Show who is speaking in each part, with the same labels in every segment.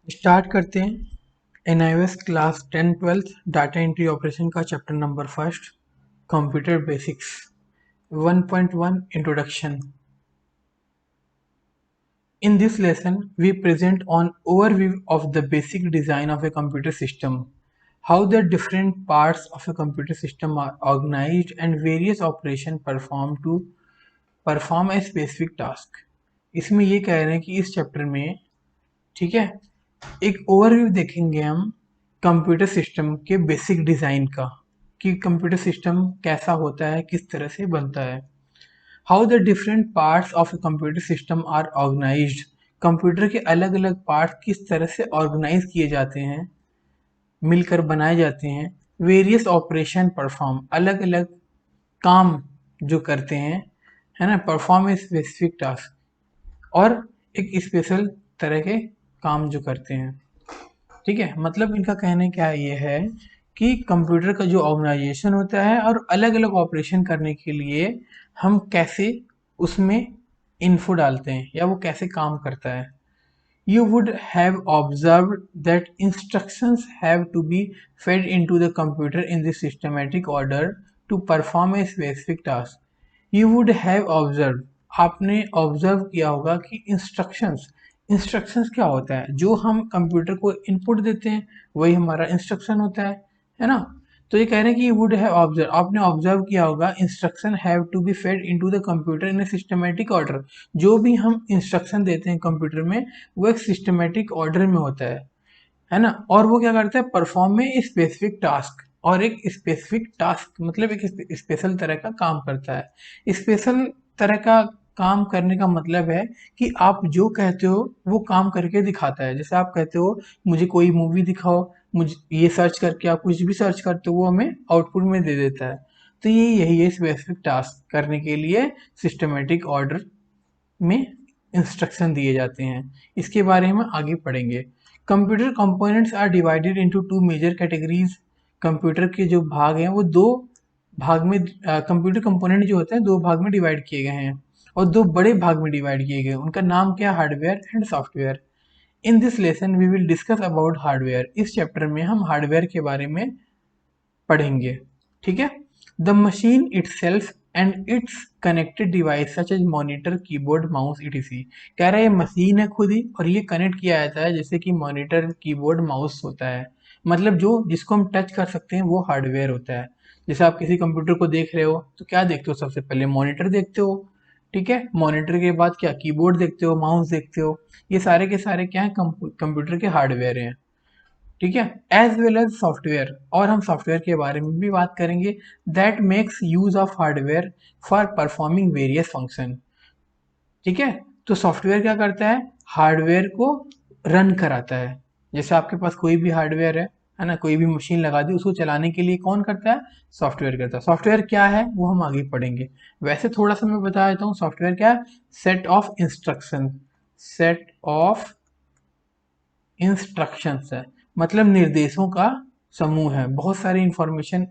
Speaker 1: Start करते हैं NIOS class 10-12 data entry operation का chapter number first computer basics 1.1 introduction. In this lesson, we present an overview of the basic design of a computer system, how the different parts of a computer system are organized and various operations performed to perform a specific task. इसमें ये कह रहे हैं कि इस chapter में ठीक है एक ओवरव्यू देखेंगे हम कंप्यूटर सिस्टम के बेसिक डिज़ाइन का कि कंप्यूटर सिस्टम कैसा होता है, किस तरह से बनता है। How the different parts of a computer system are organised, computer के अलग अलग पार्ट किस तरह से ऑर्गेनाइज किए जाते हैं, मिलकर बनाए जाते हैं। वेरियस ऑपरेशन परफॉर्म, अलग अलग काम जो करते हैं, है ना, परफॉर्म ए स्पेसिफिक टास्क, और एक स्पेशल तरह के काम जो करते हैं। ठीक है, मतलब इनका कहने क्या ये है कि कंप्यूटर का जो ऑर्गेनाइजेशन होता है और अलग अलग ऑपरेशन करने के लिए हम कैसे उसमें इन्फो डालते हैं या वो कैसे काम करता है। You would have observed that instructions have to be fed into the computer in the systematic order to perform a specific task. You would have observed, आपने ऑब्जर्व किया होगा कि इंस्ट्रक्शंस क्या होता है, जो हम कंप्यूटर को इनपुट देते हैं वही हमारा इंस्ट्रक्शन होता है ना। तो ये कह रहे हैं कि यू वुड हैव ऑब्जर्व, आपने ऑब्जर्व किया होगा, instruction have to be fed into the computer in a systematic order. जो भी हम इंस्ट्रक्शन देते हैं कंप्यूटर में वो एक सिस्टमेटिक ऑर्डर में होता है ना। और वो क्या करता है, परफॉर्म में स्पेसिफिक टास्क, और एक स्पेसिफिक टास्क मतलब एक स्पेशल तरह का काम करता है। स्पेशल तरह का काम करने का मतलब है कि आप जो कहते हो वो काम करके दिखाता है। जैसे आप कहते हो मुझे कोई मूवी दिखाओ, मुझे ये सर्च करके, आप कुछ भी सर्च करते हो वो हमें आउटपुट में दे देता है। तो ये यही है, स्पेसिफिक टास्क करने के लिए सिस्टमेटिक ऑर्डर में इंस्ट्रक्शन दिए जाते हैं। इसके बारे में आगे पढ़ेंगे। Computer components are divided into two major categories. Computer के जो भाग हैं वो दो भाग में, कंप्यूटर कंपोनेंट जो होते हैं दो भाग में डिवाइड किए गए हैं और दो बड़े भाग में डिवाइड किए गए। उनका नाम क्या है, hardware and software. In this lesson we will discuss about hardware. इस चैप्टर में हम हार्डवेयर के बारे में पढ़ेंगे। ठीक है, the machine itself and its connected device such as monitor, keyboard, mouse etc. कह रहा है ये मशीन है खुद ही और ये कनेक्ट किया जाता है जैसे कि मॉनिटर, कीबोर्ड, माउस होता है। मतलब जो जिसको हम टच कर सकते हैं वो हार्डवेयर होता है। जैसे आप किसी कंप्यूटर को देख रहे हो तो क्या देखते हो, सबसे पहले मॉनिटर देखते हो। ठीक है, मॉनिटर के बाद क्या, कीबोर्ड देखते हो, माउस देखते हो। ये सारे के सारे क्या है, कंप्यूटर के हार्डवेयर हैं। ठीक है, एज वेल एज सॉफ्टवेयर, और हम सॉफ्टवेयर के बारे में भी बात करेंगे। That makes use of hardware for performing various function. ठीक है, तो सॉफ्टवेयर क्या करता है, हार्डवेयर को रन कराता है। जैसे आपके पास कोई भी हार्डवेयर है ना, कोई भी मशीन लगा दी, उसको चलाने के लिए कौन करता है, सॉफ्टवेयर करता है। सॉफ्टवेयर क्या है वो हम आगे पढ़ेंगे। वैसे थोड़ा सा मैं बता देता हूँ सॉफ्टवेयर क्या है। Set of instruction, set of instructions है, मतलब निर्देशों का समूह है। बहुत सारी इंफॉर्मेशन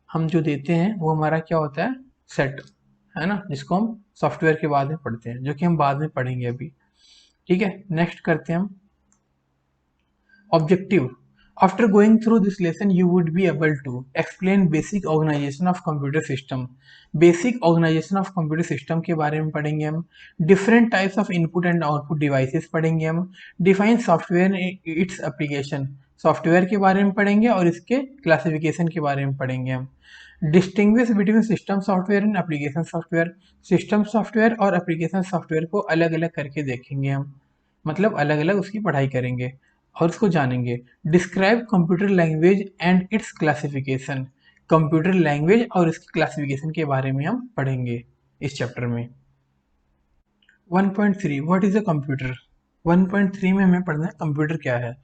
Speaker 1: हम जो देते हैं वो हमारा क्या होता है, सेट, है ना, जिसको हम सॉफ्टवेयर के बाद में पढ़ते हैं, जो कि हम बाद में पढ़ेंगे अभी। ठीक है, नेक्स्ट करते हैं हम objective. After going through this lesson, you would be able to explain basic organization of computer system. Basic organization of computer system के बारे में पढ़ेंगे हम। Different types of input and output devices पढ़ेंगे हम। Define software and its application, software के बारे में पढ़ेंगे और इसके क्लासिफिकेशन के बारे में पढ़ेंगे हम। Distinguish between system software and application software, system software और एप्लीकेशन सॉफ्टवेयर को अलग अलग करके देखेंगे हम, मतलब अलग अलग उसकी पढ़ाई करेंगे और उसको जानेंगे। Describe computer language and it's classification, computer language और इसकी क्लासिफिकेशन के बारे में हम पढ़ेंगे इस चैप्टर में। 1.3 व्हाट इज अ कंप्यूटर। 1.3 में हमें पढ़ना है कंप्यूटर क्या है।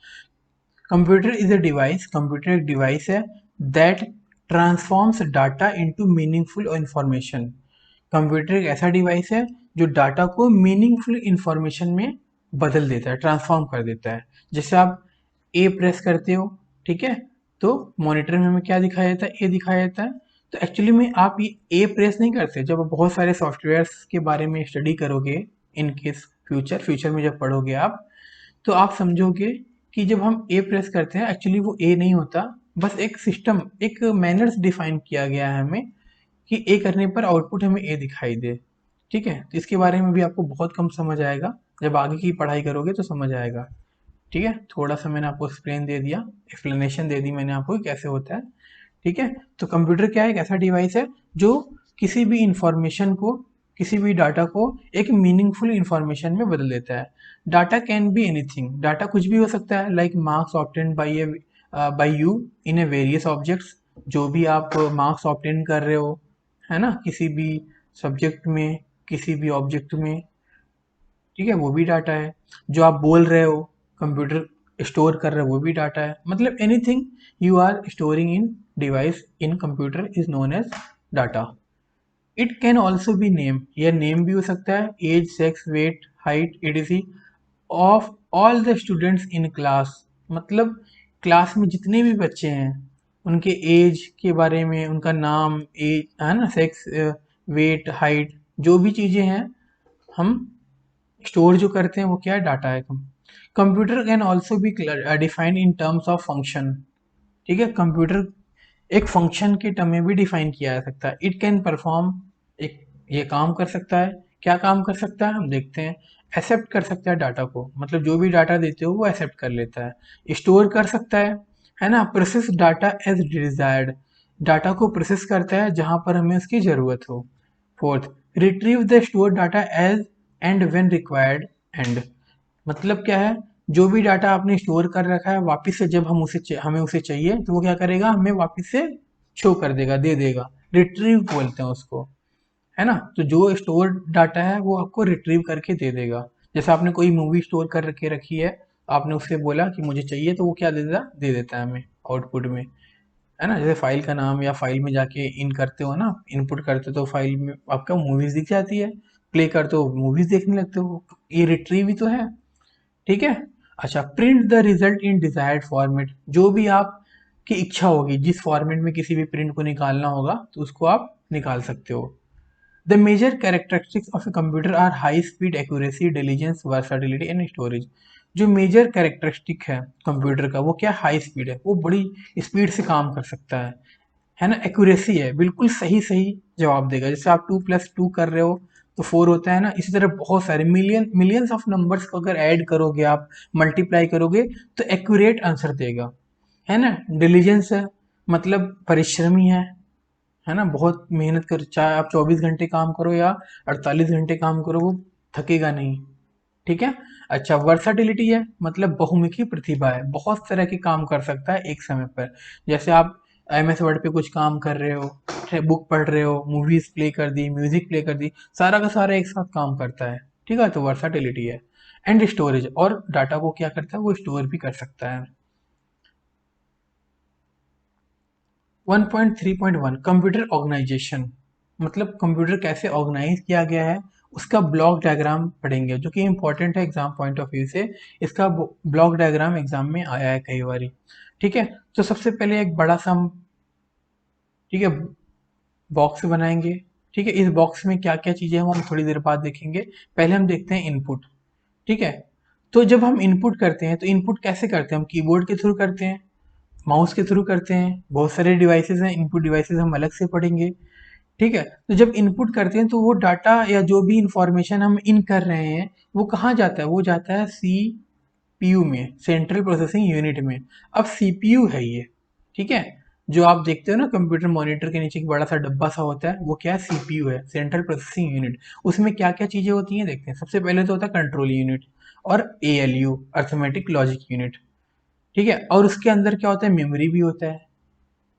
Speaker 1: Computer is a device, computer एक डिवाइस है that transforms data into meaningful information. Computer एक ऐसा डिवाइस है जो डाटा को मीनिंगफुल इंफॉर्मेशन में बदल देता है, ट्रांसफॉर्म कर देता है। जैसे आप ए प्रेस करते हो, ठीक है, तो मॉनिटर में हमें क्या दिखाया जाता है, ए दिखाया जाता है। तो एक्चुअली में आप ये ए प्रेस नहीं करते। जब आप बहुत सारे सॉफ्टवेयर्स के बारे में स्टडी करोगे इन केस फ्यूचर में जब पढ़ोगे आप, तो आप समझोगे कि जब हम ए प्रेस करते हैं एक्चुअली वो ए नहीं होता, बस एक सिस्टम, एक मैनर्स डिफाइन किया गया है हमें कि ए करने पर आउटपुट हमें ए दिखाई दे। ठीक है, तो इसके बारे में भी आपको बहुत कम समझ आएगा, जब आगे की पढ़ाई करोगे तो समझ आएगा। ठीक है, थोड़ा सा मैंने आपको एक्सप्लेन दे दिया, एक्सप्लेनेशन दे दी मैंने आपको कि कैसे होता है। ठीक है, तो कंप्यूटर क्या है, एक ऐसा डिवाइस है जो किसी भी इंफॉर्मेशन को, किसी भी डाटा को एक मीनिंगफुल इंफॉर्मेशन में बदल देता है। Data can be anything, data कुछ भी हो सकता है, like marks obtain bye you in A various objects, जो भी आप मार्क्स ऑब्टेन कर रहे हो, है ना, किसी भी सब्जेक्ट में, किसी भी ऑब्जेक्ट में, ठीक है, वो भी डाटा है। जो आप बोल रहे हो, कंप्यूटर स्टोर कर रहे हो, वो भी डाटा है। मतलब anything you are storing in device in computer is known as data. It can also be name, यह नेम भी हो सकता है, age, sex, weight, height, etc of all the students in class. मतलब क्लास में जितने भी बच्चे हैं उनके एज के बारे में, उनका नाम, एज, है ना, सेक्स, वेट, हाइट, जो भी चीज़ें हैं हम स्टोर जो करते हैं वो क्या है, डाटा है। Computer can also be defined in terms of function. ठीक है, कंप्यूटर एक फंक्शन के टर्म में भी डिफाइन किया जा सकता है। इट कैन परफॉर्म, एक ये काम कर सकता है। क्या काम कर सकता है हम देखते हैं। एक्सेप्ट कर सकता है डाटा को, मतलब जो भी डाटा देते हो वो एक्सेप्ट कर लेता है। स्टोर कर सकता है ना। Process data as desired, data को प्रोसेस करता है जहां पर हमें उसकी जरूरत हो। Fourth, retrieve the store data as and when required and, मतलब क्या है, जो भी डाटा आपने स्टोर कर रखा है वापस से जब हमें उसे चाहिए तो वो क्या करेगा, हमें वापस से शो कर देगा, दे देगा। रिट्रीव बोलते हैं उसको, है ना। तो जो स्टोर डाटा है वो आपको रिट्रीव करके दे देगा। जैसे आपने कोई मूवी स्टोर कर के रखी है, आपने उससे बोला कि मुझे चाहिए, तो वो क्या दे देता है हमें आउटपुट में, है ना। जैसे फाइल का नाम, या फाइल में जाके इन करते हो ना, इनपुट करते हो तो फाइल में आपका मूवीज दिख जाती है, प्ले करते हो मूवीज देखने लगते हो, ये रिट्रीव ही तो है। ठीक है। अच्छा, print the result in desired format, जो भी आप की इच्छा होगी, जिस फॉर्मेट में किसी भी प्रिंट को निकालना होगा तो उसको आप निकाल सकते हो। The major characteristics of a computer are high speed, accuracy, diligence, versatility and storage. जो मेजर कैरेक्टरिस्टिक है कंप्यूटर का वो क्या, हाई स्पीड है, वो बड़ी स्पीड से काम कर सकता है ना। एक्यूरेसी है, बिल्कुल सही सही जवाब देगा। जैसे आप 2+2 कर रहे हो तो 4 होता है ना, इसी तरह बहुत सारे मिलियंस ऑफ नंबर्स को अगर ऐड करोगे, आप मल्टीप्लाई करोगे तो एक्यूरेट आंसर देगा, है ना। डिलीजेंस है, मतलब परिश्रमी है ना, बहुत मेहनत कर, चाहे आप 24 घंटे काम करो या 48 घंटे काम करो, वो थकेगा नहीं। ठीक है। अच्छा, वर्साटिलिटी है, मतलब बहुमुखी प्रतिभा है, बहुत तरह के काम कर सकता है एक समय पर। जैसे आप MS वर्ड पे कुछ काम कर रहे हो, बुक पढ़ रहे हो, मूवीज प्ले कर दी, म्यूजिक प्ले कर दी, सारा का सारा एक साथ काम करता है। ठीक है, तो वर्साटिलिटी है। एंड स्टोरेज, और डाटा को क्या करता है, वो स्टोर भी कर सकता है। 1.3.1 कंप्यूटर ऑर्गेनाइजेशन, मतलब कंप्यूटर कैसे ऑर्गेनाइज किया गया है, उसका ब्लॉक डायग्राम पढ़ेंगे, जो कि इंपॉर्टेंट है एग्जाम पॉइंट ऑफ व्यू से। इसका ब्लॉक डायग्राम एग्जाम में आया है कई बार। ठीक है, तो सबसे पहले एक बड़ा सा, ठीक है, बॉक्स बनाएंगे। ठीक है, इस बॉक्स में क्या क्या चीजें हैं वो हम थोड़ी देर बाद देखेंगे। पहले हम देखते हैं इनपुट। ठीक है, तो जब हम इनपुट करते हैं तो इनपुट कैसे करते हैं, हम कीबोर्ड के थ्रू करते हैं, माउस के थ्रू करते हैं, बहुत सारे डिवाइसेस हैं, इनपुट डिवाइसेस हम अलग से पढ़ेंगे। ठीक है, तो जब इनपुट करते हैं तो वो डाटा या जो भी इंफॉर्मेशन हम इन कर रहे हैं वो कहाँ जाता है, वो जाता है सीपीयू में, सेंट्रल प्रोसेसिंग यूनिट में। अब सीपीयू है ये, ठीक है, जो आप देखते हो ना कंप्यूटर मॉनिटर के नीचे एक बड़ा सा डब्बा सा होता है, वो क्या है, सीपीयू है, सेंट्रल प्रोसेसिंग यूनिट। उसमें क्या क्या चीजें होती हैं देखते हैं। सबसे पहले तो होता है कंट्रोल यूनिट, और एएलयू, अर्थमेटिक लॉजिक यूनिट। ठीक है, और उसके अंदर क्या होता है, मेमोरी भी होता है।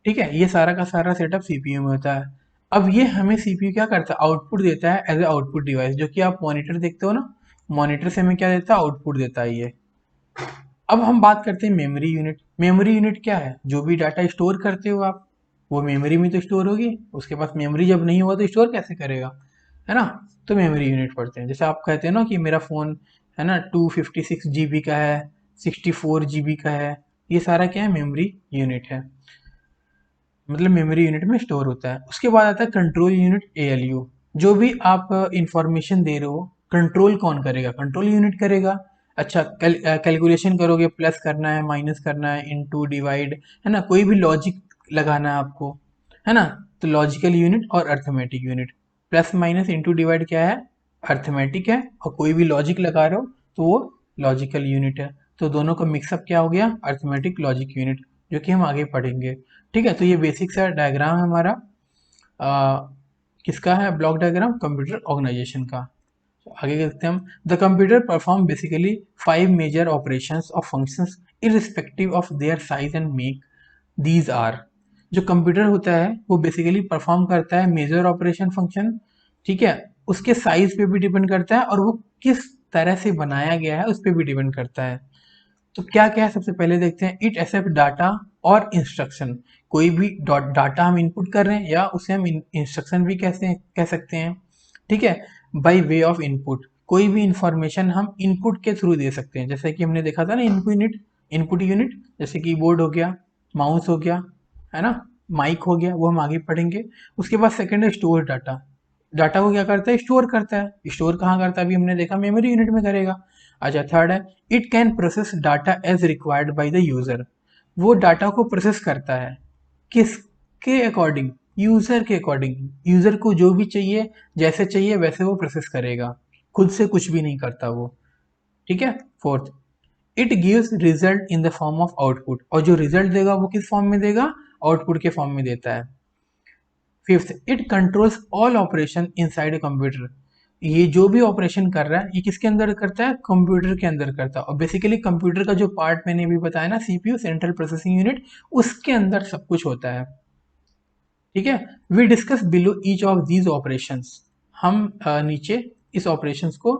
Speaker 1: ठीक है, ये सारा का सारा सेटअप सीपीयू में होता है। अब ये हमें सीपीयू क्या करता है, आउटपुट देता है एज ए आउटपुट डिवाइस, जो कि आप मॉनिटर देखते हो ना, मॉनिटर से हमें क्या देता है, आउटपुट देता है ये। अब हम बात करते हैं मेमोरी यूनिट। मेमोरी यूनिट क्या है, जो भी डाटा स्टोर करते हो आप, वो मेमोरी में तो स्टोर होगी, उसके पास मेमोरी जब नहीं होगा तो स्टोर कैसे करेगा, है ना। तो मेमोरी यूनिट पढ़ते हैं। जैसे आप कहते हैं ना कि मेरा फ़ोन, है ना, 256 GB का है, 64 GB का है, ये सारा क्या है, मेमोरी यूनिट है, मतलब मेमोरी यूनिट में स्टोर होता है। उसके बाद आता है कंट्रोल यूनिट, एएलयू। जो भी आप इंफॉर्मेशन दे रहे हो, कंट्रोल कौन करेगा, कंट्रोल यूनिट करेगा। अच्छा, कैलकुलेशन करोगे, प्लस करना है, माइनस करना है, इनटू, डिवाइड, है ना, कोई भी लॉजिक लगाना है आपको, है ना। तो लॉजिकल यूनिट और arithmetic unit, plus minus into divide क्या है, अर्थमेटिक है, और कोई भी लॉजिक लगा रहे हो तो वो लॉजिकल यूनिट है। तो दोनों का मिक्सअप क्या हो गया, अर्थमेटिक लॉजिक यूनिट, जो कि हम आगे पढ़ेंगे। ठीक है, तो ये बेसिक सा डायग्राम है हमारा, किसका है, ब्लॉक डायग्राम कंप्यूटर ऑर्गेनाइजेशन का। आगे देखते हैं हम। The computer perform basically 5 major operations of functions irrespective of their size and make. These are, जो कंप्यूटर होता है वो बेसिकली परफॉर्म करता है मेजर ऑपरेशन फंक्शन, ठीक है, उसके साइज पे भी डिपेंड करता है और वो किस तरह से बनाया गया है उस पर भी डिपेंड करता है। तो क्या क्या है, सबसे पहले देखते हैं। इट एक्सेप्ट डाटा और इंस्ट्रक्शन, कोई भी डाटा हम इनपुट कर रहे हैं या उसे हम इंस्ट्रक्शन भी कह सकते हैं, ठीक है। बाय वे ऑफ इनपुट, कोई भी इंफॉर्मेशन हम इनपुट के थ्रू दे सकते हैं, जैसे कि हमने देखा था ना, इनपुट यूनिट, जैसे कीबोर्ड हो गया, माउस हो गया, है ना, माइक हो गया, वो हम आगे पढ़ेंगे। उसके बाद सेकंड है स्टोर डाटा। डाटा को क्या करता है, स्टोर करता है। स्टोर कहाँ करता है, अभी हमने देखा मेमोरी यूनिट में करेगा। अच्छा, थर्ड है it can process data as required by the user, वो डाटा को प्रोसेस करता है किसके अकॉर्डिंग, यूजर के अकॉर्डिंग, यूजर को जो भी चाहिए, जैसे चाहिए वैसे वो प्रोसेस करेगा, खुद से कुछ भी नहीं करता वो, ठीक है। Fourth, it gives result in the form of output, और जो रिजल्ट देगा वो किस फॉर्म में देगा, आउटपुट के फॉर्म में देता है। Fifth, it controls all operation inside a computer, ये जो भी ऑपरेशन कर रहा है ये किसके अंदर करता है, कंप्यूटर के अंदर करता है। और बेसिकली कंप्यूटर का जो पार्ट मैंने भी बताया ना, सीपीयू, सेंट्रल प्रोसेसिंग यूनिट, उसके अंदर सब कुछ होता है, ठीक है। We discuss below each of these operations, हम नीचे इस ऑपरेशंस को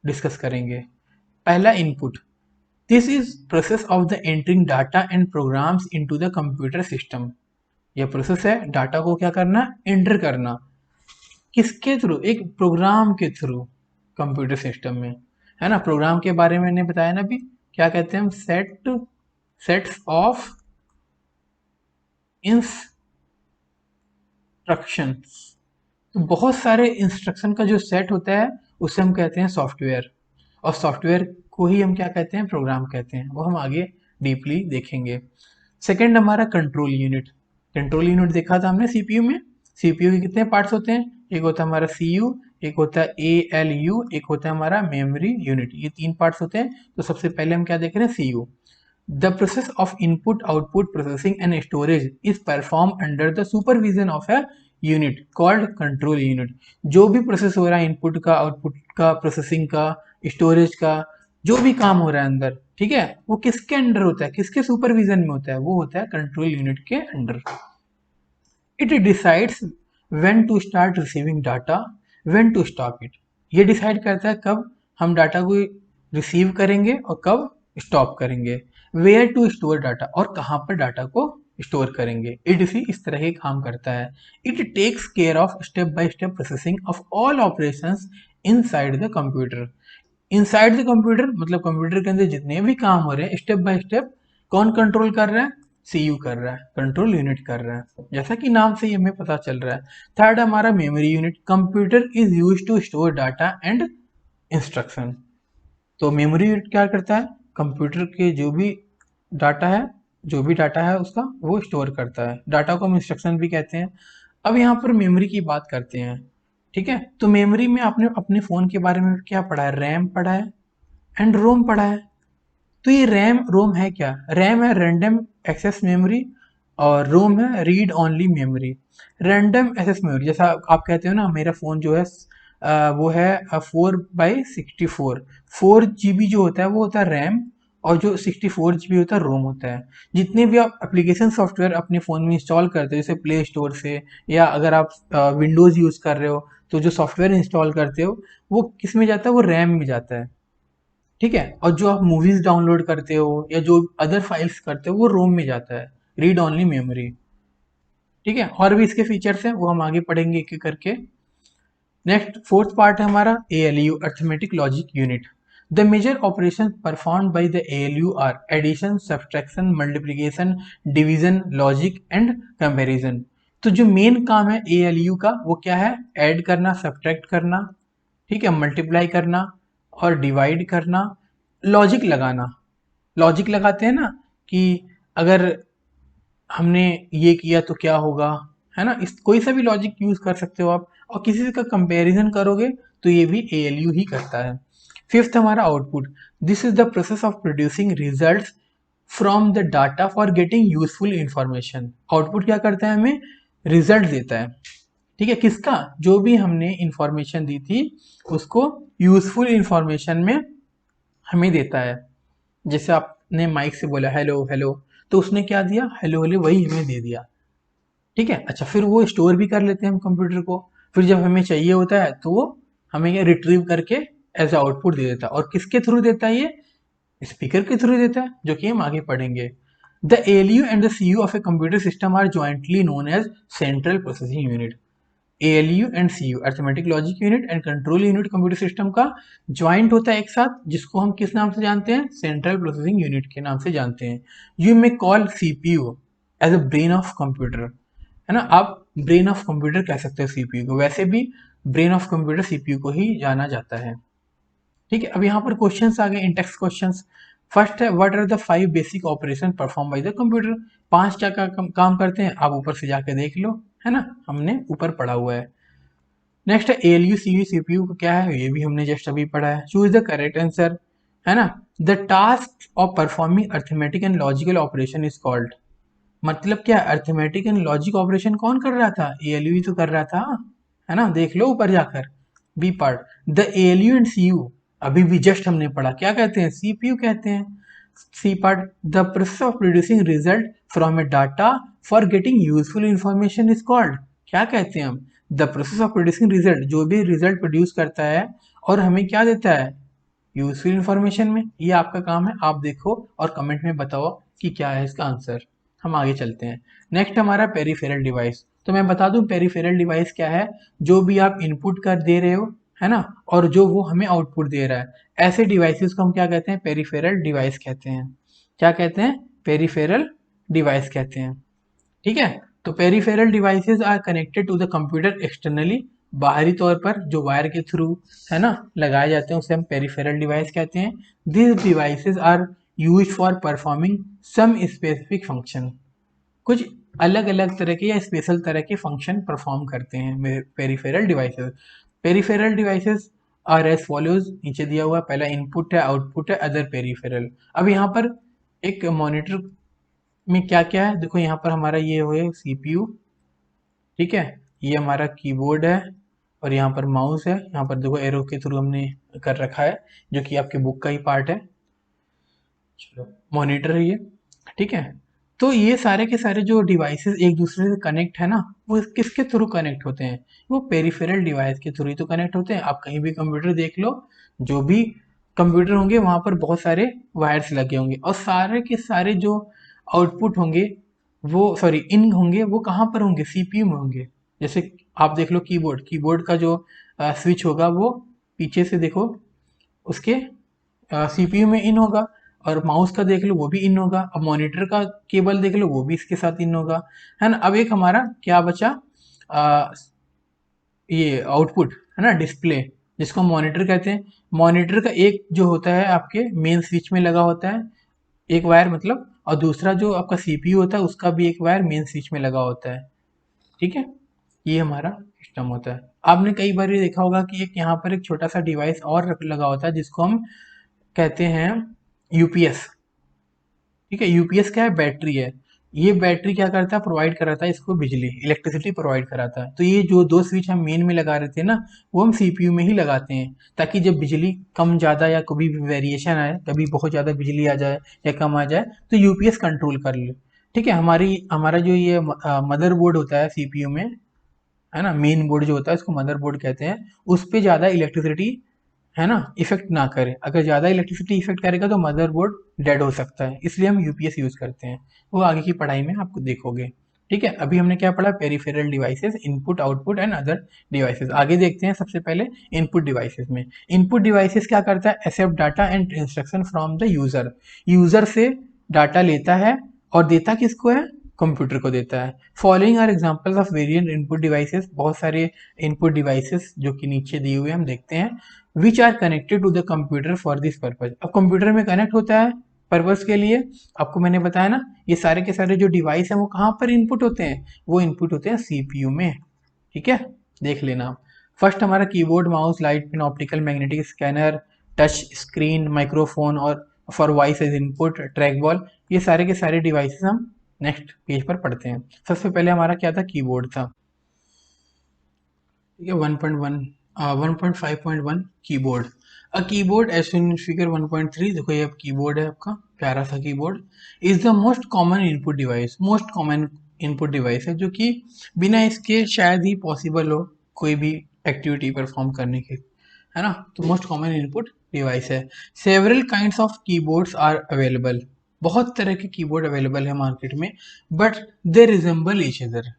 Speaker 1: डिस्कस करेंगे। पहला, input, this is process of the entering data and programs into the computer system, यह प्रोसेस है डाटा को क्या करना, एंटर करना, किसके थ्रू, एक प्रोग्राम के थ्रू, कंप्यूटर सिस्टम में, है ना। प्रोग्राम के बारे में मैंने बताया ना अभी, क्या कहते हैं हम, सेट्स ऑफ इंस्ट्रक्शंस। तो बहुत सारे इंस्ट्रक्शन का जो सेट होता है उसे हम कहते हैं सॉफ्टवेयर, और सॉफ्टवेयर को ही हम क्या कहते हैं, प्रोग्राम कहते हैं, वो हम आगे डीपली देखेंगे। सेकंड हमारा कंट्रोल यूनिट। कंट्रोल यूनिट देखा था हमने सीपीयू में, सीपीयू के कितने पार्ट्स होते हैं, एक होता है हमारा सीयू, एक होता है एएलयू, एक होता है हमारा मेमोरी यूनिट, ये 3 पार्ट्स होते हैं। तो सबसे पहले हम क्या देख रहे हैं, CU. The process of input output processing and storage is perform under the supervision of a unit called control unit. जो भी प्रोसेस हो रहा है, इनपुट का, आउटपुट का, प्रोसेसिंग का, स्टोरेज का, जो भी काम हो रहा है अंदर, ठीक है, वो किसके अंडर होता है, किसके सुपरविजन में होता है, वो होता है कंट्रोल यूनिट के under. It decides when to start receiving data, when to stop it, ये डिसाइड करता है कब हम डाटा को रिसीव करेंगे और कब स्टॉप करेंगे। वेयर टू स्टोर डाटा, और कहाँ पर डाटा को स्टोर करेंगे। एडीसी इस तरह के काम करता है। It takes care of step by step processing of all operations inside the computer. Inside the computer मतलब कंप्यूटर के अंदर जितने भी काम हो रहे हैं स्टेप बाय स्टेप, कौन कंट्रोल कर रहा है, सीयू कर रहा है, कंट्रोल यूनिट कर रहा है, जैसा कि नाम से ही हमें पता चल रहा है। थर्ड हमारा memory unit. Computer is use to store data and instruction. तो मेमोरी यूनिट क्या करता है, कंप्यूटर के जो भी डाटा है उसका वो स्टोर करता है। डाटा को हम इंस्ट्रक्शन भी कहते हैं। अब यहाँ पर मेमोरी की बात करते हैं, ठीक है। तो मेमोरी में आपने अपने फ़ोन के बारे में क्या पढ़ा है, रैम पढ़ा है एंड रोम पढ़ा है। तो ये रैम रोम है क्या, रैम है रैंडम एक्सेस मेमोरी, और रोम है read only memory. Random access memory, जैसा आप कहते हो ना, मेरा फ़ोन जो है वो है 4/64, 4 GB जो होता है वो होता है रैम, और जो 64 GB होता है रोम होता है। जितने भी आप एप्लीकेशन सॉफ्टवेयर अपने फ़ोन में इंस्टॉल करते हो, जैसे प्ले स्टोर से, या अगर आप विंडोज़ यूज़ कर रहे हो तो जो सॉफ्टवेयर इंस्टॉल करते हो वो किस में जाता है, वो रैम में जाता है, ठीक है। और जो आप मूवीज डाउनलोड करते हो या जो अदर फाइल्स करते हो वो रोम में जाता है, रीड ओनली मेमोरी, ठीक है। और भी इसके फीचर्स हैं वो हम आगे पढ़ेंगे एक एक करके। नेक्स्ट फोर्थ पार्ट है हमारा ALU, arithmetic logic unit. The major operation perform by the ALU are addition, subtraction, multiplication, division, logic and comparison. तो जो मेन काम है एएलयू का वो क्या है, ऐड करना, सब्ट्रैक्ट करना, ठीक है, मल्टीप्लाई करना और डिवाइड करना, लॉजिक लगाना, लॉजिक लगाते हैं ना कि अगर हमने ये किया तो क्या होगा, है ना, इस कोई सा भी लॉजिक यूज कर सकते हो आप, और किसी का कंपैरिजन करोगे तो ये भी एएलयू ही करता है। फिफ्थ हमारा output, this is the process of producing results from the data for getting useful information. Output क्या करता है, हमें रिजल्ट देता है, ठीक है, किसका, जो भी हमने इंफॉर्मेशन दी थी उसको यूजफुल इंफॉर्मेशन में हमें देता है। जैसे आपने माइक से बोला हेलो हेलो, तो उसने क्या दिया, हेलो हेलो, वही हमें दे दिया, ठीक है। अच्छा, फिर वो स्टोर भी कर लेते हैं हम कंप्यूटर को, फिर जब हमें चाहिए होता है तो वो हमें ये रिट्रीव करके एज आउटपुट दे देता है। और किसके थ्रू देता है, ये स्पीकर के थ्रू देता है, जो कि हम आगे पढ़ेंगे। The ALU and the CU of a computer system are jointly known as central processing unit. ALU and CU arithmetic logic unit and control unit computer system का ज्वाइंट होता है एक साथ, जिसको हम किस नाम से जानते हैं, सेंट्रल प्रोसेसिंग यूनिट के नाम से जानते हैं। You may call CPU as a brain of computer, है ना, आप ब्रेन ऑफ कंप्यूटर कह सकते हो सीपीयू को, वैसे भी ब्रेन ऑफ कंप्यूटर सीपीयू को ही जाना जाता है, ठीक है। अब यहाँ पर क्वेश्चंस आ गए, इंटेक्स क्वेश्चंस। फर्स्ट है, what are the 5 basic operation perform by the computer. 5 क्या काम करते हैं, आप ऊपर से जाके देख लो, है ना, हमने ऊपर पढ़ा हुआ है। नेक्स्ट है एएलयू सीयू सीपीयू का क्या है, ये भी हमने जस्ट अभी पढ़ा है। चूज द करेक्ट आंसर, है ना। The task of performing arithmetic and logical operation is called, मतलब क्या, अर्थमेटिक एंड लॉजिक ऑपरेशन कौन कर रहा था, एएलयू तो कर रहा था, है ना, देख लो ऊपर जाकर B part. The ALU and CU अभी भी जस्ट हमने पढ़ा, क्या कहते हैं, सीपीयू कहते हैं। C part, the process of producing result from a data for getting useful information is called, क्या कहते हैं हम, the process of producing result, जो भी रिजल्ट प्रोड्यूस करता है और हमें क्या देता है, यूजफुल इंफॉर्मेशन में। ये आपका काम है, आप देखो और कमेंट में बताओ कि क्या है इसका आंसर। हम आगे चलते हैं। नेक्स्ट हमारा पेरिफेरल डिवाइस। तो मैं बता दूं पेरिफेरल डिवाइस क्या है, जो भी आप इनपुट कर दे रहे हो, है ना, और जो वो हमें आउटपुट दे रहा है, ऐसे डिवाइसेस को हम क्या कहते हैं, पेरिफेरल डिवाइस कहते हैं। क्या कहते हैं, पेरिफेरल डिवाइस कहते हैं, ठीक है। तो peripheral devices are connected to the computer externally, बाहरी तौर पर जो वायर के थ्रू, है ना, लगाए जाते हैं उसे हम पेरिफेरल डिवाइस कहते हैं। This devices are used for performing some specific function, कुछ अलग अलग तरह के या स्पेशल तरह के फंक्शन परफॉर्म करते हैं peripheral devices. Peripheral devices are as follows, नीचे दिया हुआ, पहला इनपुट है, आउटपुट है, अदर पेरिफेरल। अब यहाँ पर एक मॉनिटर में क्या क्या है, देखो यहाँ पर हमारा ये हुए सीपीयू, ठीक है, ये हमारा कीबोर्ड है, और यहाँ पर माउस है, यहाँ पर देखो एरो के थ्रू हमने कर रखा है, जो कि आपके बुक का ही पार्ट है। चलो, मॉनिटर है ये, ठीक है। तो ये सारे के सारे जो डिवाइसेस एक दूसरे से कनेक्ट है ना, वो किसके थ्रू कनेक्ट होते हैं, वो पेरिफेरल डिवाइस के थ्रू ही तो कनेक्ट होते हैं। आप कहीं भी कंप्यूटर देख लो, जो भी कंप्यूटर होंगे वहां पर बहुत सारे वायर्स लगे होंगे, और सारे के सारे जो आउटपुट होंगे, वो सॉरी इन होंगे, वो कहाँ पर होंगे, सीपीयू में होंगे। जैसे आप देख लो कीबोर्ड, कीबोर्ड का जो स्विच होगा वो पीछे से देखो उसके सीपीयू में इन होगा, और माउस का देख लो वो भी इन होगा, अब मॉनिटर का केबल देख लो वो भी इसके साथ इन होगा, है ना। अब एक हमारा क्या बचा, आ, ये आउटपुट, है ना, डिस्प्ले, जिसको मॉनिटर कहते हैं। मॉनिटर का एक जो होता है आपके मेन स्विच में लगा होता है, एक वायर मतलब, और दूसरा जो आपका सीपीयू होता है उसका भी एक वायर मेन स्विच में लगा होता है, ठीक है। ये हमारा सिस्टम होता है। आपने कई बार ये देखा होगा कि एक यहाँ पर एक छोटा सा डिवाइस और लगा होता है, जिसको हम कहते हैं यूपीएस, ठीक है। यूपीएस क्या है, बैटरी है। ये बैटरी क्या करता है, प्रोवाइड कराता है इसको बिजली, इलेक्ट्रिसिटी प्रोवाइड कराता है। तो ये जो दो स्विच हम मेन में लगा रहे थे ना, वो हम सीपीयू में ही लगाते हैं, ताकि जब बिजली कम ज़्यादा या कभी भी वेरिएशन आए, कभी बहुत ज़्यादा बिजली आ जाए या कम आ जाए, तो यूपीएस कंट्रोल कर ले, ठीक है। हमारा जो ये मदरबोर्ड होता है सीपीयू में, है ना, मेन बोर्ड जो होता है उसको मदरबोर्ड कहते हैं, उस पे ज़्यादा इलेक्ट्रिसिटी, है ना, इफेक्ट ना करे। अगर ज़्यादा इलेक्ट्रिसिटी इफेक्ट करेगा तो मदरबोर्ड डेड हो सकता है, इसलिए हम यूपीएस यूज़ करते हैं। वो आगे की पढ़ाई में आपको देखोगे, ठीक है। अभी हमने क्या पढ़ा, peripheral devices, input output and other devices. आगे देखते हैं सबसे पहले इनपुट डिवाइसेस में। इनपुट डिवाइसेस क्या करता है, accept data and instruction from the user, user से डाटा लेता है और देता किसको है, कंप्यूटर को देता है। Following are examples of variant input devices, बहुत सारे इनपुट डिवाइसेस जो कि नीचे दिए हुए हम देखते हैं। Which are connected to the computer for this purpose. अब कंप्यूटर में कनेक्ट होता है पर्पज के लिए। आपको मैंने बताया ना, ये सारे के सारे जो डिवाइस हैं वो कहाँ पर इनपुट होते हैं, वो इनपुट होते हैं सीपीयू में। ठीक है, देख लेना। फर्स्ट हमारा keyboard, mouse, light pin, optical magnetic scanner, touch screen, microphone और for voice as input, track ball, ये सारे के सारे डिवाइसेस हम नेक्स्ट पेज पर पढ़ते हैं। सबसे पहले हमारा क्या था, कीबोर्ड था। ठीक है, 1.5.1 keyboard. A keyboard as in figure 1.3, देखो ये अब कीबोर्ड है आपका, प्यारा सा keyboard. Is the most common input device, most common input device है जो कि बिना इसके शायद ही पॉसिबल हो कोई भी एक्टिविटी परफॉर्म करने की, है ना। तो मोस्ट कॉमन इनपुट डिवाइस है। Several kinds of keyboards are available, बहुत तरह के कीबोर्ड अवेलेबल है मार्केट में, but they resemble each other,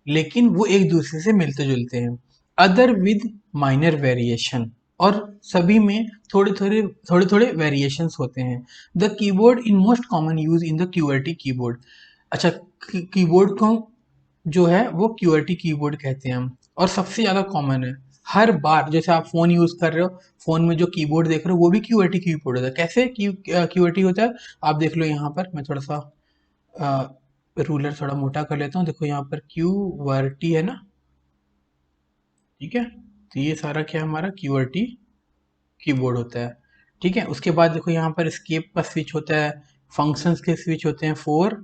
Speaker 1: लेकिन वो एक दूसरे से मिलते जुलते हैं। अदर विद माइनर वेरिएशन, और सभी में थोड़े थोड़े वेरिएशंस होते हैं। The keyboard in most common use in the QRT keyboard. अच्छा, कीबोर्ड को जो है वो क्यूआरटी कीबोर्ड कहते हैं हम, और सबसे ज़्यादा कॉमन है। हर बार जैसे आप फ़ोन यूज़ कर रहे हो, फ़ोन में जो कीबोर्ड देख रहे हो वो भी क्यूआरटी कीबोर्ड होता है। कैसे क्यूआरटी होता है, आप देख लो यहाँ पर, मैं थोड़ा सा रूलर थोड़ा मोटा कर लेता हूँ। देखो यहाँ पर क्यूआरटी है ना, ठीक है। तो ये सारा क्या हमारा क्यूआरटी कीबोर्ड होता है। ठीक है, उसके बाद देखो यहाँ पर स्केप का स्विच होता है, फंक्शंस के स्विच होते हैं 4,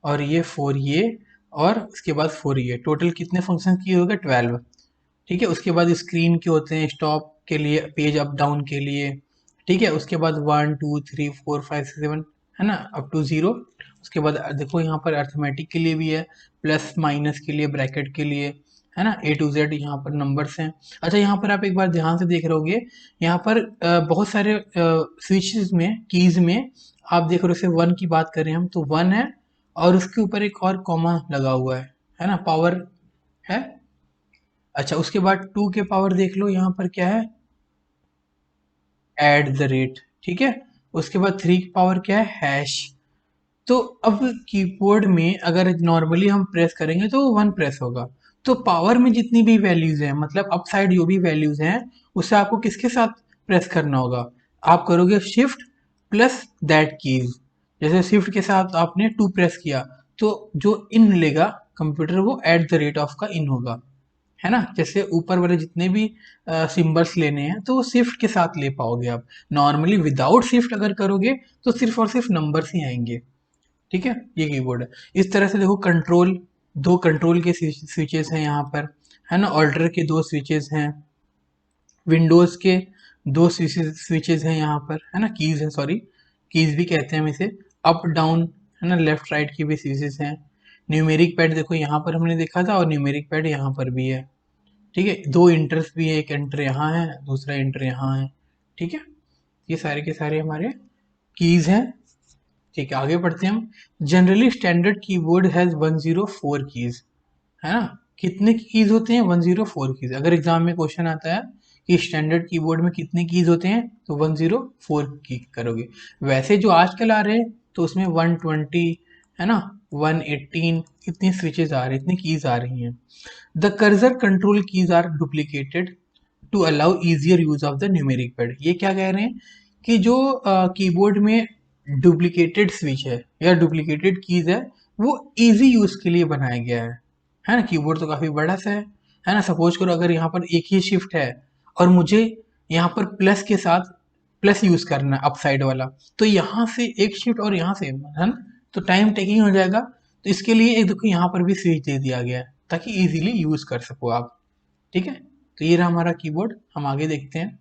Speaker 1: और ये 4 ये, और उसके बाद 4 ये, टोटल कितने फंक्शन की हो गए, 12। ठीक है, उसके बाद स्क्रीन के होते हैं स्टॉप के लिए, पेज अप डाउन के लिए। ठीक है, उसके बाद 1 2 3 4 5 6 7, है ना, अप टू 0। उसके बाद देखो यहाँ पर अर्थमेटिक के लिए भी है, प्लस माइनस के लिए, ब्रैकेट के लिए, है ना, ए टू जेड यहाँ पर नंबर्स हैं। अच्छा, यहाँ पर आप एक बार ध्यान से देख रहे होगे, यहाँ पर बहुत सारे स्विचेस में, कीज में आप देख रहे हो, जैसे 1 की बात करें हम तो 1 है, और उसके ऊपर एक और कॉमा लगा हुआ है ना, पावर है। अच्छा, उसके बाद 2 के पावर देख लो, यहाँ पर क्या है, एट द रेट। ठीक है, उसके बाद 3 की पावर क्या है, हैश। तो अब कीबोर्ड में अगर नॉर्मली हम प्रेस करेंगे तो 1 प्रेस होगा। तो पावर में जितनी भी वैल्यूज हैं, मतलब अपसाइड जो भी वैल्यूज हैं, उसे आपको किसके साथ प्रेस करना होगा, आप करोगे शिफ्ट प्लस दैट कीज। जैसे शिफ्ट के साथ आपने 2 प्रेस किया, तो जो इन मिलेगा कंप्यूटर, वो एट द रेट ऑफ का इन होगा, है ना। जैसे ऊपर वाले जितने भी सिंबल्स लेने हैं तो वो शिफ्ट के साथ ले पाओगे आप। नॉर्मली विदाउट शिफ्ट अगर करोगे तो सिर्फ और सिर्फ नंबर्स ही आएंगे। ठीक है, ये कीबोर्ड है। इस तरह से देखो, कंट्रोल, 2 कंट्रोल के स्विचेस हैं यहाँ पर, है ना, ऑल्टर के 2 स्विचेस हैं, विंडोज के 2 स्विचेस हैं यहाँ पर, है ना, कीज है, सॉरी कीज भी कहते हैं हम इसे। अप डाउन, है ना, लेफ्ट राइट की भी स्विचेस हैं। न्यूमेरिक पैड देखो यहाँ पर हमने देखा था, और न्यूमेरिक पैड यहाँ पर भी है। ठीक है, 2 इंटर्स भी है, एक इंटर यहाँ है, दूसरा इंटर यहाँ है। ठीक है, ये सारे के सारे हमारे कीज हैं। ठीक है, आगे बढ़ते हैं हम। Generally standard keyboard has 104 keys, है ना। कितने कीज होते हैं, 104 कीज। अगर एग्जाम में क्वेश्चन आता है कि स्टैंडर्ड कीबोर्ड में कितने कीज होते हैं, तो 104 की करोगे। वैसे जो आजकल आ रहे हैं तो उसमें 120, है ना, 118, इतनी स्विचेस आ रही, इतनी कीज आ रही हैं। The cursor control keys are duplicated to allow easier use of the numeric pad. ये क्या कह रहे हैं कि जो कीबोर्ड में डुप्लीकेटेड स्विच है या डुप्लीकेटेड कीज है, वो इजी यूज के लिए बनाया गया है ना। कीबोर्ड तो काफी बड़ा सा है ना। सपोज करो अगर यहाँ पर एक ही शिफ्ट है, और मुझे यहाँ पर प्लस के साथ प्लस यूज करना है अपसाइड वाला, तो यहाँ से एक शिफ्ट और यहाँ से, है ना, तो टाइम टेकिंग हो जाएगा। तो इसके लिए एक देखो यहाँ पर भी स्विच दे दिया गया है ताकि इजीली यूज कर सको आप। ठीक है, तो ये रहा हमारा कीबोर्ड। हम आगे देखते हैं।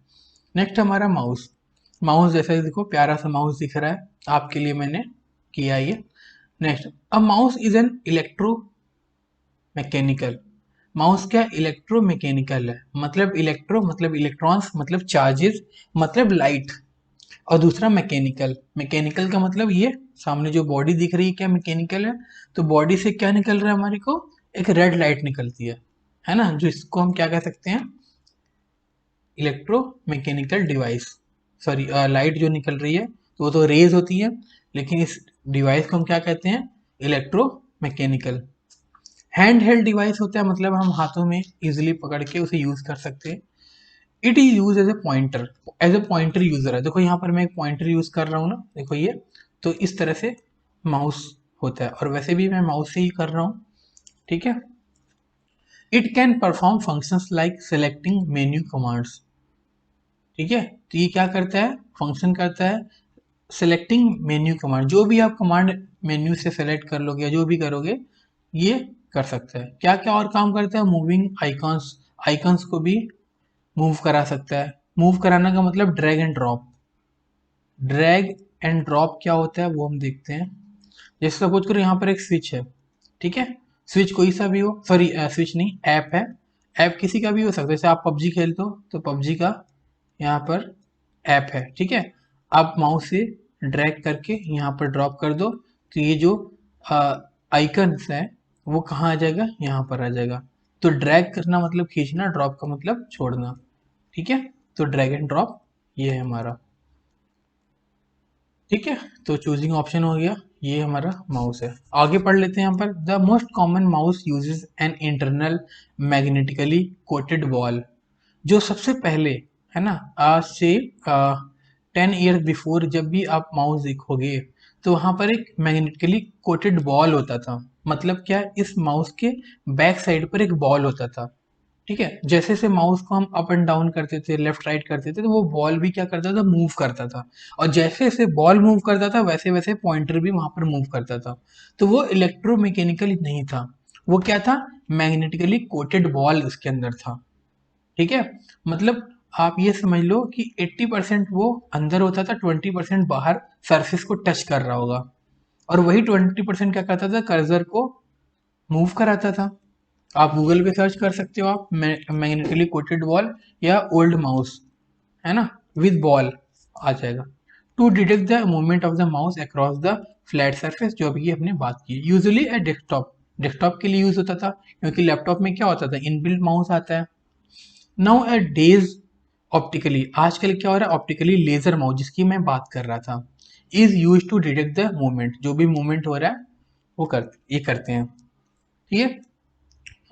Speaker 1: नेक्स्ट हमारा माउस। माउस जैसा ही देखो, प्यारा सा माउस दिख रहा है आपके लिए, मैंने किया ये। Next, a mouse is an electro mechanical. Mouse क्या, इलेक्ट्रो मैकेनिकल है। मतलब इलेक्ट्रो मतलब इलेक्ट्रॉन्स, मतलब चार्जेस, मतलब लाइट। और दूसरा मैकेनिकल, मैकेनिकल का मतलब ये सामने जो बॉडी दिख रही है, क्या मैकेनिकल है। तो बॉडी से क्या निकल रहा है हमारी को, एक रेड लाइट निकलती है ना, जो इसको हम क्या कह सकते हैं, electro mechanical device. Sorry, light जो निकल रही है तो वो तो रेज होती है, लेकिन इस डिवाइस को हम क्या कहते हैं, electro mechanical. Hand held device होता है, मतलब हम हाथों में इजिली पकड़ के उसे यूज कर सकते हैं। It is use as a pointer user है। देखो यहाँ पर मैं एक पॉइंटर यूज कर रहा हूँ ना, देखो ये, तो इस तरह से माउस होता है, और वैसे भी मैं माउस से ही कर रहा हूँ, ठीक है। It can perform functions like selecting menu commands, ठीक है। तो ये क्या करता है, फंक्शन करता है सेलेक्टिंग मेन्यू कमांड, जो भी आप कमांड मेन्यू से सेलेक्ट कर लोगे या जो भी करोगे ये कर सकता है। क्या क्या और काम करता है, मूविंग आइकॉन्स, आइकॉन्स को भी मूव करा सकता है। मूव कराना का मतलब drag and drop. Drag and drop क्या होता है वो हम देखते हैं। जैसे सपोज करो यहाँ पर एक स्विच है, ठीक है। स्विच कोई सा भी हो, सॉरी स्विच नहीं, ऐप है। ऐप किसी का भी हो सकता है, जैसे आप पबजी खेलते हो तो पबजी का यहाँ पर ऐप है, ठीक है। आप माउस से ड्रैग करके यहाँ पर ड्रॉप कर दो, तो ये जो आइकन्स है वो कहाँ आ जाएगा, यहाँ पर आ जाएगा। तो ड्रैग करना मतलब खींचना, ड्रॉप का मतलब छोड़ना, ठीक है। तो ड्रैग एंड ड्रॉप ये है हमारा, ठीक है। तो चूजिंग ऑप्शन हो गया, ये हमारा माउस है। आगे पढ़ लेते हैं यहाँ पर, the most common mouse uses an internal magnetically coated ball. जो सबसे पहले है ना, आज से 10 ईयर बिफोर जब भी आप माउस देखोगे तो वहां पर एक मैग्नेटिकली कोटेड बॉल होता था। मतलब क्या, इस माउस के बैक साइड पर एक बॉल होता था, ठीक है। जैसे जैसे माउस को हम अप एंड डाउन करते थे, लेफ्ट राइट करते थे, तो वो बॉल भी क्या करता था, मूव करता था। और जैसे जैसे बॉल मूव करता था वैसे वैसे पॉइंटर भी वहां पर मूव करता था। तो वो इलेक्ट्रोमैकेनिकल नहीं था, वो क्या था, मैग्नेटिकली कोटेड बॉल उसके अंदर था, ठीक है। मतलब आप ये समझ लो कि 80% वो अंदर होता था, 20% बाहर सरफेस को टच कर रहा होगा, और वही 20% क्या करता था, कर्सर को मूव कराता था। आप गूगल पे सर्च कर सकते हो, आप मैग्नेटिकली कोटेड बॉल या ओल्ड माउस, है ना, विद बॉल आ जाएगा। To detect the movement of the mouse across the flat surface, जो अभी हमने बात की, यूजुअली ए डेस्कटॉप, डेस्कटॉप के लिए यूज होता था, क्योंकि लैपटॉप में क्या होता था, इनबिल्ट माउस आता है। नाउ ए डेज ऑप्टिकली, आजकल क्या हो रहा है, ऑप्टिकली लेजर माउस जिसकी मैं बात कर रहा था, is use to detect the movement, जो भी मूवमेंट हो रहा है वो ये करते हैं, ठीक है।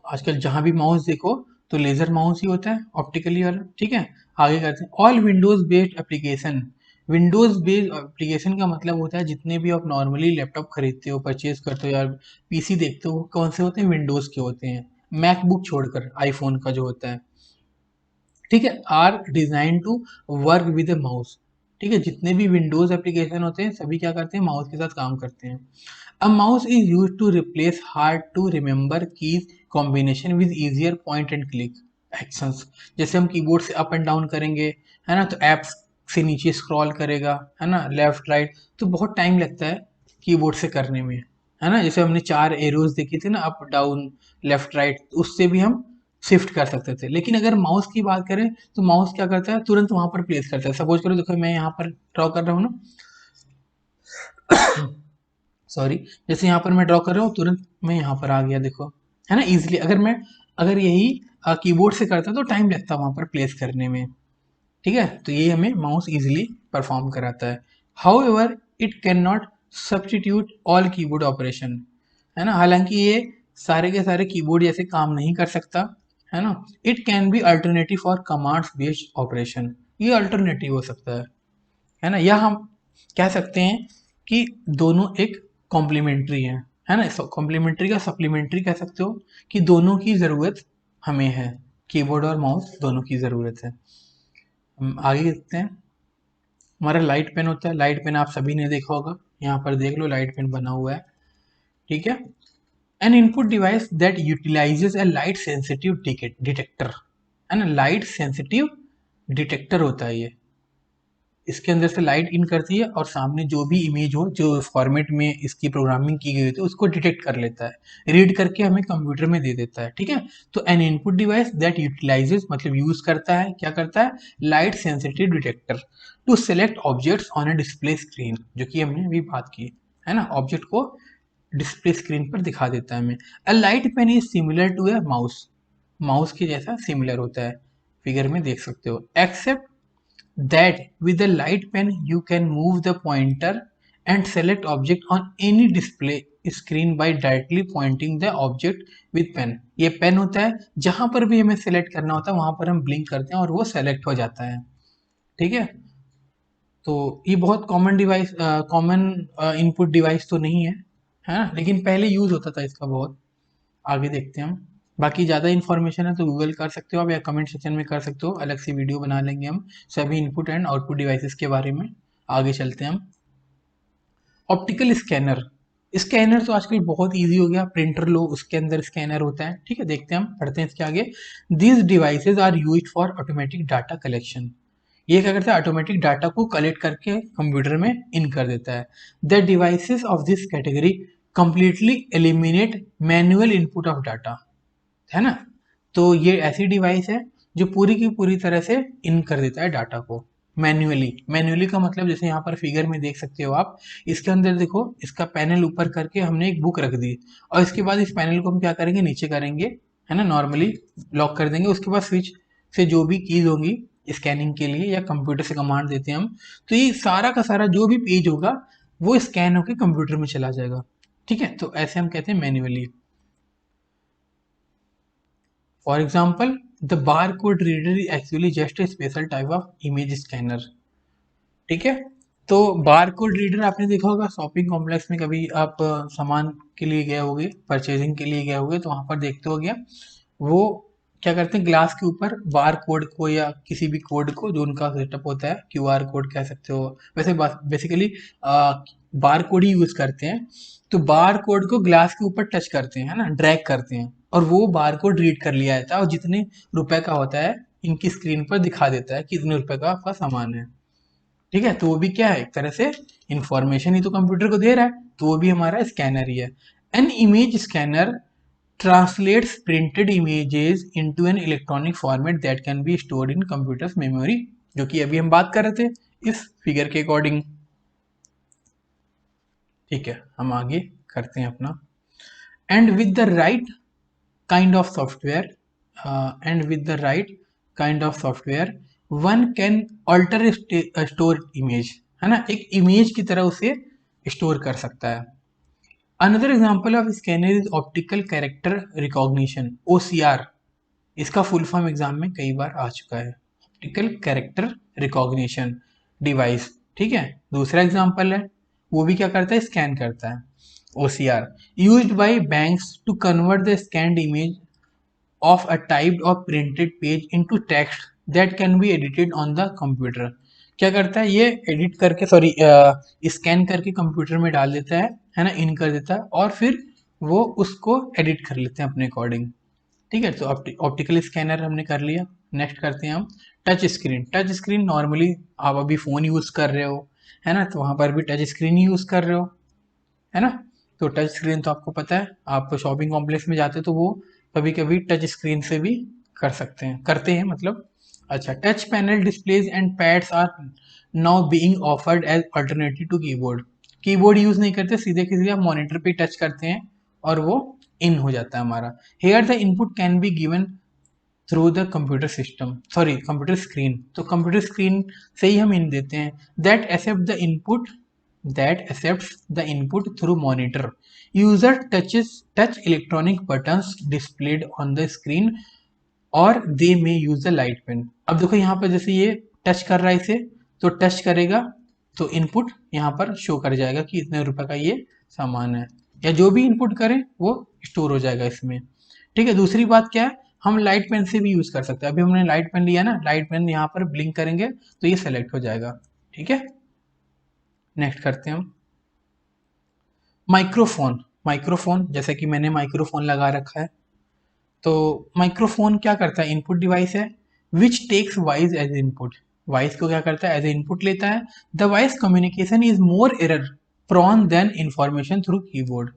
Speaker 1: आजकल जहां भी माउस देखो तो लेजर माउस ही होता है, ऑप्टिकली वाला, ठीक है। आगे करते हैं, all Windows based application. Windows based application का मतलब होता है जितने भी आप नॉर्मली लैपटॉप खरीदते हो, परचेज करते हो या पीसी देखते हो, कौन से होते हैं, विंडोज के होते हैं, मैकबुक छोड़कर आईफोन का जो होता है, ठीक है। Are design to work with a mouse, ठीक है। जितने भी विंडोज एप्लीकेशन होते हैं सभी क्या करते हैं, माउस के साथ काम करते हैं। A mouse is use to replace hard to remember keys combination with easier point and click actions. जैसे हम कीबोर्ड से अप एंड डाउन करेंगे, है ना, तो एप्स से नीचे स्क्रॉल करेगा, है ना, लेफ्ट राइट, तो बहुत टाइम लगता है कीबोर्ड से करने में, है ना। जैसे हमने 4 एरोज देखी थी ना, अप डाउन लेफ्ट राइट, उससे भी हम शिफ्ट कर सकते थे। लेकिन अगर माउस की बात करें तो माउस क्या करता है, तुरंत वहां पर प्लेस करता है। सपोज करो, देखो मैं यहाँ पर ड्रॉ कर रहा हूँ ना, सॉरी, जैसे यहाँ पर मैं ड्रॉ कर रहा हूँ, तुरंत मैं यहाँ पर आ गया, देखो, है ना, इजिली। अगर यही कीबोर्ड से करता तो टाइम लगता वहां पर प्लेस करने में, ठीक है। तो ये हमें माउस इजिली परफॉर्म कराता है। How ever it can not substitute all keyboard operation, है ना, हालांकि ये सारे के सारे कीबोर्ड जैसे काम नहीं कर सकता, है ना। It can B alternative for commands based operation, ये अल्टरनेटिव हो सकता है ना। या हम कह सकते हैं कि दोनों एक कॉम्प्लीमेंट्री है ना। कॉम्प्लीमेंट्री का सप्लीमेंट्री कह सकते हो, कि दोनों की ज़रूरत हमें है, कीबोर्ड और माउस दोनों की ज़रूरत है। हम आगे देखते हैं, हमारा लाइट पेन होता है। लाइट पेन आप सभी ने देखा होगा, यहाँ पर देख लो लाइट पेन बना हुआ है, ठीक है। N input device that utilises A light sensitive detector, है ना, लाइट सेंसिटिव डिटेक्टर होता है ये। इसके अंदर से लाइट इन करती है और सामने जो भी इमेज हो, जो फॉर्मेट में इसकी प्रोग्रामिंग की गई होती है, उसको डिटेक्ट कर लेता है, रीड करके हमें कंप्यूटर में दे देता है, ठीक है। तो an input device that utilises मतलब यूज करता है, क्या करता है, light sensitive detector to select objects on a display screen, जो कि हमने अभी बात की, है ना, ऑब्जेक्ट को डिस्प्ले स्क्रीन पर दिखा देता है हमें। A light pen is similar to a mouse, mouse के जैसा सिमिलर होता है, फिगर में देख सकते हो, accept that with the light pen you can move the pointer and select object on any display screen by directly pointing the object with pen. ये pen होता है, जहां पर भी हमें सेलेक्ट करना होता है वहां पर हम ब्लिंक करते हैं और वो सेलेक्ट हो जाता है। ठीक है, तो ये बहुत common device, common input device तो नहीं है ना, लेकिन पहले यूज होता था इसका बहुत। आगे देखते हैं हम। बाकी ज़्यादा इन्फॉर्मेशन है तो गूगल कर सकते हो आप, या कमेंट सेक्शन में कर सकते हो, अलग से वीडियो बना लेंगे हम सभी इनपुट एंड आउटपुट डिवाइसेस के बारे में। आगे चलते हैं हम। Optical scanner. स्कैनर तो आजकल बहुत इजी हो गया, प्रिंटर लो उसके अंदर स्कैनर होता है। ठीक है, देखते हैं हम, पढ़ते हैं इसके आगे। These devices are used for automatic data collection. ये क्या करता है, ऑटोमेटिक डाटा को कलेक्ट करके कंप्यूटर में इन कर देता है। The devices of this category completely eliminate manual input of data, है ना। तो ये ऐसी डिवाइस है जो पूरी की पूरी तरह से इन कर देता है डाटा को मैन्युअली। मैन्युअली का मतलब जैसे यहाँ पर फिगर में देख सकते हो आप, इसके अंदर देखो, इसका पैनल ऊपर करके हमने एक बुक रख दी, और इसके बाद इस पैनल को हम क्या करेंगे, नीचे करेंगे, है ना, नॉर्मली लॉक कर देंगे। उसके बाद स्विच से जो भी कीज होंगी स्कैनिंग के लिए, या कंप्यूटर से कमांड देते हैं हम, तो ये सारा का सारा जो भी पेज होगा वो स्कैन होकर कंप्यूटर में चला जाएगा। ठीक है, तो ऐसे हम कहते हैं manually. For example, the barcode reader is actually just a special type of image scanner. ठीक है, तो बार कोड रीडर आपने देखा होगा शॉपिंग कॉम्प्लेक्स में, कभी आप सामान के लिए गए होगे, परचेजिंग के लिए गए होगे, तो वहां पर देखते हो गया वो क्या करते हैं, ग्लास के ऊपर बार कोड को या किसी भी कोड को, जो उनका सेटअप होता है, क्यूआर कोड कह सकते हो, वैसे बेसिकली बार कोड ही यूज करते हैं। तो बार कोड को ग्लास के ऊपर टच करते हैं, है ना, ड्रैग करते हैं, और वो बार कोड रीड कर लिया जाता है, और जितने रुपए का होता है इनकी स्क्रीन पर दिखा देता है कि इतने रुपए का आपका सामान है। ठीक है, तो वो भी क्या है, एक तरह से इंफॉर्मेशन ही तो कंप्यूटर को दे रहा है, तो वो भी हमारा स्कैनर ही है। An image scanner translates printed images into an electronic format that can be stored in computers memory, जो कि अभी हम बात कर रहे थे इस फिगर के अकॉर्डिंग। ठीक है, हम आगे करते हैं अपना। And with the right kind of software and with the right kind of software one can alter a store image, है ना, एक इमेज की तरह उसे स्टोर कर सकता है। Another example of scanner is optical character recognition, OCR. इसका फुल फॉर्म एग्जाम में कई बार आ चुका है, ऑप्टिकल कैरेक्टर रिकॉग्निशन डिवाइस। ठीक है, दूसरा एग्जांपल है, वो भी क्या करता है, स्कैन करता है। OCR used by banks to convert the scanned image of a typed or printed page into text that can be edited on the computer। क्या करता है, ये एडिट करके, सॉरी, स्कैन करके कंप्यूटर में डाल देता है ना, इन कर देता है, और फिर वो उसको एडिट कर लेते हैं अपने अकॉर्डिंग। ठीक है, तो ऑप्टिकल स्कैनर हमने कर लिया। नेक्स्ट करते हैं हम touch screen. Touch screen normally आप अभी फ़ोन यूज़ कर रहे हो, है ना, तो वहाँ पर भी टच स्क्रीन ही यूज़ कर रहे हो, है ना। तो टच स्क्रीन तो आपको पता है, आप शॉपिंग कॉम्प्लेक्स में जाते हो तो वो कभी कभी टच स्क्रीन से भी कर सकते हैं, करते हैं मतलब। अच्छा, touch panel displays and pads are now being offered as alternative to keyboard. Keyboard use नहीं करते, सीधे की सीधे आप मॉनिटर पे टच करते हैं और वो इन हो जाता है हमारा। Here the input can be given through the computer system, sorry computer screen, तो कंप्यूटर स्क्रीन से ही हम इन देते हैं। That accept the input that accepts the input through monitor. User touch electronic buttons displayed on the screen or they may use the light pen। अब देखो यहाँ पर जैसे ये टच कर रहा है इसे, तो टच करेगा तो इनपुट यहाँ पर शो कर जाएगा कि इतने रुपए का ये सामान है, या जो भी इनपुट करें वो स्टोर हो जाएगा इसमें। ठीक है, दूसरी बात क्या है, हम लाइट पेन से भी यूज कर सकते हैं। अभी हमने लाइट पेन लिया ना, लाइट पेन यहाँ पर ब्लिंक करेंगे तो ये सेलेक्ट हो जाएगा। ठीक है, नेक्स्ट करते हैं हम माइक्रोफोन। माइक्रोफोन, जैसे कि मैंने माइक्रोफोन लगा रखा है, तो माइक्रोफोन क्या करता है, इनपुट डिवाइस है which takes voice as input. Voice को क्या करता है, एज इनपुट लेता है। The voice communication is more error prone than information through keyboard.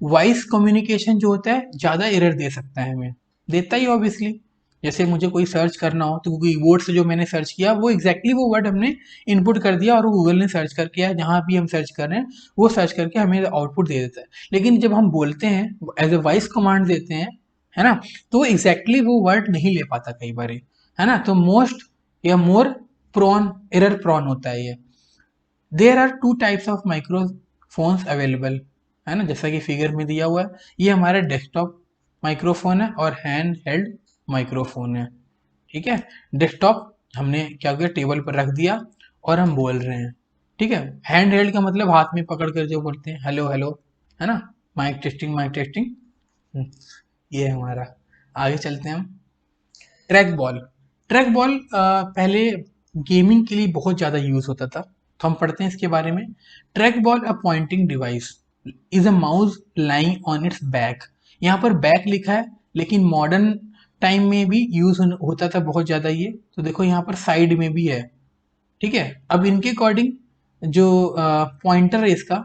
Speaker 1: Voice communication जो होता है ज़्यादा एरर दे सकता है, हमें देता ही ऑब्वियसली। जैसे मुझे कोई सर्च करना हो तो कीबोर्ड से जो मैंने सर्च किया वो एग्जैक्टली वो वर्ड हमने इनपुट कर दिया, और वो गूगल ने सर्च करके, या जहाँ भी हम सर्च कर रहे हैं वो सर्च करके हमें आउटपुट दे देता है। लेकिन जब हम बोलते हैं एज ए वॉइस कमांड देते हैं, है ना, तो एग्जैक्टली वो वर्ड नहीं ले पाता कई बार, है ना, तो मोस्ट या मोर प्रोन, एरर प्रोन होता है ये। There are two types of microphones available, है ना, जैसा कि फिगर में दिया हुआ है। ये हमारा डेस्कटॉप माइक्रोफोन है और हैंड हेल्ड माइक्रोफोन है। ठीक है, डेस्कटॉप हमने क्या किया, टेबल पर रख दिया और हम बोल रहे हैं। ठीक है, हैंड हेल्ड का मतलब हाथ में पकड़ कर जो बोलते हैं हेलो हेलो, है ना, माइक टेस्टिंग माइक टेस्टिंग। ये है हमारा। आगे चलते हैं हम। Track ball. ट्रैक बॉल पहले गेमिंग के लिए बहुत ज़्यादा यूज होता था, तो हम पढ़ते हैं इसके बारे में। Track ball a pointing device is a mouse lying on it's back. यहाँ पर बैक लिखा है, लेकिन मॉडर्न टाइम में भी यूज होता था बहुत ज़्यादा ये, तो देखो यहाँ पर साइड में भी है। ठीक है, अब इनके अकॉर्डिंग जो पॉइंटर है इसका,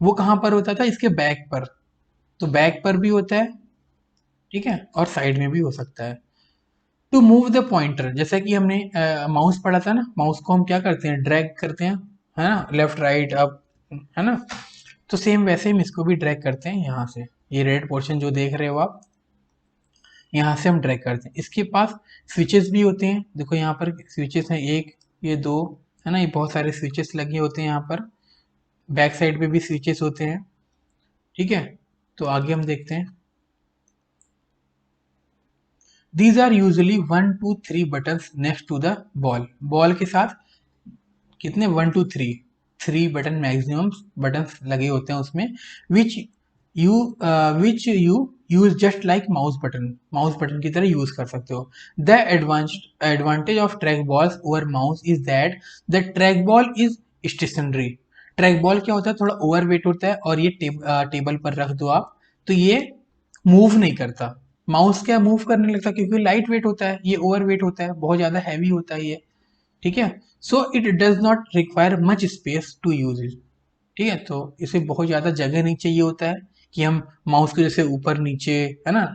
Speaker 1: वो कहाँ पर होता था, इसके बैक पर। तो बैक पर भी होता है, ठीक है, और साइड में भी हो सकता है। टू मूव द पॉइंटर, जैसा कि हमने माउस पढ़ा था ना, माउस को हम क्या करते हैं, ड्रैग करते हैं, है ना, लेफ्ट राइट अप, है ना। तो सेम वैसे हम इसको भी ड्रैग करते हैं यहाँ से। ये रेड पोर्शन जो देख रहे हो आप, यहाँ से हम ड्रैग करते हैं। इसके पास स्विचेस भी होते हैं, देखो यहाँ पर स्विचेस हैं, एक, ये दो, है ना, ये बहुत सारे स्विचेस लगे होते हैं यहाँ पर। बैक साइड पे भी स्विचेस होते हैं। ठीक है, तो आगे हम देखते हैं। These are usually 1 2 3 buttons next to the ball. Ball के साथ कितने, 1 2 3 बटन मैक्सिमम बटन लगे होते हैं उसमें, which you which you use just like mouse button की तरह यूज कर सकते हो। The advantage of track balls over mouse is that the track ball is stationary. Track ball क्या होता है, थोड़ा ओवर वेट होता है, और ये टेबल पर रख दो आप तो ये मूव नहीं करता। माउस क्या मूव करने लगता है, क्योंकि लाइट वेट होता है, ये ओवर वेट होता है, बहुत ज्यादा हैवी होता है ये। ठीक है, so it does not require much space to use it. ठीक है, तो इसे बहुत ज़्यादा जगह नहीं चाहिए होता है कि हम माउस को जैसे ऊपर नीचे, है ना,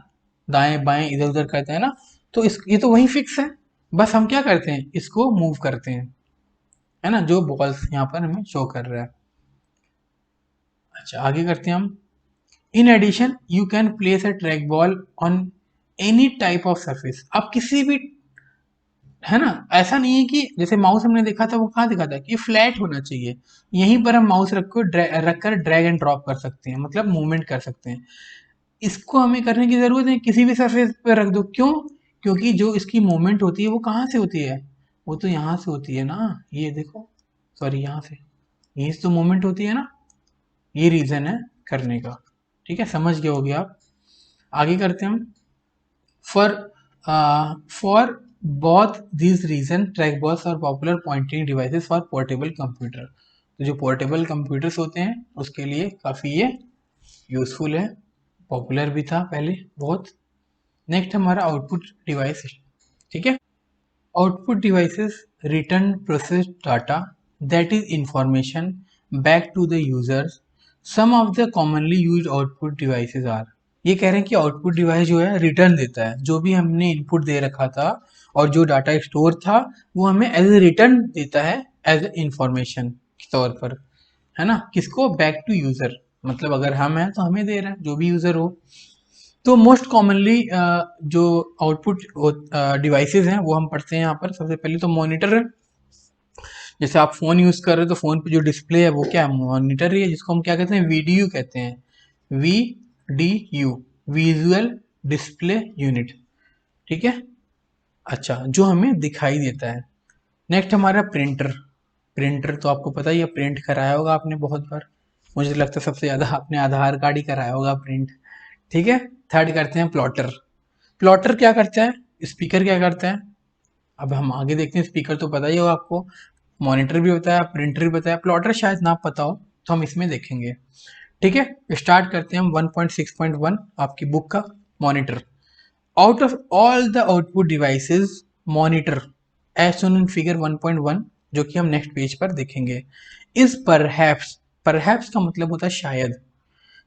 Speaker 1: दाएं बाएं इधर उधर करते हैं ना, तो इस ये तो वही फिक्स है। बस हम क्या करते हैं, इसको मूव करते हैं, है ना, जो बॉल्स यहाँ पर हमें शो कर रहा है। अच्छा, आगे करते हैं हम। In addition you can place a track ball on any type of surface. आप किसी भी, है ना, ऐसा नहीं है कि जैसे माउस हमने देखा था, वो कहाँ देखा था कि फ्लैट होना चाहिए। यहीं पर हम माउस रख कर ड्रैग एंड ड्रॉप कर सकते हैं, मतलब मूवमेंट कर सकते हैं। इसको हमें करने की जरूरत है, किसी भी सरफेस पर रख दो। क्यों? क्योंकि जो इसकी मूवमेंट होती है वो कहाँ से होती है, वो तो यहाँ से होती है ना, ये देखो, सॉरी यहाँ से, यहीं से तो मूवमेंट होती है ना। ये रीजन है करने का। ठीक है, समझ गए होगे आप। आगे करते हैं हम। For for both these reason trackballs are popular pointing devices for portable computer। तो जो पोर्टेबल कंप्यूटर्स होते हैं उसके लिए काफ़ी ये यूज़फुल है, पॉपुलर भी था पहले बहुत। नेक्स्ट हमारा आउटपुट डिवाइस। ठीक है, output devices return process data that is information back to the users. Some of the commonly used output devices are. ये कह रहे हैं कि आउटपुट डिवाइस जो है रिटर्न देता है, जो भी हमने इनपुट दे रखा था और जो डाटा स्टोर था वो हमें एज ए रिटर्न देता है, एज ए इंफॉर्मेशन के तौर पर, है ना, किसको, बैक टू यूजर। मतलब अगर हम हैं तो हमें दे रहा है, जो भी यूजर हो। तो मोस्ट कॉमनली जो आउटपुट डिवाइसेस हैं वो हम पढ़ते हैं यहाँ पर। सबसे पहले तो मॉनिटर है। जैसे आप फोन यूज कर रहे हो तो फोन पे जो डिस्प्ले है वो क्या है, मॉनिटर ही है, जिसको हम क्या कहते हैं, वीडीयू कहते हैं। VDU, visual display unit. ठीक है, अच्छा, जो हमें दिखाई देता है। नेक्स्ट हमारा प्रिंटर। प्रिंटर तो आपको पता ही है, प्रिंट कराया होगा आपने बहुत बार। मुझे लगता है सबसे ज़्यादा आपने आधार कार्ड ही कराया होगा प्रिंट। ठीक है, थर्ड करते हैं प्लॉटर। प्लॉटर क्या करता है, स्पीकर क्या करता है, अब हम आगे देखते हैं। स्पीकर तो पता ही होगा आपको, मॉनिटर भी बताया, प्रिंटर भी बताया, प्लॉटर शायद ना पता हो, तो हम इसमें देखेंगे। ठीक है, स्टार्ट करते हैं हम 1.6.1 आपकी बुक का। Monitor. Out of all the output devices, monitor as shown in figure 1.1, जो कि हम नेक्स्ट पेज पर देखेंगे, इज परहैप्स, परहैप्स का मतलब होता है शायद,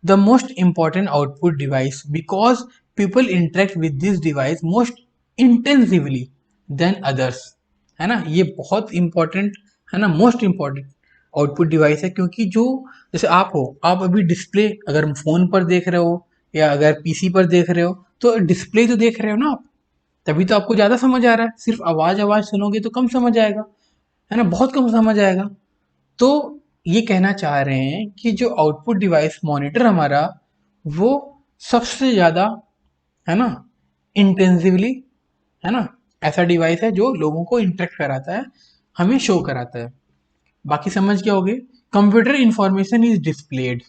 Speaker 1: the most important output device because people interact with this device most intensively than others। है ना, ये बहुत इंपॉर्टेंट है ना, मोस्ट इंपॉर्टेंट आउटपुट डिवाइस है, क्योंकि जो, जैसे आप हो, आप अभी डिस्प्ले अगर फोन पर देख रहे हो या अगर पीसी पर देख रहे हो तो डिस्प्ले तो देख रहे हो ना आप, तभी तो आपको ज़्यादा समझ आ रहा है। सिर्फ आवाज़ आवाज़ सुनोगे तो कम समझ आएगा, है ना, बहुत कम समझ आएगा। तो ये कहना चाह रहे हैं कि जो आउटपुट डिवाइस मॉनिटर हमारा, वो सबसे ज़्यादा, है ना, इंटेंसिवली, है ना, ऐसा डिवाइस है जो लोगों को इंटरेक्ट कराता है, हमें शो कराता है। बाकी समझ क्या होगे। Computer information is displayed.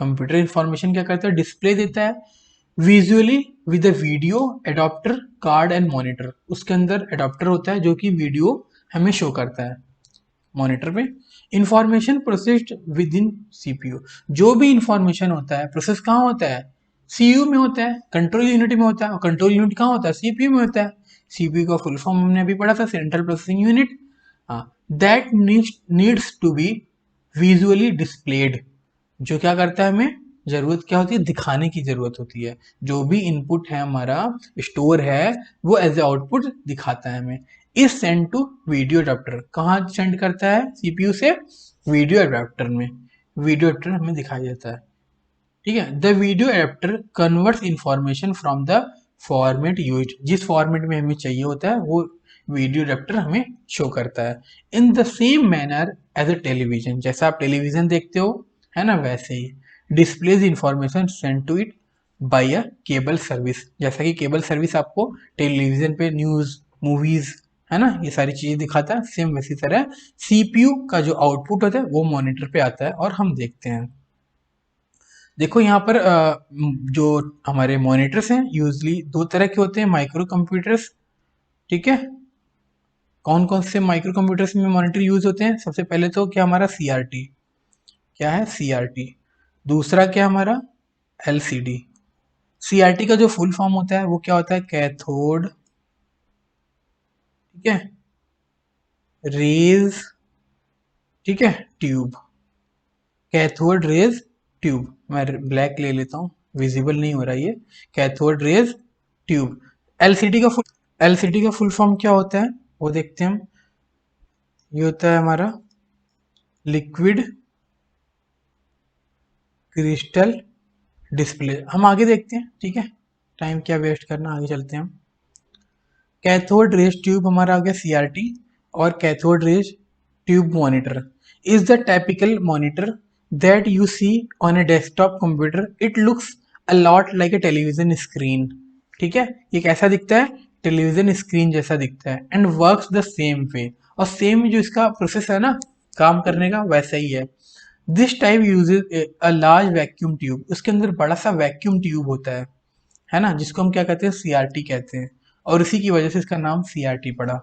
Speaker 1: Computer information क्या करता है, डिस्प्ले देता है visually with a video adapter card and monitor. उसके अंदर एडाप्टर होता है जो कि वीडियो हमें शो करता है मॉनिटर पे। Information processed with in CPU. जो भी इंफॉर्मेशन होता है प्रोसेस कहाँ होता है, सीयू में होता है, कंट्रोल यूनिट में होता है। और कंट्रोल यूनिट कहाँ होता है, सीपीयू में होता है। सीपीयू का फुल फॉर्म हमने अभी पढ़ा था, सेंट्रल प्रोसेसिंग यूनिट। हाँ, that needs to be visually displayed. जो क्या करता है, हमें जरूरत क्या होती है, दिखाने की जरूरत होती है। जो भी इनपुट है हमारा, स्टोर है, वो एज ए आउटपुट दिखाता है हमें। Is send to video adapter. कहाँ सेंड करता है, सीपीयू से वीडियो अडाप्टर में। वीडियो अडाप्टर हमें दिखाई देता है। ठीक है, the video adapter converts information from the format use. जिस फॉर्मेट में हमें चाहिए होता है वो वीडियो एडेप्टर हमें शो करता है। In the same manner as a television. जैसा आप टेलीविजन देखते हो, है ना, वैसे ही displays information sent to it by a cable service. जैसा कि केबल सर्विस आपको टेलीविजन पे न्यूज, मूवीज, है ना, ये सारी चीजें दिखाता है, सेम वैसी तरह सीपीयू का जो आउटपुट होता है वो मॉनिटर पे आता है और हम देखते हैं। देखो यहाँ पर जो हमारे मॉनिटर्स हैं यूजली दो तरह के होते हैं, माइक्रो कंप्यूटर्स। ठीक है, कौन कौन से माइक्रो कंप्यूटर्स में मॉनिटर यूज होते हैं, सबसे पहले तो क्या हमारा सीआरटी। क्या है सीआरटी। दूसरा क्या हमारा एलसीडी। सीआरटी का जो फुल फॉर्म होता है वो क्या होता है, कैथोड, ठीक है, रेज, ठीक है, ट्यूब। Cathode rays tube. मैं ब्लैक ले लेता हूँ, विजिबल नहीं हो रहा ये। Cathode rays tube. एलसीडी का फुल फॉर्म क्या होता है वो देखते हैं हम। ये होता है हमारा लिक्विड क्रिस्टल डिस्प्ले। हम आगे देखते हैं, ठीक है, टाइम क्या वेस्ट करना, आगे चलते हैं हम। कैथोड रेज ट्यूब हमारा आ गया सीआरटी। और cathode rays tube monitor is the typical monitor that you see on a desktop computer. It looks a lot like a television screen. ठीक है, ये कैसा दिखता है, टेलीविजन स्क्रीन जैसा दिखता है। And works the same way. और सेम जो इसका प्रोसेस है ना काम करने का, वैसा ही है। This type usage a large vacuum tube. उसके अंदर बड़ा सा वैक्यूम ट्यूब होता है ना, जिसको हम क्या कहते हैं, सीआरटी कहते हैं। और इसी की वजह से इसका नाम सीआरटी पड़ा।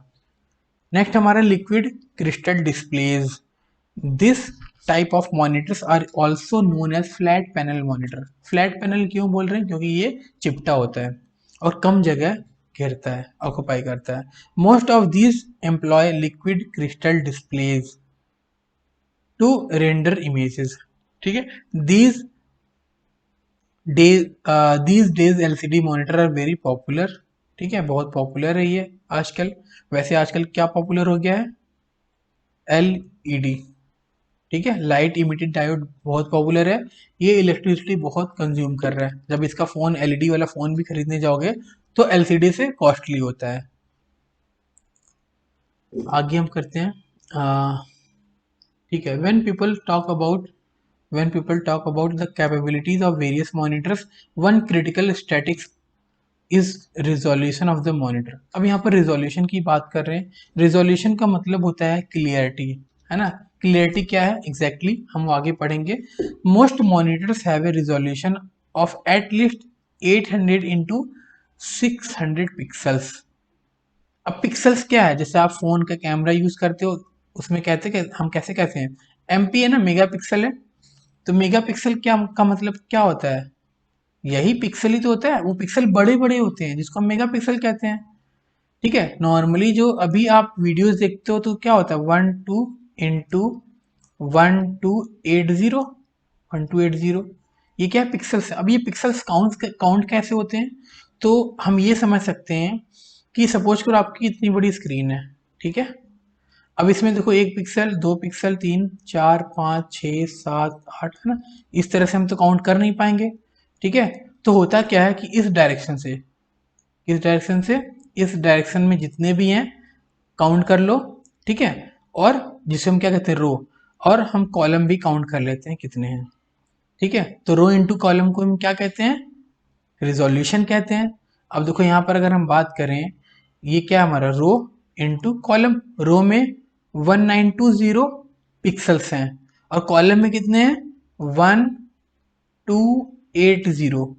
Speaker 1: नेक्स्ट हमारा liquid crystal displays. This type of monitors are also known as flat panel monitor. Flat panel क्यों बोल रहे हैं, क्योंकि ये चिपटा होता है और कम जगह घेरता है, ऑक्यूपाई करता है। Most of these employ liquid crystal displays to render images. ठीक है, these these days LCD monitor are very popular. ठीक है, बहुत पॉपुलर है ये आजकल। वैसे आजकल क्या पॉपुलर हो गया है, एलईडी। ठीक है, लाइट इमिटेड डायोड बहुत पॉपुलर है। ये इलेक्ट्रिसिटी बहुत कंज्यूम कर रहा है। जब इसका फोन, एलईडी वाला फोन भी खरीदने जाओगे तो एलसीडी से कॉस्टली होता है। आगे हम करते हैं। ठीक है, when people talk about the capabilities of various monitors, one critical statistics is resolution of the monitor. अब यहाँ पर रिजोल्यूशन की बात कर रहे हैं। रिजोल्यूशन का मतलब होता है क्लियरिटी, है ना। क्लियरिटी क्या है एग्जैक्टली हम आगे पढ़ेंगे। Most monitors have a resolution of at least 800 into 600 pixels. अब पिक्सल्स क्या है, जैसे आप फोन का कैमरा यूज करते हो, उसमें कहते हैं कि हम कैसे कहते हैं, एमपी है ना, मेगा पिक्सल है। तो मेगा पिक्सल क्या का मतलब क्या होता है, यही पिक्सल ही तो होता है। वो पिक्सल बड़े बड़े होते हैं जिसको हम मेगा पिक्सल कहते हैं। ठीक है, नॉर्मली जो अभी आप वीडियोस देखते हो तो क्या होता है, 12 इंटू 1280 ये क्या है, पिक्सल्स। अब ये पिक्सल्स काउंट कैसे होते हैं, तो हम ये समझ सकते हैं कि सपोज करो आपकी इतनी बड़ी स्क्रीन है। ठीक है, अब इसमें देखो 1 पिक्सल, 2 पिक्सल, 3, 4, 5, 6, 7, 8, है ना। इस तरह से हम तो काउंट कर नहीं पाएंगे। ठीक है, तो होता क्या है कि इस डायरेक्शन में जितने भी हैं काउंट कर लो। ठीक है, और जिसे हम क्या कहते हैं रो। और हम कॉलम भी काउंट कर लेते हैं कितने हैं। ठीक है, तो रो इंटू कॉलम को हम क्या कहते हैं, रिजोल्यूशन कहते हैं। अब देखो यहाँ पर अगर हम बात करें, ये क्या हमारा रो इंटू कॉलम, रो में 1920 पिक्सल्स हैं और कॉलम में कितने हैं 1280।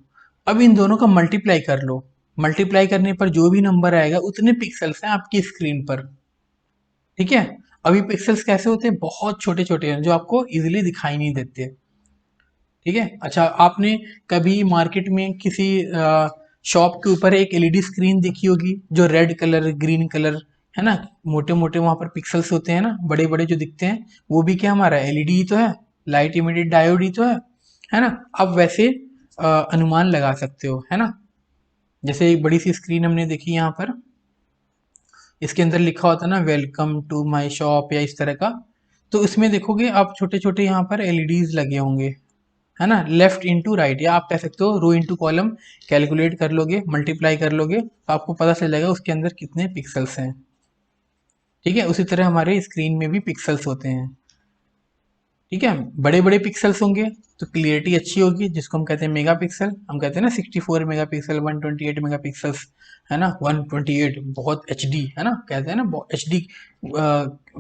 Speaker 1: अब इन दोनों का मल्टीप्लाई कर लो, मल्टीप्लाई करने पर जो भी नंबर आएगा उतने पिक्सल्स हैं आपकी स्क्रीन पर। ठीक है, अभी पिक्सल्स कैसे होते हैं, बहुत छोटे छोटे हैं जो आपको इजीली दिखाई नहीं देते। ठीक है, अच्छा आपने कभी मार्केट में किसी शॉप के ऊपर एक एलईडी स्क्रीन देखी होगी जो रेड कलर ग्रीन कलर है ना, मोटे मोटे वहां पर पिक्सल्स होते हैं ना, बड़े बड़े जो दिखते हैं, वो भी क्या हमारा एलईडी ही तो है, लाइट इमिटेड डायोड ही तो है ना। अब वैसे अनुमान लगा सकते हो, है ना। जैसे एक बड़ी सी स्क्रीन हमने देखी यहाँ पर, इसके अंदर लिखा होता है ना वेलकम टू माय शॉप या इस तरह का, तो इसमें देखोगे आप छोटे छोटे यहाँ पर एलईडीज लगे होंगे, है ना, लेफ्ट इंटू राइट, या आप कह सकते हो रो इंटू कॉलम, कैलकुलेट कर लोगे, मल्टीप्लाई कर लोगे तो आपको पता चल जाएगा उसके अंदर कितने पिक्सल्स हैं। ठीक है, उसी तरह हमारे स्क्रीन में भी पिक्सल्स होते हैं। ठीक है, बड़े बड़े पिक्सल्स होंगे तो क्लियरिटी अच्छी होगी, जिसको हम कहते हैं मेगा पिक्सल, हम कहते हैं ना 64 मेगा पिक्सल, 128 मेगा पिक्सल्स, है ना, 128 बहुत एच डी, है ना, कहते हैं ना एच डी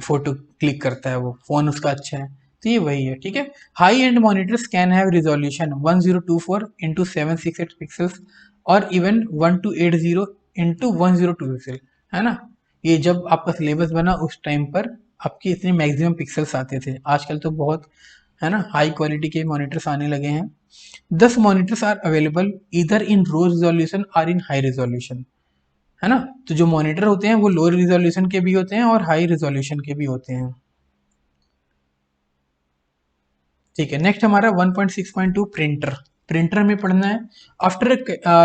Speaker 1: फोटो क्लिक करता है वो फोन, उसका अच्छा है, तो ये वही है। ठीक है, high and monitors can have resolution 1024 into 768 pixels और इवन 1280 इंटू 102 पिक्सल, है ना। ये जब आपका सिलेबस बना उस टाइम पर आपके इतने मैक्सिमम पिक्सल्स आते थे, आजकल तो बहुत, है ना, हाई क्वालिटी के मॉनिटर्स आने लगे हैं। 10 मॉनिटर्स आर अवेलेबल इधर इन लो रिजोल्यूशन और इन हाई रिजोल्यूशन, है ना। तो जो मॉनिटर होते हैं वो लो रिजोल्यूशन के भी होते हैं और हाई रिजोल्यूशन के भी होते हैं। ठीक है, नेक्स्ट हमारा 1.6.2 प्रिंटर, प्रिंटर में पढ़ना है। After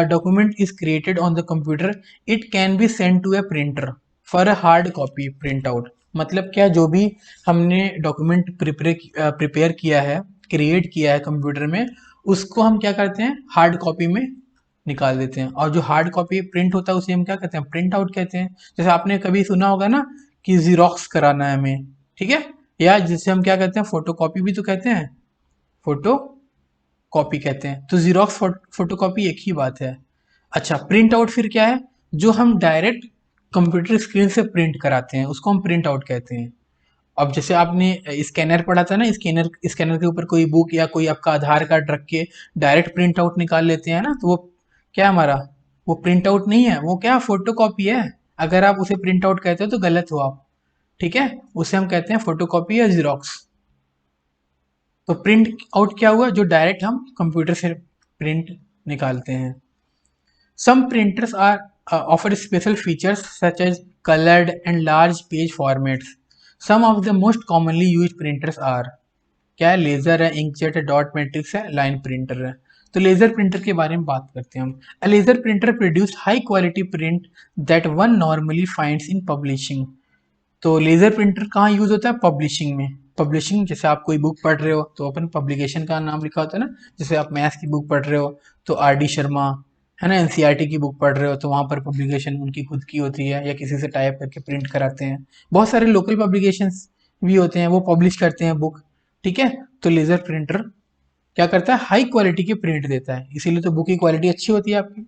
Speaker 1: document is created on the computer it can be send to a printer for a hard copy print out. मतलब क्या, जो भी हमने डॉक्यूमेंट प्रिपेयर किया है, क्रिएट किया है कंप्यूटर में, उसको हम क्या करते हैं हार्ड कॉपी में निकाल देते हैं, और जो हार्ड कॉपी प्रिंट होता है उसे हम क्या कहते हैं, प्रिंट आउट कहते हैं। जैसे आपने कभी सुना होगा ना कि जीरोक्स कराना है हमें, ठीक है, या जिसे हम क्या कहते हैं फोटो कॉपी भी तो कहते हैं, फोटो कॉपी कहते हैं, तो जीरोक्स फोटो कॉपी एक ही बात है। अच्छा, प्रिंट आउट फिर क्या है, जो हम डायरेक्ट कंप्यूटर स्क्रीन से प्रिंट कराते हैं उसको हम प्रिंट आउट कहते हैं। अब जैसे आपने स्कैनर पढ़ा था ना, स्कैनर स्कैनर के ऊपर कोई बुक या कोई आपका आधार कार्ड रख के डायरेक्ट प्रिंट आउट निकाल लेते हैं ना, तो वो क्या हमारा, वो प्रिंट आउट नहीं है, वो क्या फोटो कॉपी है। अगर आप उसे प्रिंट आउट कहते हो तो गलत हो आप। ठीक है, उसे हम कहते हैं फोटो कॉपी या जीरोक्स। तो प्रिंट आउट क्या हुआ, जो डायरेक्ट हम कंप्यूटर से प्रिंट निकालते हैं। Some printers are offer special features such as colored and large page formats. Some of the most commonly used printers are, क्या है, लेजर है, इंकजेट है, डॉट मैट्रिक्स है, लाइन प्रिंटर है। तो लेजर प्रिंटर के बारे में बात करते हैं हम। A laser printer produce high quality print that one normally finds in publishing. तो लेजर प्रिंटर कहाँ यूज होता है, पब्लिशिंग में। पब्लिशिंग, जैसे आप कोई बुक पढ़ रहे हो तो अपन पब्लिकेशन का नाम लिखा होता है ना, जैसे आप मैथ्स की बुक पढ़ रहे हो तो आर डी शर्मा, है ना, एनसीईआरटी की बुक पढ़ रहे हो तो वहाँ पर पब्लिकेशन उनकी खुद की होती है या किसी से टाइप करके प्रिंट कराते हैं। बहुत सारे लोकल पब्लिकेशंस भी होते हैं, वो पब्लिश करते हैं बुक। ठीक है, तो लेजर प्रिंटर क्या करता है, हाई क्वालिटी की प्रिंट देता है, इसीलिए तो बुक की क्वालिटी अच्छी होती है आपकी,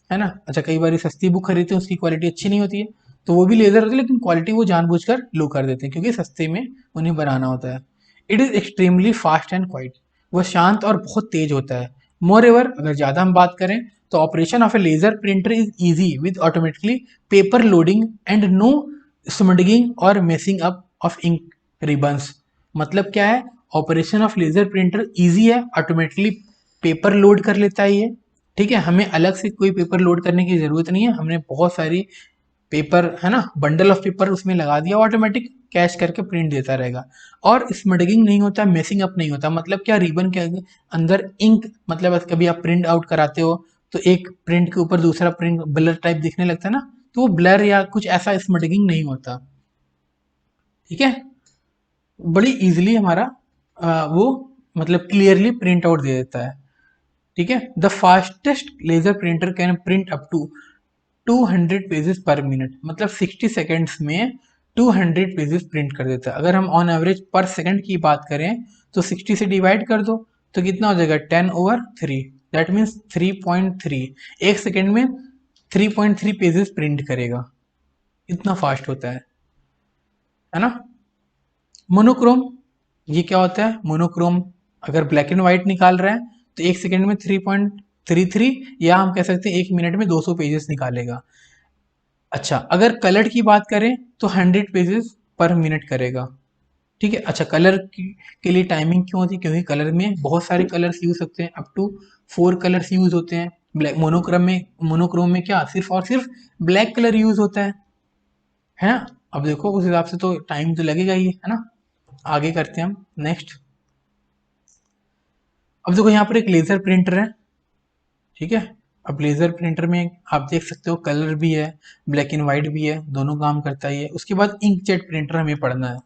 Speaker 1: है ना। अच्छा, कई बार सस्ती बुक खरीदते हैं उसकी क्वालिटी अच्छी नहीं होती है, तो वो भी लेजर होती है लेकिन क्वालिटी वो जानबूझकर लो कर देते हैं क्योंकि सस्ते में उन्हें बनाना होता है। It is extremely fast and quite, वह शांत और बहुत तेज होता है। मोर एवर, अगर ज़्यादा हम बात करें तो operation of a laser printer is easy with automatically paper loading and no smudging और messing up of ink ribbons. मतलब क्या है, operation of laser printer easy है, ऑटोमेटिकली पेपर लोड कर लेता है ये। ठीक है, हमें अलग से कोई पेपर लोड करने की ज़रूरत नहीं है, हमने बहुत सारी पेपर, है ना, बंडल ऑफ पेपर उसमें लगा दिया, ऑटोमेटिक कैश करके प्रिंट देता रहेगा। और स्मडगिंग नहीं होता, मेसिंग अप नहीं होता। मतलब क्या, रिबन के अंदर इंक, मतलब कभी आप प्रिंट आउट कराते हो तो एक प्रिंट के ऊपर दूसरा प्रिंट ब्लर टाइप दिखने लगता है ना, तो वो ब्लर या कुछ ऐसा स्मडगिंग नहीं होता। ठीक है, बड़ी इजीली हमारा वो मतलब क्लियरली प्रिंट आउट दे देता है। ठीक है, the fastest laser printer can print up to 200 pages per minute, मतलब 60 सेकेंड्स में 200 पेजेस प्रिंट कर देता है। अगर हम ऑन एवरेज पर सेकंड की बात करें तो 60 से डिवाइड कर दो तो कितना हो जाएगा 10/3, दैट मीन्स 3.3। एक सेकेंड में 3.3 पेजेस प्रिंट करेगा, इतना फास्ट होता है ना। मोनोक्रोम, ये क्या होता है मोनोक्रोम? अगर ब्लैक एंड व्हाइट निकाल रहा है तो एक सेकेंड में 3.33 या हम कह सकते हैं एक मिनट में 200 पेजेस निकालेगा। अच्छा, अगर कलर की बात करें तो 100 पेजेस पर मिनट करेगा। ठीक है। अच्छा, कलर के लिए टाइमिंग क्यों होती है? क्योंकि कलर में बहुत सारे कलर्स यूज होते हैं, अप टू 4 कलर्स यूज होते हैं। ब्लैक मोनोक्रोम में क्या सिर्फ और सिर्फ ब्लैक कलर यूज होता है ना। अब देखो उस हिसाब से तो टाइम तो लगेगा ही, है ना। आगे करते हैं हम नेक्स्ट। अब देखो यहाँ पर एक लेजर प्रिंटर है, ठीक है। अब लेजर प्रिंटर में आप देख सकते हो कलर भी है, ब्लैक एंड व्हाइट भी है, दोनों काम करता है ये। उसके बाद इंकजेट प्रिंटर हमें पढ़ना है,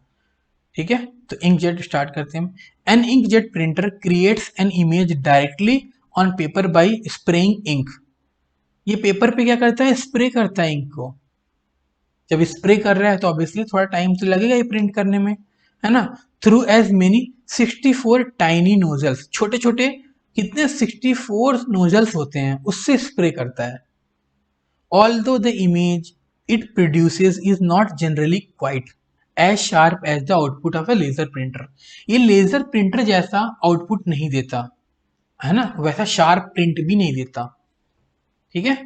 Speaker 1: ठीक है। तो इंकजेट स्टार्ट करते हैं हम। An inkjet printer creates an image directly on paper by spraying ink. ये पेपर पे क्या करता है? स्प्रे करता है इंक को। जब स्प्रे कर रहा है तो ऑब्वियसली थोड़ा टाइम तो लगेगा ये प्रिंट करने में, है ना। Through as many 64 tiny nozzles, छोटे छोटे कितने 64 नोजल्स होते हैं, उससे स्प्रे करता है। Although the image it produces is not generally quite as sharp as the output of a laser printer, ये लेजर प्रिंटर जैसा आउटपुट नहीं देता, है ना, वैसा शार्प प्रिंट भी नहीं देता, ठीक है।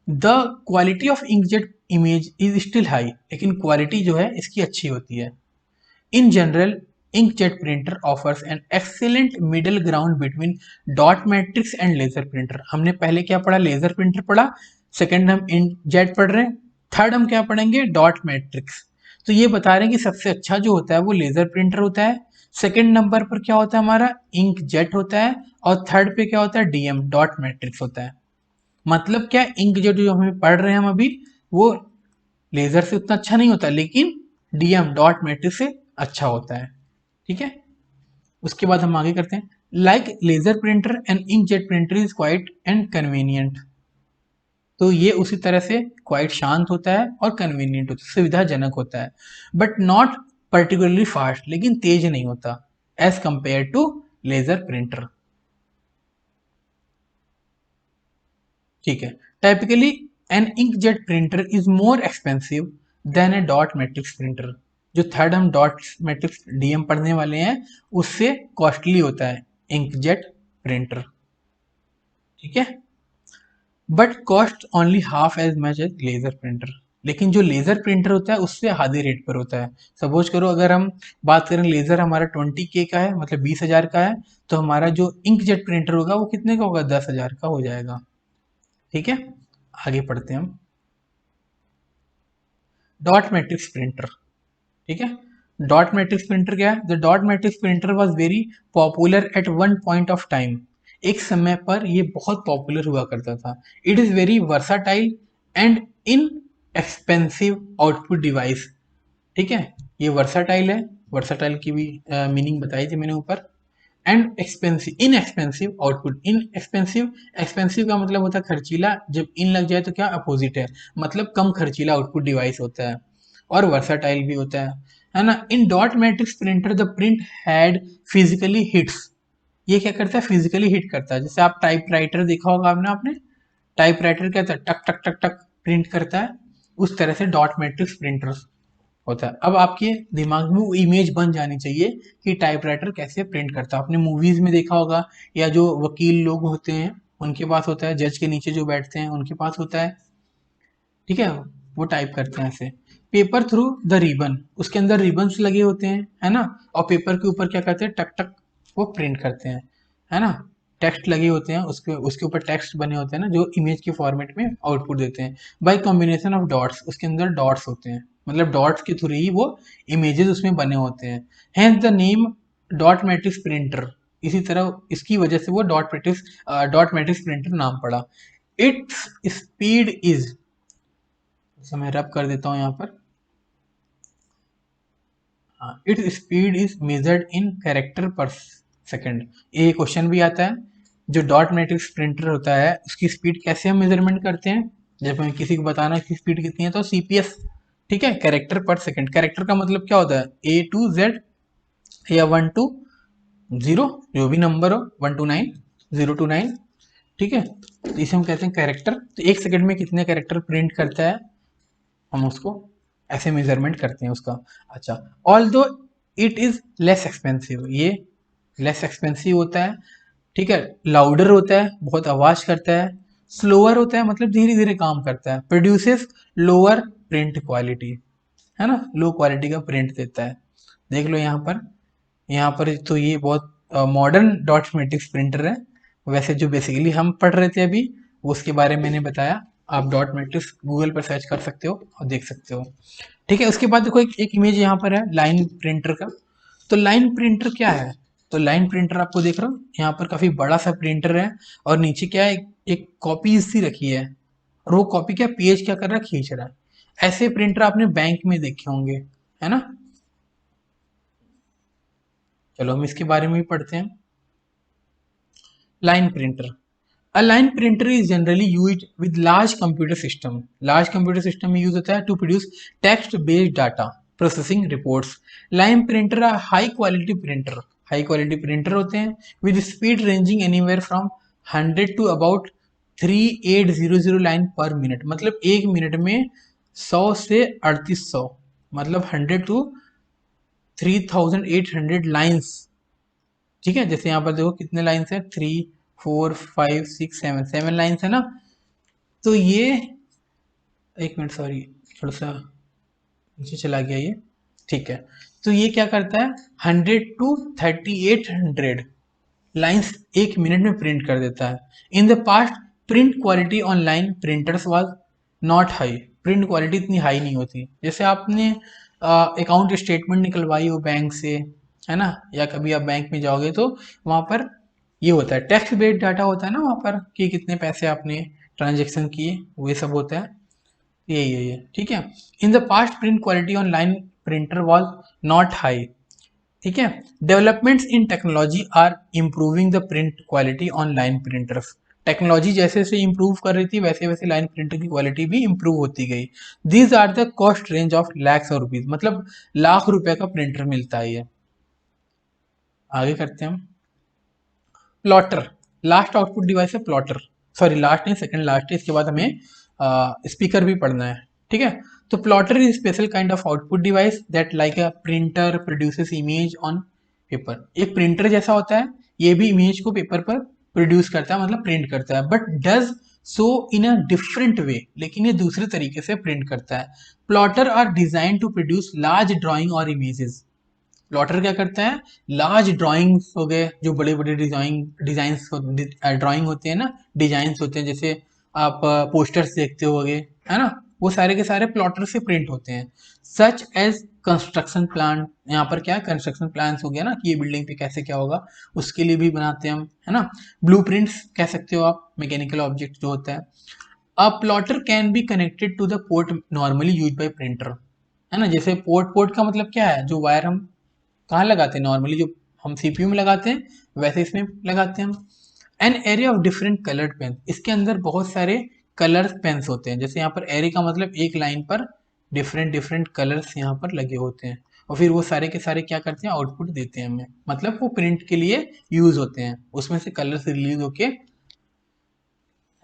Speaker 1: The quality of inkjet image is still high, लेकिन क्वालिटी जो है इसकी अच्छी होती है। In general, inkjet printer offers an excellent middle ground between dot matrix and laser printer। हमने पहले क्या पढ़ा? लेजर प्रिंटर पढ़ा, सेकंड हम इंकजेट पढ़ रहे हैं, थर्ड हम क्या पढ़ेंगे? Dot matrix. तो ये बता रहे हैं कि सबसे अच्छा जो होता है वो लेजर प्रिंटर होता है, सेकंड नंबर पर क्या होता है हमारा? इंकजेट होता है, और थर्ड पे क्या होता है? डीएम डॉट मैट्रिक्स होता है। मतलब क्या? इंकजेट जो हमें पढ़ रहे हैं हम अभी, वो लेजर से उतना अच्छा नहीं होता, लेकिन डीएम डॉट मैट्रिक्स से अच्छा होता है, ठीक है। उसके बाद हम आगे करते हैं। Like laser printer and inkjet printer is quiet and convenient. तो ये उसी तरह से क्वाइट शांत होता है और कन्वीनियंट होता है, सुविधाजनक होता है, बट नॉट पर्टिकुलरली फास्ट, लेकिन तेज नहीं होता as compare to laser printer, ठीक है। Typically an inkjet printer is more expensive than a dot matrix printer. जो थर्ड हम डॉट मैट्रिक्स डीएम पढ़ने वाले हैं उससे कॉस्टली होता है इंकजेट प्रिंटर, ठीक है। But cost only half as much as laser printer. लेकिन जो लेजर प्रिंटर होता है उससे आधे रेट पर होता है। सपोज करो अगर हम बात करें लेजर हमारा 20K का है, मतलब 20,000 का है, तो हमारा जो इंकजेट प्रिंटर होगा वो कितने का होगा? 10,000 का हो जाएगा, ठीक है। आगे पढ़ते हैं हम। डॉट मैट्रिक्स प्रिंटर, ठीक है। डॉट मैट्रिक्स प्रिंटर क्या है? The dot matrix printer was very popular at one point of time. एक समय पर ये बहुत पॉपुलर हुआ करता था। It is very versatile and in expensive output device, ठीक है। ये वर्साटाइल है, वर्साटाइल की भी मीनिंग बताई थी मैंने ऊपर। And expensive, in expensive output, in expensive, expensive का मतलब होता है खर्चीला, जब इन लग जाए तो क्या अपोजिट है, मतलब कम खर्चीला आउटपुट डिवाइस होता है, और वर्साटाइल भी होता है ना। In dot matrix printer the print had physically hits. ये क्या करता है? फिजिकली हिट करता है। जैसे आप टाइपराइटर देखा होगा आपने टाइपराइटर क्या था? टक टक टक टक प्रिंट करता है, उस तरह से डॉट मैट्रिक्स प्रिंटर होता है। अब आपके दिमाग में वो इमेज बन जानी चाहिए कि टाइपराइटर कैसे प्रिंट करता है। आपने मूवीज में देखा होगा, या जो वकील लोग होते हैं उनके पास होता है, जज के नीचे जो बैठते हैं उनके पास होता है, ठीक है। वो टाइप करते हैं ऐसे। पेपर थ्रू द रिबन, उसके अंदर रिबन्स लगे होते हैं, है ना। और पेपर के ऊपर क्या करते हैं? टक टक वो प्रिंट करते हैं, है ना। टेक्स्ट लगे होते हैं, उसके उसके ऊपर टेक्स्ट बने होते हैं ना, जो इमेज के फॉर्मेट में आउटपुट देते हैं बाय कॉम्बिनेशन ऑफ डॉट्स। उसके अंदर डॉट्स होते हैं, मतलब डॉट्स के थ्रू ही वो इमेजेस उसमें बने होते हैं। Hence the name dot matrix printer. इसी तरह इसकी वजह से वो डॉट मैट्रिक्स प्रिंटर नाम पड़ा। इट्स स्पीड इज, मैं रब कर देता हूँ यहाँ पर। हाँ, its speed is measured in character पर सेकंड। ये क्वेश्चन भी आता है, जो डॉट मैट्रिक्स प्रिंटर होता है उसकी स्पीड कैसे हम मेजरमेंट करते हैं? जब हमें किसी को बताना है कि स्पीड कितनी है तो सीपीएस ठीक है, कैरेक्टर पर सेकंड। कैरेक्टर का मतलब क्या होता है, ए टू जेड या 1 टू 0, जो भी नंबर हो, 1 टू 9, 0 टू 9, ठीक है, तो इसे हम कहते हैं कैरेक्टर। तो एक सेकंड में कितने कैरेक्टर प्रिंट करता है, हम उसको ऐसे मेजरमेंट करते हैं उसका। अच्छा, ऑल दो इट इज लेस एक्सपेंसिव, ये लेस एक्सपेंसिव होता है, ठीक है, लाउडर होता है, बहुत आवाज करता है, स्लोअर होता है, मतलब धीरे धीरे काम करता है, प्रोड्यूसेस लोअर प्रिंट क्वालिटी, है ना, लो क्वालिटी का प्रिंट देता है। देख लो यहाँ पर तो ये बहुत मॉडर्न डॉट मैट्रिक्स प्रिंटर है। वैसे जो बेसिकली हम पढ़ रहे थे अभी, वो उसके बारे में मैंने बताया। आप डॉट मैट्रिक्स गूगल पर सर्च कर सकते हो और देख सकते हो। ठीक है, उसके बाद देखो एक इमेज यहाँ पर है लाइन प्रिंटर का। तो लाइन प्रिंटर क्या है, तो लाइन प्रिंटर आपको देख रहा हूँ यहाँ पर काफी बड़ा सा प्रिंटर है, और नीचे क्या है, एक कॉपी सी रखी है, और वो कॉपी क्या पेज क्या कर रहा है, खींच रहा है। ऐसे प्रिंटर आपने बैंक में देखे होंगे, है ना। चलो हम इसके बारे में भी पढ़ते हैं। Line printer, a line printer is generally used with large computer system. Large computer system में यूज होता है to produce text based data processing reports. Line printer are high quality printer, high quality printer होते हैं with speed ranging anywhere from 100 to about 3800 line per minute, मतलब एक minute में 100 से 3800, मतलब 100 टू 3800 लाइन्स। ठीक है, जैसे यहाँ पर देखो कितने लाइन्स है, 3 4 5 6 7, 7 लाइन्स है ना। तो ये, एक मिनट सॉरी, थोड़ा सा नीचे चला गया ये, ठीक है। तो ये क्या करता है, 100 टू 3800 लाइन्स एक मिनट में प्रिंट कर देता है। In the past print quality online printers was not high, print quality इतनी हाई नहीं होती। जैसे आपने अकाउंट स्टेटमेंट निकलवाई हो बैंक से, है ना, या कभी आप बैंक में जाओगे तो वहाँ पर ये होता है, टेक्स्ट बेस्ड डाटा होता है ना वहाँ पर, कि कितने पैसे आपने ट्रांजेक्शन किए, वो सब होता है, ये ठीक है। In the past print quality on line printer was not high, ठीक है। Developments in technology are improving the print quality on line printers. Technology जैसे जैसे इंप्रूव कर रही थी, वैसे वैसे लाइन प्रिंटर की क्वालिटी भी इंप्रूव होती गई। These are the cost range of lakhs और रुपीज, मतलब लाख रुपए का प्रिंटर मिलता है ये। आगे करते हैं हम। प्लॉटर, लास्ट आउटपुट डिवाइस है प्लॉटर, सॉरी लास्ट नहीं, सेकंड लास्ट है, इसके बाद हमें स्पीकर भी पढ़ना है, ठीक है। तो plotter is special kind of output device that like a printer produces image on paper. एक प्रिंटर जैसा होता है, ये भी इमेज को पेपर पर प्रोड्यूस करता है, मतलब प्रिंट करता है, but does so in a different way, लेकिन ये दूसरे तरीके से प्रिंट करता है। Plotter are design to produce large drawing और इमेजेस। प्लॉटर क्या करता है, लार्ज ड्राइंग्स हो गए, जो बड़े बड़े डिजाइंस ड्राइंग होते हैं ना, डिजाइंस होते हैं, जैसे आप पोस्टर्स देखते होगे, है ना, वो सारे के सारे प्लॉटर से प्रिंट होते हैं। सच एज कंस्ट्रक्शन प्लान, यहाँ पर क्या है, कंस्ट्रक्शन प्लान हो गया ना, कि ये बिल्डिंग पे कैसे क्या होगा, उसके लिए भी बनाते हैं हम, है ना। ब्लू प्रिंट्स कह सकते हो आप, मैकेनिकल ऑब्जेक्ट जो होता है। A plotter can be connected to the port normally use by printer, है ना। जैसे पोर्ट, पोर्ट का मतलब क्या है, जो वायर हम कहाँ लगाते हैं नॉर्मली, जो हम सीपीयू में लगाते हैं, वैसे इसमें लगाते हैं हम। An array of different coloured pen, इसके अंदर बहुत सारे कलर पेन्स होते हैं। जैसे यहाँ पर एरे का मतलब एक लाइन पर डिफरेंट डिफरेंट कलर्स यहाँ पर लगे होते हैं, और फिर वो सारे के सारे क्या करते हैं, आउटपुट देते हैं हमें, मतलब वो प्रिंट के लिए यूज होते हैं, उसमें से कलर्स रिलीज होके,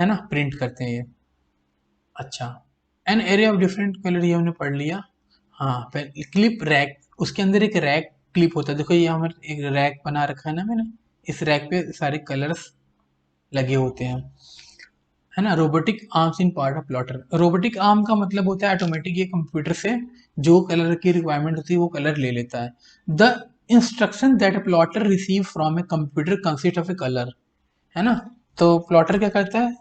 Speaker 1: है ना, प्रिंट करते हैं ये। अच्छा, N array of different colour, ये हमने पढ़ लिया। हाँ, क्लिप रैक, उसके अंदर एक रैक क्लिप होता है, देखो ये हमारे एक रैक बना रखा है ना मैंने, इस रैक पे सारे कलर्स लगे होते हैं, है ना। Robotic arms in part of plotter, robotic arm का मतलब होता है ऑटोमेटिक, ये कंप्यूटर से जो कलर की रिक्वायरमेंट होती है वो कलर ले लेता है। The instruction that plotter receive from a computer consist of A colour, है ना। तो प्लॉटर क्या करता है,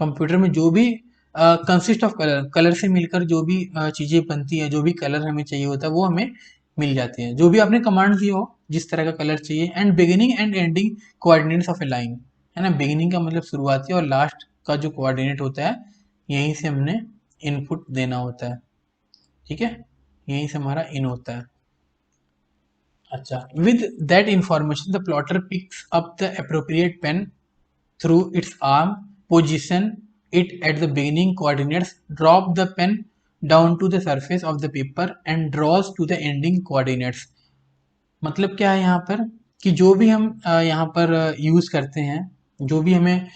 Speaker 1: कंप्यूटर में जो भी कंसिस्ट ऑफ कलर, कलर से मिलकर जो भी चीज़ें बनती है, जो भी कलर हमें चाहिए होता है वो हमें मिल जाती है, जो भी आपने कमांड दिया हो जिस तरह का कलर चाहिए। And beginning and ending coordinates of A line, है ना, बिगिनिंग का मतलब शुरुआती, और लास्ट का जो कोऑर्डिनेट होता है, यहीं से हमने इनपुट देना होता है, ठीक है, यहीं से हमारा इन होता है। अच्छा, with that information the plotter picks up the appropriate pen through its arm, position it at the beginning coordinates, drop the pen down to the surface of the paper and draws to the ending coordinates। मतलब क्या है यहाँ पर कि जो भी हम यहाँ पर यूज करते हैं, जो भी हमें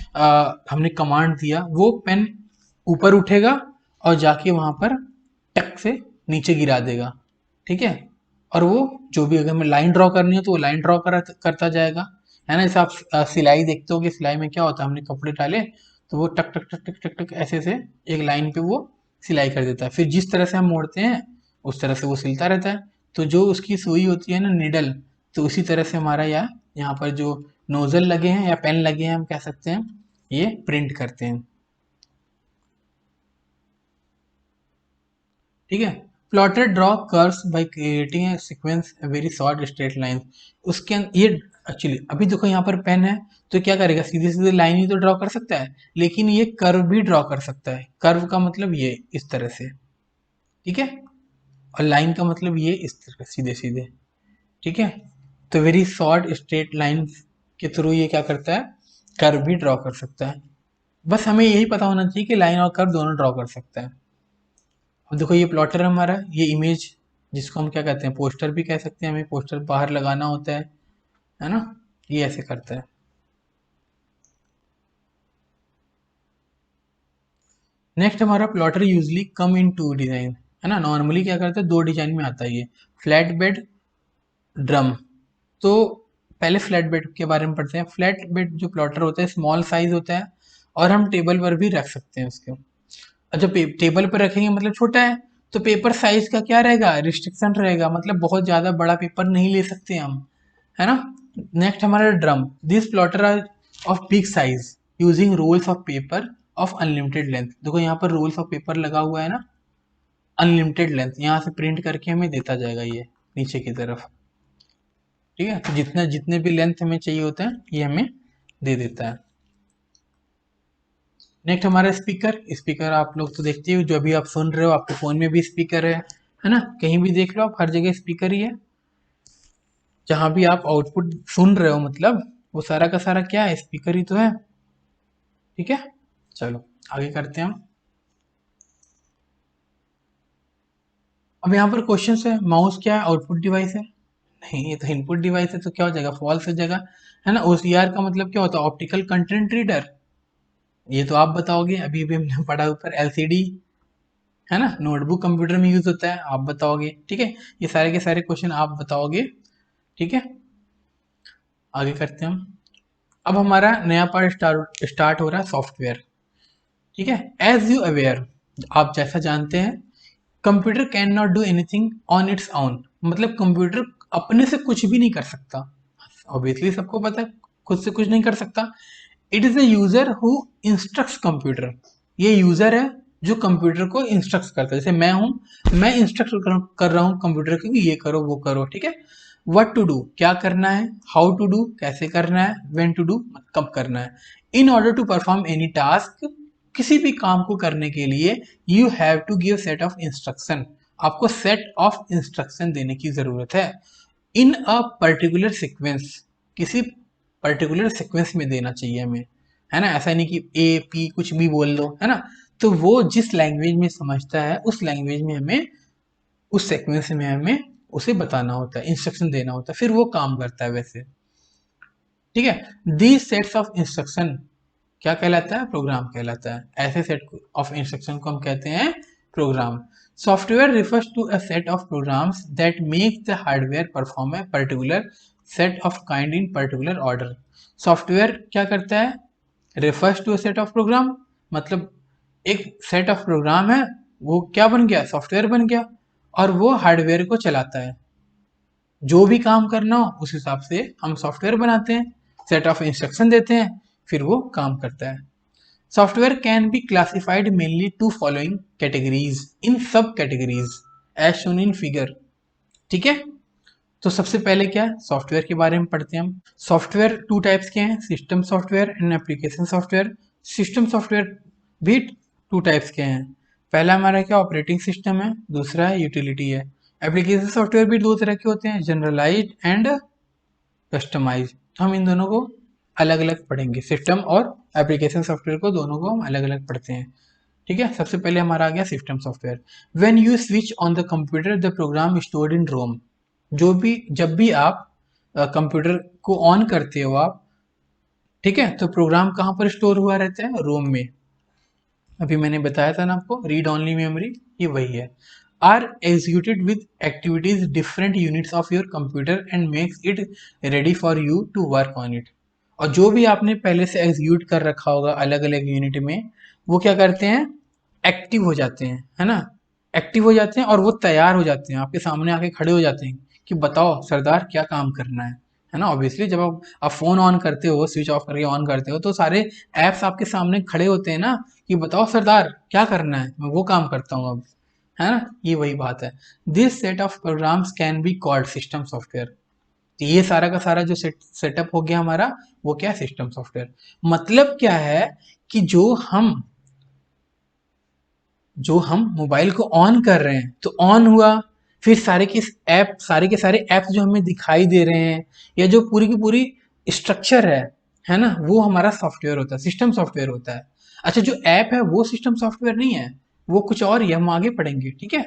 Speaker 1: हमने कमांड दिया, वो पेन ऊपर उठेगा और जाके वहां पर टक से नीचे गिरा देगा, ठीक है। और वो जो भी अगर हमें लाइन ड्रॉ करनी है तो वो लाइन ड्रॉ करता जाएगा, है ना। जैसे आप सिलाई देखते हो कि सिलाई में क्या होता है, हमने कपड़े डाले तो वो टक टक टक टक टक टक ऐसे से एक लाइन पे वो सिलाई कर देता है। फिर जिस तरह से हम मोड़ते हैं उस तरह से वो सिलता रहता है। तो जो उसकी सुई होती है ना, निडल, तो उसी तरह से हमारा यहाँ पर जो नोजल लगे हैं या पेन लगे हैं, हम कह सकते हैं ये प्रिंट करते हैं, ठीक है। Plotter draw curves by creating a sequence very short straight line. उसके ये एक्चुअली अभी देखो यहाँ पर पेन है तो क्या करेगा, सीधे सीधे लाइन ही तो ड्रॉ कर सकता है, लेकिन ये कर्व भी ड्रॉ कर सकता है। कर्व का मतलब ये इस तरह से, ठीक है, और लाइन का मतलब ये इस तरह सीधे सीधे, ठीक है। तो वेरी शॉर्ट स्ट्रेट लाइन के थ्रू ये क्या करता है, कर्व भी ड्रॉ कर सकता है। बस हमें यही पता होना चाहिए कि लाइन और कर्व दोनों ड्रॉ कर सकता है। अब देखो ये प्लॉटर हमारा, ये इमेज जिसको हम क्या कहते हैं, पोस्टर भी कह सकते हैं, हमें पोस्टर बाहर लगाना होता है ना, ये ऐसे करता है। नेक्स्ट हमारा plotter usually come in to design, है ना। नॉर्मली क्या करता है, दो डिजाइन में आता है ये, फ्लैट बेड, ड्रम। तो पहले फ्लैट बेड के बारे में पढ़ते हैं। फ्लैट बेड जो प्लॉटर होता है स्मॉल साइज होता है और हम टेबल पर भी रख सकते हैं उसके। और जब टेबल पर रखेंगे मतलब छोटा है, तो पेपर साइज का क्या रहेगा, रिस्ट्रिक्शन रहेगा, मतलब बहुत ज्यादा बड़ा पेपर नहीं ले सकते हम, है ना। नेक्स्ट हमारा drum. This plotter are of big size using rolls of paper of unlimited length. देखो यहाँ पर रोल्स ऑफ पेपर लगा हुआ है ना, अनलिमिटेड लेंथ, यहाँ से प्रिंट करके हमें देता जाएगा ये नीचे की तरफ, ठीक है। तो जितना जितने भी लेंथ हमें चाहिए होता है ये हमें दे देता है। नेक्स्ट हमारा स्पीकर। स्पीकर आप लोग तो देखते हो, जो अभी आप सुन रहे हो आपके फोन में भी स्पीकर है ना। कहीं भी देख लो आप, हर जगह स्पीकर ही है। जहां भी आप आउटपुट सुन रहे हो मतलब वो सारा का सारा क्या है, स्पीकर ही तो है, ठीक है। चलो आगे करते हैं हम। अब यहाँ पर क्वेश्चन है, माउस क्या है, आउटपुट डिवाइस है? नहीं, ये तो इनपुट डिवाइस है, तो क्या हो जाएगा, फॉल्स हो जाएगा, है ना। ओसीआर का मतलब क्या होता है, ऑप्टिकल कंटेंट रीडर। ये तो आप बताओगे, अभी अभी हमने पढ़ा ऊपर एलसीडी, है ना, नोटबुक कंप्यूटर में यूज होता है, आप बताओगे, ठीक है। ये सारे के सारे क्वेश्चन आप बताओगे, ठीक है। आगे करते हैं हम। अब हमारा नया पार्ट स्टार्ट हो रहा है, सॉफ्टवेयर, ठीक है। एज यू अवेयर, आप जैसा जानते हैं, computer can not do anything on its own. मतलब कंप्यूटर अपने से कुछ भी नहीं कर सकता, ऑब्वियसली सबको पता है, खुद से कुछ नहीं कर सकता। It is a user who instructs computer. ये यूजर है जो कंप्यूटर को इंस्ट्रक्ट करता है। जैसे मैं हूं, मैं इंस्ट्रक्ट कर रहा हूं कंप्यूटर को कि ये करो वो करो, ठीक है। व्हाट टू डू, क्या करना है, हाउ टू डू, कैसे करना है, व्हेन टू डू, कब करना है। In order to perform any task, किसी भी काम को करने के लिए you have to give set of instruction, आपको सेट ऑफ इंस्ट्रक्शन देने की जरूरत है। इन अ पर्टिकुलर सीक्वेंस, किसी पर्टिकुलर सीक्वेंस में देना चाहिए हमें, है ना। ऐसा नहीं कि ए पी कुछ भी बोल दो, है ना। तो वो जिस लैंग्वेज में समझता है उस लैंग्वेज में हमें, उस सीक्वेंस में हमें उसे बताना होता है, इंस्ट्रक्शन देना होता है, फिर वो काम करता है वैसे, ठीक है। दीज सेट्स ऑफ इंस्ट्रक्शन क्या कहलाता है, प्रोग्राम कहलाता है। ऐसे सेट ऑफ इंस्ट्रक्शन को हम कहते हैं program. Software refers to a set of programs that make the hardware perform a particular set of kind in particular order. Software क्या करता है, refers to a set of program, मतलब एक set of programme है, वो क्या बन गया, सॉफ्टवेयर बन गया, और वो हार्डवेयर को चलाता है। जो भी काम करना हो उस हिसाब से हम सॉफ्टवेयर बनाते हैं, सेट ऑफ इंस्ट्रक्शन देते हैं, फिर वो काम करता है। Software can be classified mainly to following categories, in sub categories as shown in figure, ठीक है। तो सबसे पहले क्या है, सॉफ्टवेयर के बारे में पढ़ते हैं हम। सॉफ्टवेयर टू टाइप्स के हैं, system software and application software. System software भी टू टाइप्स के हैं। पहला हमारा क्या, ऑपरेटिंग सिस्टम है, दूसरा है यूटिलिटी है। एप्लीकेशन सॉफ्टवेयर भी दो तरह के होते हैं, जनरलाइज्ड एंड कस्टमाइज। तो हम इन दोनों को अलग अलग पढ़ेंगे, सिस्टम और एप्लीकेशन सॉफ्टवेयर को, दोनों को हम अलग अलग पढ़ते हैं। ठीक है, सबसे पहले हमारा आ गया system software. When you switch on the computer the program stored in ROM. जब भी आप कंप्यूटर को ऑन करते हो आप, ठीक है, तो प्रोग्राम कहाँ पर स्टोर हुआ रहता है, रोम में। अभी मैंने बताया था ना आपको, रीड ओनली मेमोरी, ये वही है। Are executed with activities different units of your computer and makes it ready for you to work on it. और जो भी आपने पहले से एग्जीक्यूट कर रखा होगा अलग अलग यूनिट में, वो क्या करते हैं, एक्टिव हो जाते हैं, है ना, एक्टिव हो जाते हैं और वो तैयार हो जाते हैं, आपके सामने आके खड़े हो जाते हैं कि बताओ सरदार क्या काम करना है ना। ऑब्वियसली जब आप फोन ऑन करते हो, स्विच ऑफ करके ऑन करते हो, तो सारे एप्स आपके सामने खड़े होते हैं ना, कि बताओ सरदार क्या करना है, मैं वो काम करता हूँ अब, है ना, ये वही बात है। This set of programs can be called system software. तो ये सारा का सारा जो सेटअप हो गया हमारा, वो क्या है, सिस्टम सॉफ्टवेयर। मतलब क्या है कि जो हम मोबाइल को ऑन कर रहे हैं तो ऑन हुआ, फिर सारे के सारे ऐप्स जो हमें दिखाई दे रहे हैं, या जो पूरी की पूरी स्ट्रक्चर है ना, वो हमारा सॉफ्टवेयर होता है, सिस्टम सॉफ्टवेयर होता है। अच्छा, जो ऐप है वो सिस्टम सॉफ्टवेयर नहीं है, वो कुछ और ही है, हम आगे पढ़ेंगे, ठीक है।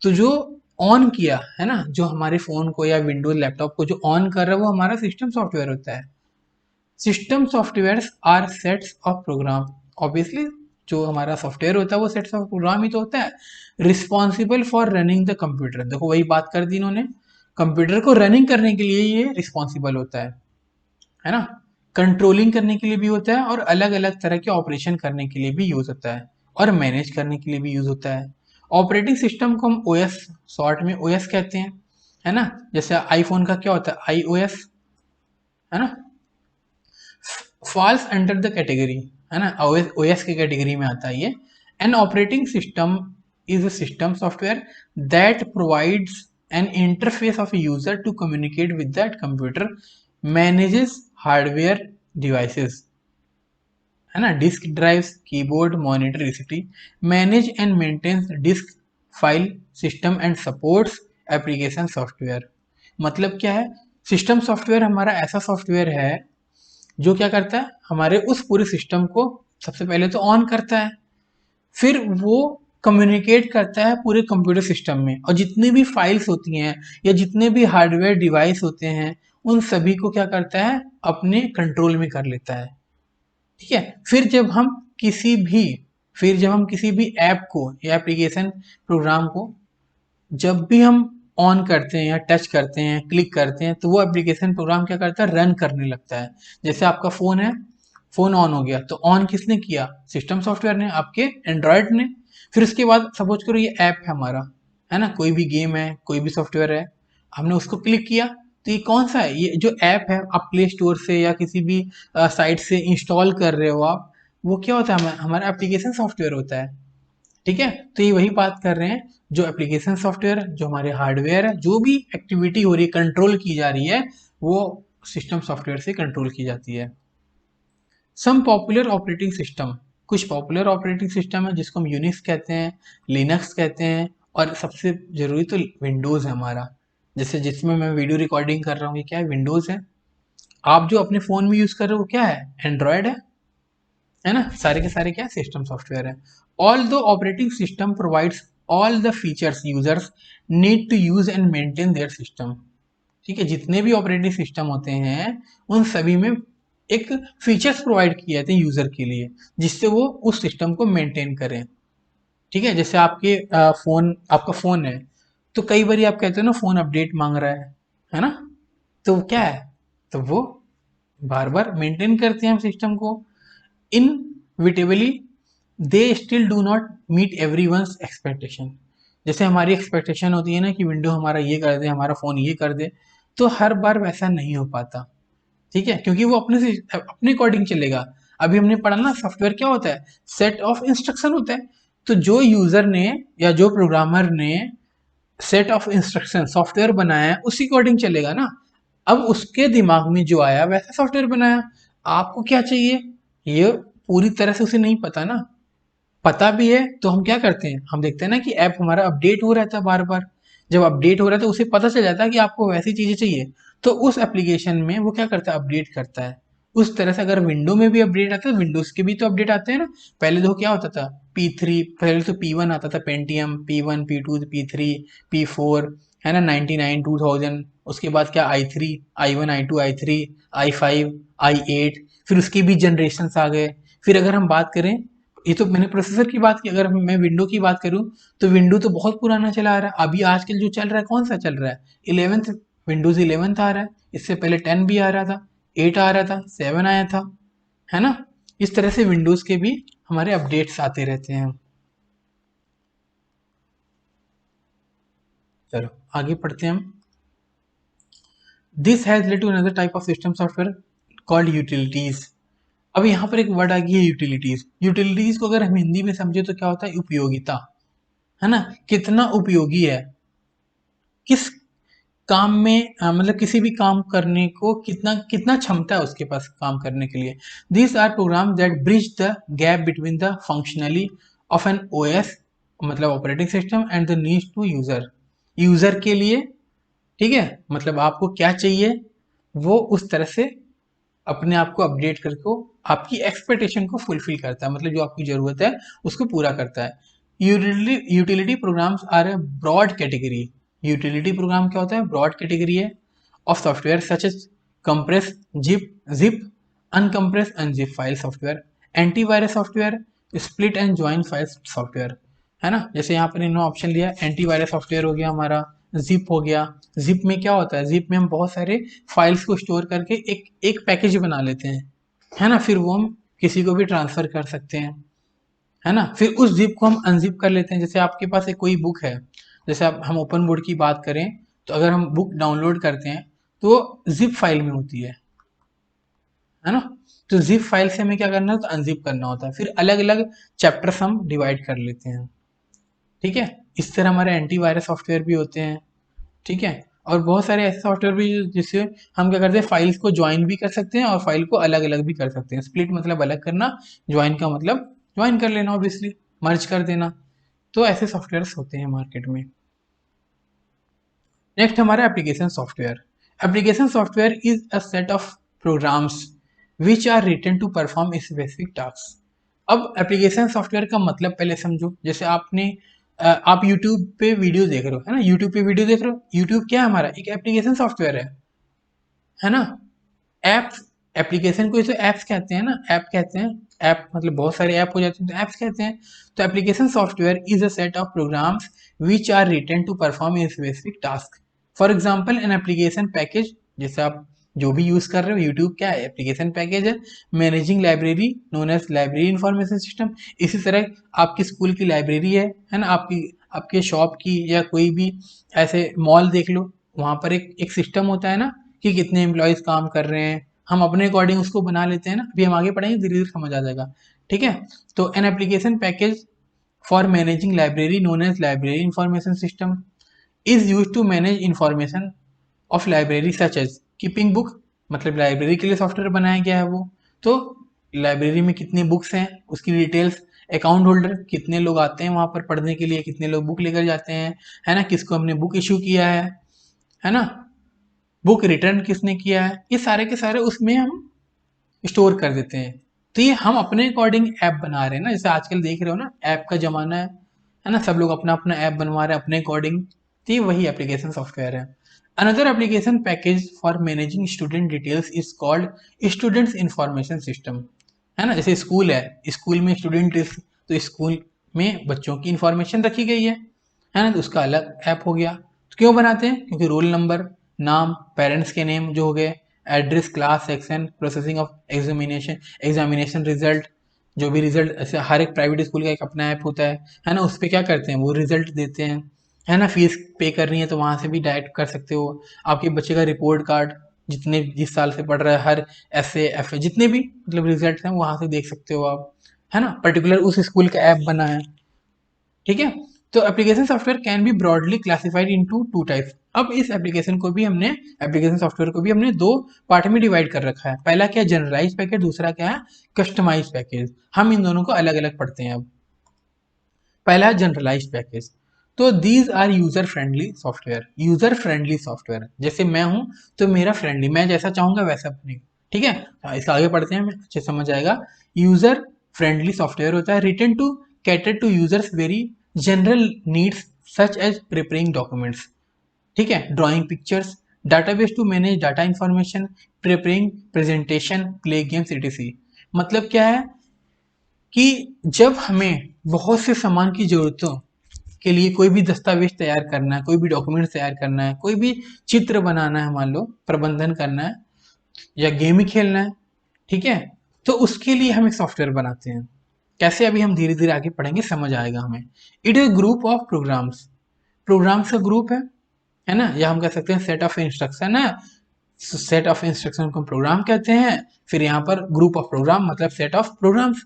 Speaker 1: तो जो ऑन किया है ना, जो हमारे फोन को या विंडोज लैपटॉप को जो ऑन कर रहा है, वो हमारा सिस्टम सॉफ्टवेयर होता है। System software are sets of program. Obviously जो हमारा सॉफ्टवेयर होता है वो सेट्स ऑफ प्रोग्राम ही तो होता है। Responsible for running the computer, देखो वही बात कर दी इन्होंने, कंप्यूटर को रनिंग करने के लिए ये रिस्पॉन्सिबल होता है ना, कंट्रोलिंग करने के लिए भी होता है, और अलग अलग तरह के ऑपरेशन करने के लिए भी यूज होता है, और मैनेज करने के लिए भी यूज होता है। ऑपरेटिंग सिस्टम को हम ओएस, शॉर्ट में ओएस कहते हैं, है ना। जैसे आईफोन का क्या होता है, iOS, है ना, फॉल्स अंडर द कैटेगरी, है ना, ओएस की कैटेगरी में आता है ये। An operating system is a system software that provides an interface of user to communicate with that computer, manages hardware devices, है ना, disk drives, keyboard, monitor ECT, manage and maintains disk file system and supports application software. मतलब क्या है, system software हमारा ऐसा software है जो क्या करता है, हमारे उस पूरे सिस्टम को सबसे पहले तो ऑन करता है, फिर वो कम्युनिकेट करता है पूरे कंप्यूटर सिस्टम में, और जितनी भी फाइल्स होती हैं या जितने भी हार्डवेयर डिवाइस होते हैं, उन सभी को क्या करता है, अपने कंट्रोल में कर लेता है, ठीक है। फिर जब हम किसी भी ऐप को या एप्लीकेशन प्रोग्राम को जब भी हम ऑन करते हैं या टच करते हैं, क्लिक करते हैं, तो वो एप्लीकेशन प्रोग्राम क्या करता है, रन करने लगता है। जैसे आपका फ़ोन है, फ़ोन ऑन हो गया, तो ऑन किसने किया, सिस्टम सॉफ्टवेयर ने, आपके एंड्रॉयड ने। फिर उसके बाद सपोज करो ये ऐप है हमारा, है ना, कोई भी गेम है, कोई भी सॉफ्टवेयर है, हमने उसको क्लिक किया, तो ये कौन सा है, ये जो ऐप है आप प्ले स्टोर से या किसी भी साइट से इंस्टॉल कर रहे हो आप, वो क्या होता है, हमारा एप्लीकेशन सॉफ्टवेयर होता है, ठीक है। तो ये वही बात कर रहे हैं, जो एप्लीकेशन सॉफ्टवेयर, जो हमारे हार्डवेयर है, जो भी एक्टिविटी हो रही है, कंट्रोल की जा रही है, वो सिस्टम सॉफ्टवेयर से कंट्रोल की जाती है। सम पॉपुलर ऑपरेटिंग सिस्टम, कुछ पॉपुलर ऑपरेटिंग सिस्टम है जिसको हम यूनिक्स कहते हैं, लिनक्स कहते हैं, और सबसे जरूरी तो विंडोज़ है हमारा। जैसे जिसमें मैं वीडियो रिकॉर्डिंग कर रहा हूँ, ये क्या है, विंडोज़ है। आप जो अपने फ़ोन में यूज़ कर रहे हो वो क्या है, एंड्रॉयड है ना, सारे के सारे क्या सिस्टम सॉफ्टवेयर है। Although operating system provides all the features users need to use and maintain their system, ठीक है, जितने भी ऑपरेटिंग सिस्टम होते हैं उन सभी में एक फीचर्स प्रोवाइड किए जाते हैं यूजर के लिए, जिससे वो उस सिस्टम को मेंटेन करें, ठीक है। जैसे आपका फोन है, तो कई बार आप कहते हो ना फोन अपडेट मांग रहा है ना, तो क्या है, तो वो बार बार मेंटेन करते हैं हम सिस्टम को। Inevitably they still do not meet everyone's expectation. जैसे हमारी एक्सपेक्टेशन होती है ना कि विंडो हमारा ये कर दे, हमारा फ़ोन ये कर दे, तो हर बार वैसा नहीं हो पाता, ठीक है, क्योंकि वो अपने अकॉर्डिंग चलेगा। अभी हमने पढ़ा ना, सॉफ्टवेयर क्या होता है, सेट ऑफ इंस्ट्रक्शन होता है। तो जो यूजर ने या जो प्रोग्रामर ने सेट ऑफ इंस्ट्रक्शन सॉफ्टवेयर बनाया है, उसी अकॉर्डिंग चलेगा ना। अब उसके दिमाग में जो आया वैसा सॉफ्टवेयर बनाया, आपको क्या चाहिए, ये पूरी तरह से उसे नहीं पता ना। पता भी है तो हम क्या करते हैं, हम देखते हैं ना कि ऐप हमारा अपडेट हो रहता है बार बार। जब अपडेट हो रहा है तो उसे पता चल जाता है कि आपको वैसी चीजें चाहिए, तो उस एप्लीकेशन में वो क्या करता है, अपडेट करता है। उस तरह से अगर विंडो में भी अपडेट आता है, विंडोज के भी तो अपडेट आते हैं ना। पहले देखो क्या होता था, P3, पहले तो P1 आता था, Pentium P1 P2 P3 P4, है ना, 99 2000, उसके बाद क्या i3 i1 i2 i3 i5 i8, फिर उसके भी जनरेशन आ गए। फिर अगर हम बात करें, ये तो मैंने प्रोसेसर की बात की, अगर मैं विंडो की बात करूं तो विंडो तो बहुत पुराना चला आ रहा है। अभी आजकल जो चल रहा है कौन सा चल रहा है, 11th, विंडोज 11th आ रहा है। इससे पहले 10 भी आ रहा था, 8 आ रहा था, 7 आया था, है ना। इस तरह से विंडोज के भी हमारे अपडेट्स आते रहते हैं। चलो आगे पढ़ते हैं हम। This has led to another type of system software called utilities. अब यहाँ पर एक वर्ड आ गई है यूटिलिटीज। यूटिलिटीज को अगर हम हिंदी में समझे तो क्या होता है, उपयोगिता, है ना। कितना उपयोगी है, किस काम में मतलब किसी भी काम करने को कितना कितना क्षमता है उसके पास काम करने के लिए। These are program that bridge the gap between the functionally of an OS, मतलब operating system, and the needs to user. User के लिए, ठीक है, मतलब आपको क्या चाहिए वो उस तरह से अपने आप को अपडेट करके आपकी एक्सपेक्टेशन को फुलफिल करता है, मतलब जो आपकी जरूरत है उसको पूरा करता है। Utility programs are a broad category. Utility program क्या होता है, ब्रॉड कैटेगरी है of software such as compress zip uncompress unzip file software, antivirus software, split and join file software, है ना। जैसे यहाँ पर इन्होंने ऑप्शन लिया, एंटीवायरस सॉफ्टवेयर हो गया हमारा, जिप हो गया। जिप में क्या होता है, जिप में हम बहुत सारे फाइल्स को स्टोर करके एक एक पैकेज बना लेते हैं, है ना। फिर वो हम किसी को भी ट्रांसफर कर सकते हैं, है ना। फिर उस जिप को हम अनजिप कर लेते हैं। जैसे आपके पास एक कोई बुक है, जैसे आप हम ओपन बोर्ड की बात करें, तो अगर हम बुक डाउनलोड करते हैं तो वो जिप फाइल में होती है ना। तो जिप फाइल से हमें क्या करना है, तो अनजिप करना होता है। फिर अलग अलग चैप्टर्स हम डिवाइड कर लेते हैं, ठीक है। इस तरह हमारे एंटीवायरस सॉफ्टवेयर भी होते हैं, ठीक है। और बहुत सारे ऐसे सॉफ्टवेयर भी जिससे हम क्या करते हैं, फाइल्स को ज्वाइन भी कर सकते हैं और फाइल को अलग अलग भी कर सकते हैं। स्प्लिट मतलब अलग करना, ज्वाइन का मतलब ज्वाइन कर लेना, ऑब्वियसली मर्ज कर देना। तो ऐसे सॉफ्टवेयर्स होते हैं मार्केट में। नेक्स्ट हमारा application software. Application software is a set of programs which are written to perform specific task. अब एप्लीकेशन सॉफ्टवेयर का मतलब पहले समझो। जैसे आपने आप यूट्यूब पे वीडियो देख रहे हो, है ना, यूट्यूब पे वीडियो देख रहे हो, यूट्यूब क्या है हमारा, एक एप्लीकेशन सॉफ्टवेयर है ना। ऐप्स, एप्लीकेशन को इसे ऐप्स कहते हैं ना, ऐप कहते हैं। ऐप मतलब बहुत सारे ऐप हो जाते हैं तो ऐप्स कहते हैं। तो application software is a set of programs which are written to perform a specific task. For example an application package, जैसे आप जो भी यूज कर रहे हो, यूट्यूब क्या है, एप्लीकेशन पैकेज है। Managing library known as library information system. इसी तरह आपकी स्कूल की लाइब्रेरी है ना, आपकी आपके शॉप की या कोई भी ऐसे मॉल देख लो, वहां पर एक सिस्टम होता है ना कि कितने एम्प्लॉयज काम कर रहे हैं, हम अपने अकॉर्डिंग उसको बना लेते हैं ना। अभी हम आगे पढ़ेंगे, धीरे धीरे समझ आ जाएगा, ठीक है। तो an application package for managing library known as library information system is use to manage information of library such as keeping book, मतलब लाइब्रेरी के लिए सॉफ्टवेयर बनाया गया है वो। तो लाइब्रेरी में कितनी बुक्स हैं उसकी डिटेल्स, अकाउंट होल्डर कितने लोग आते हैं वहां पर पढ़ने के लिए, कितने लोग बुक लेकर जाते हैं, है ना, किसको हमने बुक इशू किया है ना, बुक रिटर्न किसने किया है, ये सारे के सारे उसमें हम स्टोर कर देते हैं। तो ये हम अपने अकॉर्डिंग ऐप बना रहे हैं ना, जैसे आजकल देख रहे हो ना, ऐप का जमाना है ना, सब लोग अपना अपना ऐप बनवा रहे हैं अपने अकॉर्डिंग। तो ये वही एप्लीकेशन सॉफ्टवेयर है। Another application package for managing student details is called students information system, है ना। जैसे स्कूल है, स्कूल में स्टूडेंट, तो स्कूल में बच्चों की इंफॉर्मेशन रखी गई है ना, तो उसका अलग ऐप हो गया। तो क्यों बनाते हैं, क्योंकि रोल नंबर, नाम, पेरेंट्स के नेम जो हो गए, address, class, section, processing of examination result, जो भी रिजल्ट, ऐसे हर एक प्राइवेट स्कूल का एक अपना ऐप होता है ना, उस पर क्या करते हैं, वो रिजल्ट देते हैं, है ना। फीस पे करनी है तो वहां से भी डायरेक्ट कर सकते हो। आपके बच्चे का रिपोर्ट कार्ड, जितने जिस साल से पढ़ रहा है, हर ऐसे एफ जितने भी मतलब रिजल्ट हैं वहां से देख सकते हो आप, है ना। पर्टिकुलर उस स्कूल का ऐप बना है, ठीक है। तो application software can B broadly classified into two types. अब इस एप्लीकेशन को भी हमने, एप्लीकेशन सॉफ्टवेयर को भी हमने दो पार्ट में डिवाइड कर रखा है। पहला क्या है, जनरलाइज पैकेज, दूसरा क्या है, कस्टमाइज पैकेज। हम इन दोनों को अलग अलग पढ़ते हैं अब। पहला है जनरलाइज पैकेज। तो these are user friendly software. User friendly software, जैसे मैं हूं तो मेरा फ्रेंडली, मैं जैसा चाहूंगा वैसा बनेगा, ठीक है, इससे आगे पढ़ते हैं, अच्छे समझ आएगा। यूजर फ्रेंडली सॉफ्टवेयर होता है, written to cater to users very general needs such as preparing documents, ठीक है, drawing pictures, database to manage data information, preparing presentation, play games etc। मतलब क्या है कि जब हमें बहुत से सामान की जरूरतों के लिए कोई भी दस्तावेज तैयार करना है, कोई भी डॉक्यूमेंट तैयार करना है, कोई भी चित्र बनाना है, मान लो प्रबंधन करना है या गेम ही खेलना है, ठीक है, तो उसके लिए हम एक सॉफ्टवेयर बनाते हैं। कैसे, अभी हम धीरे धीरे आगे पढ़ेंगे, समझ आएगा हमें। It is group of programs, programs का ग्रुप है ना, या हम कह सकते हैं सेट ऑफ इंस्ट्रक्शन है, सेट ऑफ इंस्ट्रक्शन को प्रोग्राम कहते हैं। फिर यहाँ पर ग्रुप ऑफ प्रोग्राम मतलब set of programs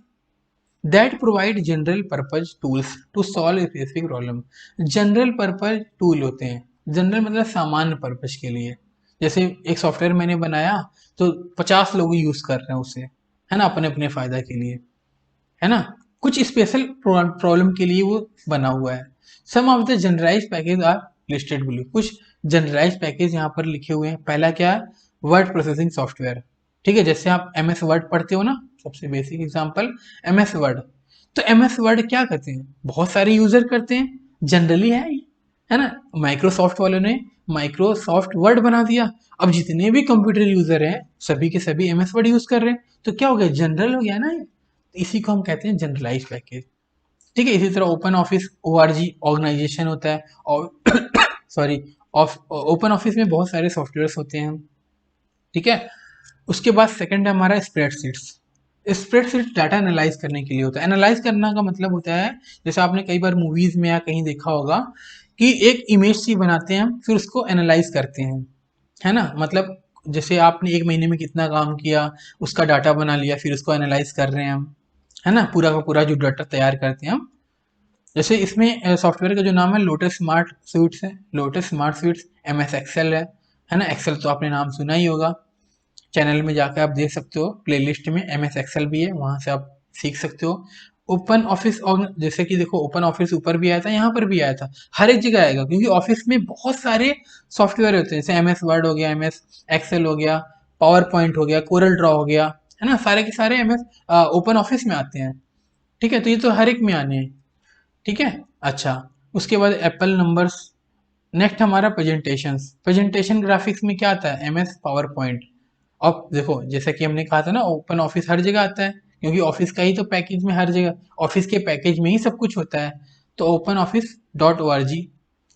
Speaker 1: that provide general purpose tools to solve specific problem. General purpose tool होते हैं, जनरल मतलब सामान्य पर्पज के लिए। जैसे एक सॉफ्टवेयर मैंने बनाया तो 50 लोग यूज कर रहे हैं उसे, है ना, अपने अपने फायदा के लिए, है ना, कुछ स्पेशल प्रॉब्लम के लिए वो बना हुआ है। Some of the generalize package are listed below, कुछ जनरलाइज पैकेज यहाँ पर लिखे हुए हैं। पहला क्या है, वर्ड प्रोसेसिंग सॉफ्टवेयर, ठीक है, जैसे आप एम एस वर्ड पढ़ते हो ना, सबसे basic example M S Word. तो एम एस वर्ड क्या करते हैं, बहुत सारे यूजर करते हैं, जनरली है ना। माइक्रोसॉफ्ट वालों ने माइक्रोसॉफ्ट वर्ड बना दिया, अब जितने भी कंप्यूटर यूजर हैं सभी के सभी एम एस वर्ड यूज कर रहे हैं, तो क्या हो गया, जनरल हो गया ना ये। इसी को हम कहते हैं जनरलाइज पैकेज, ठीक है। इसी तरह ओपन ऑफिस ORG ऑर्गेनाइजेशन होता है, और सॉरी, ओपन ऑफिस में बहुत सारे सॉफ्टवेयर्स होते हैं, ठीक है। उसके बाद सेकंड है हमारा स्प्रेडशीट्स। स्प्रेडशीट डाटा एनालाइज करने के लिए होता है। एनालाइज करना का मतलब होता है, जैसे आपने कई बार मूवीज में या कहीं देखा होगा कि एक इमेज सी बनाते हैं हम, फिर उसको एनालाइज करते हैं, है ना, मतलब जैसे आपने एक महीने में कितना काम किया उसका डाटा बना लिया, फिर उसको एनालाइज कर रहे हैं हम, है ना, पूरा का पूरा जो डाटा तैयार करते हैं हम। जैसे इसमें सॉफ्टवेयर का जो नाम है लोटस स्मार्ट स्वीट्स है, Lotus Smart Suites, MS Excel है ना, एक्सेल तो आपने नाम सुना ही होगा, चैनल में जाकर आप देख सकते हो, प्लेलिस्ट में MS एक्सेल भी है, वहां से आप सीख सकते हो। ओपन ऑफिस, और जैसे कि देखो ओपन ऑफिस ऊपर भी आया था, यहाँ पर भी आया था, हर एक जगह आएगा, क्योंकि ऑफिस में बहुत सारे सॉफ्टवेयर होते हैं, जैसे MS वर्ड हो गया, MS एक्सेल हो गया, पावर पॉइंट हो गया, कोरल ड्रॉ हो गया, है ना, सारे के सारे MS ओपन ऑफिस में आते हैं, ठीक है, तो ये तो हर एक में आने हैं, ठीक है। अच्छा, उसके बाद एप्पल नंबर्स। नेक्स्ट हमारा प्रेजेंटेशंस, प्रेजेंटेशन ग्राफिक्स में क्या आता है, MS पावर पॉइंट। अब देखो जैसा कि हमने कहा था ना, ओपन ऑफिस हर जगह आता है, क्योंकि ऑफिस का ही तो पैकेज में हर जगह, ऑफिस के पैकेज में ही सब कुछ होता है, तो ओपन ऑफिस .org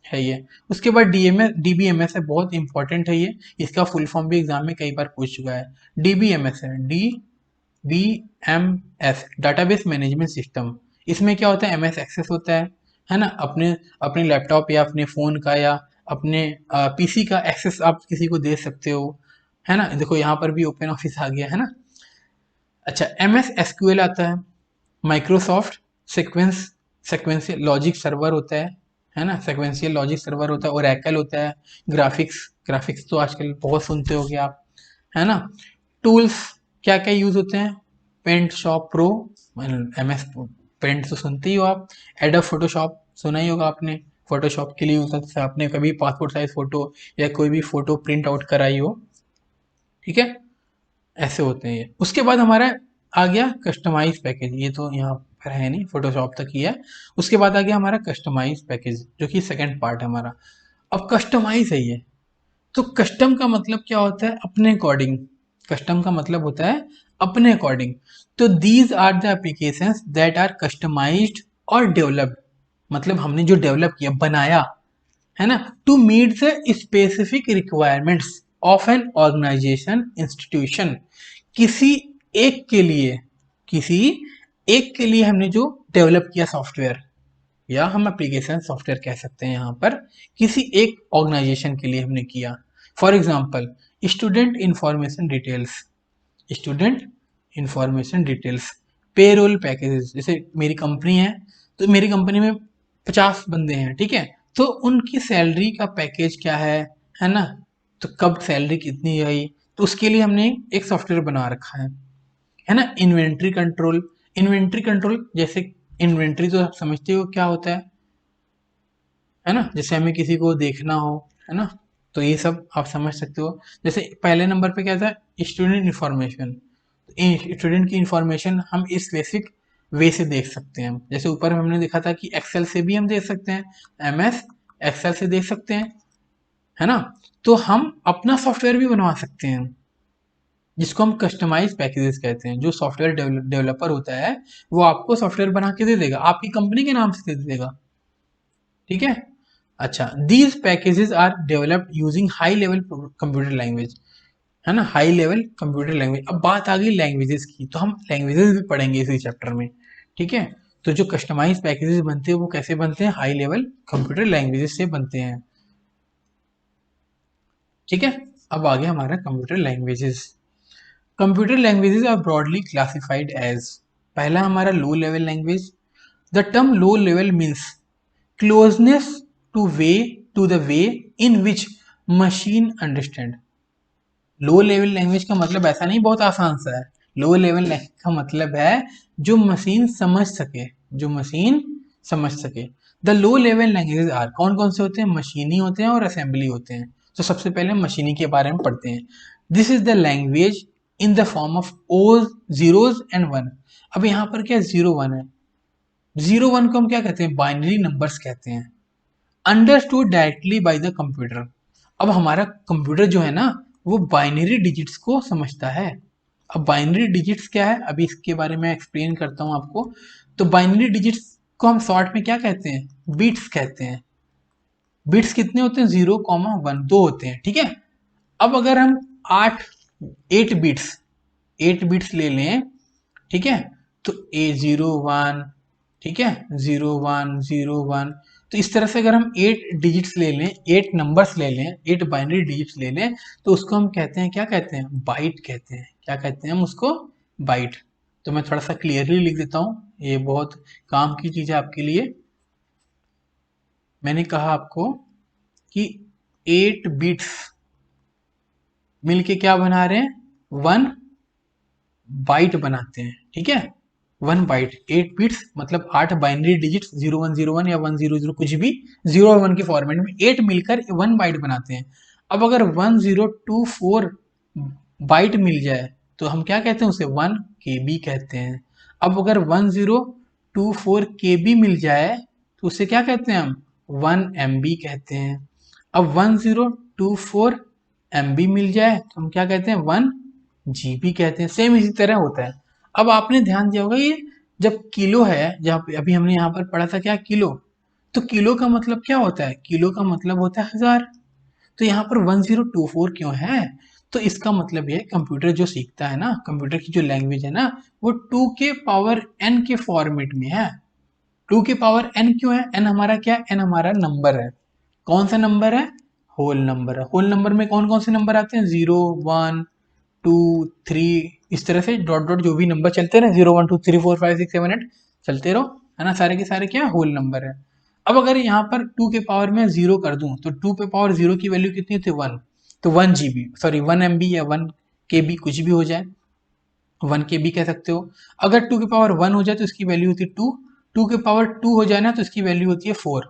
Speaker 1: है ये। उसके बाद DBMS है, बहुत इंपॉर्टेंट है ये, इसका फुल फॉर्म भी एग्जाम में कई बार पूछ चुका है। DBMS है, DBMS डाटाबेस मैनेजमेंट सिस्टम। इसमें क्या होता है, MS एक्सेस होता है ना, अपने अपने लैपटॉप या अपने फ़ोन का या अपने PC का एक्सेस आप किसी को दे सकते हो, है ना। देखो यहाँ पर भी ओपन ऑफिस आ गया, है ना। अच्छा, MS SQL आता है, माइक्रोसॉफ्ट सेक्वेंशियल लॉजिक सर्वर होता है ना, सेक्वेंशियल लॉजिक सर्वर होता है, ओरेकल होता है, ग्राफिक्स तो आजकल बहुत सुनते होगे आप, है ना। टूल्स क्या क्या यूज होते हैं, Paint Shop Pro, MS Paint तो सुनते ही हो आप, एडोब फोटोशॉप सुना ही होगा आपने, फोटोशॉप के लिए यूज होता है, आपने कभी पासपोर्ट साइज फोटो या कोई भी फोटो प्रिंट आउट कराई हो, ठीक है, ऐसे होते हैं ये। उसके बाद हमारा आ गया कस्टमाइज पैकेज, ये तो यहाँ पर है नहीं, फोटोशॉप तक ही है। उसके बाद आ गया हमारा कस्टमाइज पैकेज, जो कि सेकंड पार्ट है हमारा। अब कस्टमाइज है ये, तो कस्टम का मतलब क्या होता है, अपने अकॉर्डिंग। कस्टम का मतलब होता है अपने अकॉर्डिंग। तो these are the applications that are customised और डेवलप्ड, मतलब हमने जो डेवलप किया, बनाया, है ना, to meet the specific requirements of an organisation institution. किसी एक के लिए, किसी एक के लिए हमने जो डेवलप किया सॉफ्टवेयर, या हम एप्लीकेशन सॉफ्टवेयर कह सकते हैं यहाँ पर, किसी एक ऑर्गेनाइजेशन के लिए हमने किया। For example student information details, student information details, payroll packages, जैसे मेरी कंपनी है, तो मेरी कंपनी में 50 बंदे हैं, ठीक है, तो उनकी सैलरी का पैकेज क्या है ना, तो कब सैलरी कितनी आई, तो उसके लिए हमने एक सॉफ्टवेयर बना रखा है ना। इन्वेंट्री कंट्रोल, इन्वेंट्री कंट्रोल जैसे, इन्वेंट्री तो आप समझते हो क्या होता है ना, जैसे हमें किसी को देखना हो, है ना, तो ये सब आप समझ सकते हो। जैसे पहले नंबर पे क्या था, स्टूडेंट इंफॉर्मेशन। स्टूडेंट की इंफॉर्मेशन हम इस बेसिक वे से देख सकते हैं। जैसे ऊपर हमने देखा था कि एक्सेल से भी हम देख सकते हैं, एमएस एक्सेल से देख सकते हैं, है ना। तो हम अपना सॉफ्टवेयर भी बनवा सकते हैं, जिसको हम कस्टमाइज पैकेजेस कहते हैं। जो सॉफ्टवेयर डेवलपर होता है वो आपको सॉफ्टवेयर बना के दे देगा, आपकी कंपनी के नाम से दे देगा, ठीक है। अच्छा, these packages are developed using high level computer language, है ना, हाई लेवल कंप्यूटर लैंग्वेज। अब बात आ गई लैंग्वेजेस की, तो हम लैंग्वेजेस भी पढ़ेंगे इसी चैप्टर में, ठीक है। तो जो कस्टमाइज पैकेजेस बनते हैं वो कैसे बनते हैं, हाई लेवल कंप्यूटर लैंग्वेजेस से बनते हैं, ठीक है। अब आ गया हमारा computer languages. Computer languages are broadly classified as, पहला हमारा low level language. The term low level means closeness to way to the way in which machine understand. Low level language का मतलब ऐसा नहीं बहुत आसान सा है। लो लेवल लैंग्वेज का मतलब है जो मशीन समझ सके, जो मशीन समझ सके। The low level languages are, कौन कौन से होते हैं, मशीनी होते हैं और असेंबली होते हैं। तो सबसे पहले हम मशीनी के बारे में पढ़ते हैं। This is the language in the form of ओज, जीरोज एंड वन। अब यहाँ पर क्या जीरो वन है, जीरो वन को हम क्या कहते हैं, बाइनरी नंबर्स कहते हैं, understood directly by the computer. अब हमारा कंप्यूटर जो है ना वो बाइनरी डिजिट्स को समझता है। अब बाइनरी डिजिट्स क्या है, अभी इसके बारे में एक्सप्लेन करता हूँ आपको। तो बाइनरी डिजिट्स को हम शॉर्ट में क्या कहते हैं, बिट्स कहते हैं। बिट्स कितने होते हैं, 0, 1, 2 होते हैं, ठीक है। अब अगर हम आठ 8 बिट्स 8 बिट्स ले लें, ठीक है, तो A01, ठीक है, 01, 01। तो इस तरह से अगर हम 8 डिजिट्स ले लें, 8 नंबर्स ले लें, 8 बाइनरी डिजिट्स ले लें, तो उसको हम कहते हैं, क्या कहते हैं, बाइट कहते हैं। क्या कहते हैं हम उसको, बाइट। तो मैं थोड़ा सा क्लियरली लिख देता हूँ, ये बहुत काम की चीज़ है आपके लिए। मैंने कहा आपको कि 8 बिट्स मिलके क्या बना रहे हैं, 1 बाइट बनाते हैं, ठीक है। 1 बाइट, 8 बिट्स मतलब 8 बाइनरी डिजिट्स, 0101 या 100 कुछ भी, 0 और 1 के फॉर्मेट में 8 मिलकर 1 बाइट बनाते हैं। अब अगर 1024 बाइट मिल जाए तो हम क्या कहते हैं उसे, 1 KB कहते हैं। अब अगर 1024 KB मिल जाए तो उसे क्या कहते हैं हम, 1 MB कहते हैं। अब 1024 MB मिल जाए तो हम क्या कहते हैं, 1 GB कहते हैं। सेम इसी तरह होता है। अब आपने ध्यान दिया होगा ये जब किलो है, जहाँ पे अभी हमने यहाँ पर पढ़ा था क्या, किलो। तो किलो का मतलब क्या होता है, किलो का मतलब होता है 1000। तो यहाँ पर 1024 क्यों है, तो इसका मतलब ये कंप्यूटर जो सीखता है ना, कंप्यूटर की जो लैंग्वेज है ना, वो 2 के पावर n के फॉर्मेट में है। 2 के पावर n क्यों है, n हमारा क्या है, n हमारा नंबर है। कौन सा नंबर है, होल नंबर है। होल नंबर में कौन कौन से नंबर आते हैं, 0, 1, 2, 3, इस तरह से डॉट डॉट जो भी नंबर चलते रहे, 0, 1, 2, 3, 4, 5, 6, 7, 8 चलते रहो, है ना। सारे के सारे क्या होल नंबर है। अब अगर यहाँ पर 2 के पावर में 0 कर दूं तो 2 के पावर 0 की वैल्यू कितनी होती है, 1। तो 1 GB, सॉरी 1 MB या 1 KB कुछ भी हो जाए, 1 KB कह सकते हो। अगर 2 के पावर 1 हो जाए तो इसकी वैल्यू होती है 2। 2 के पावर 2 हो जाए ना तो इसकी वैल्यू होती है 4।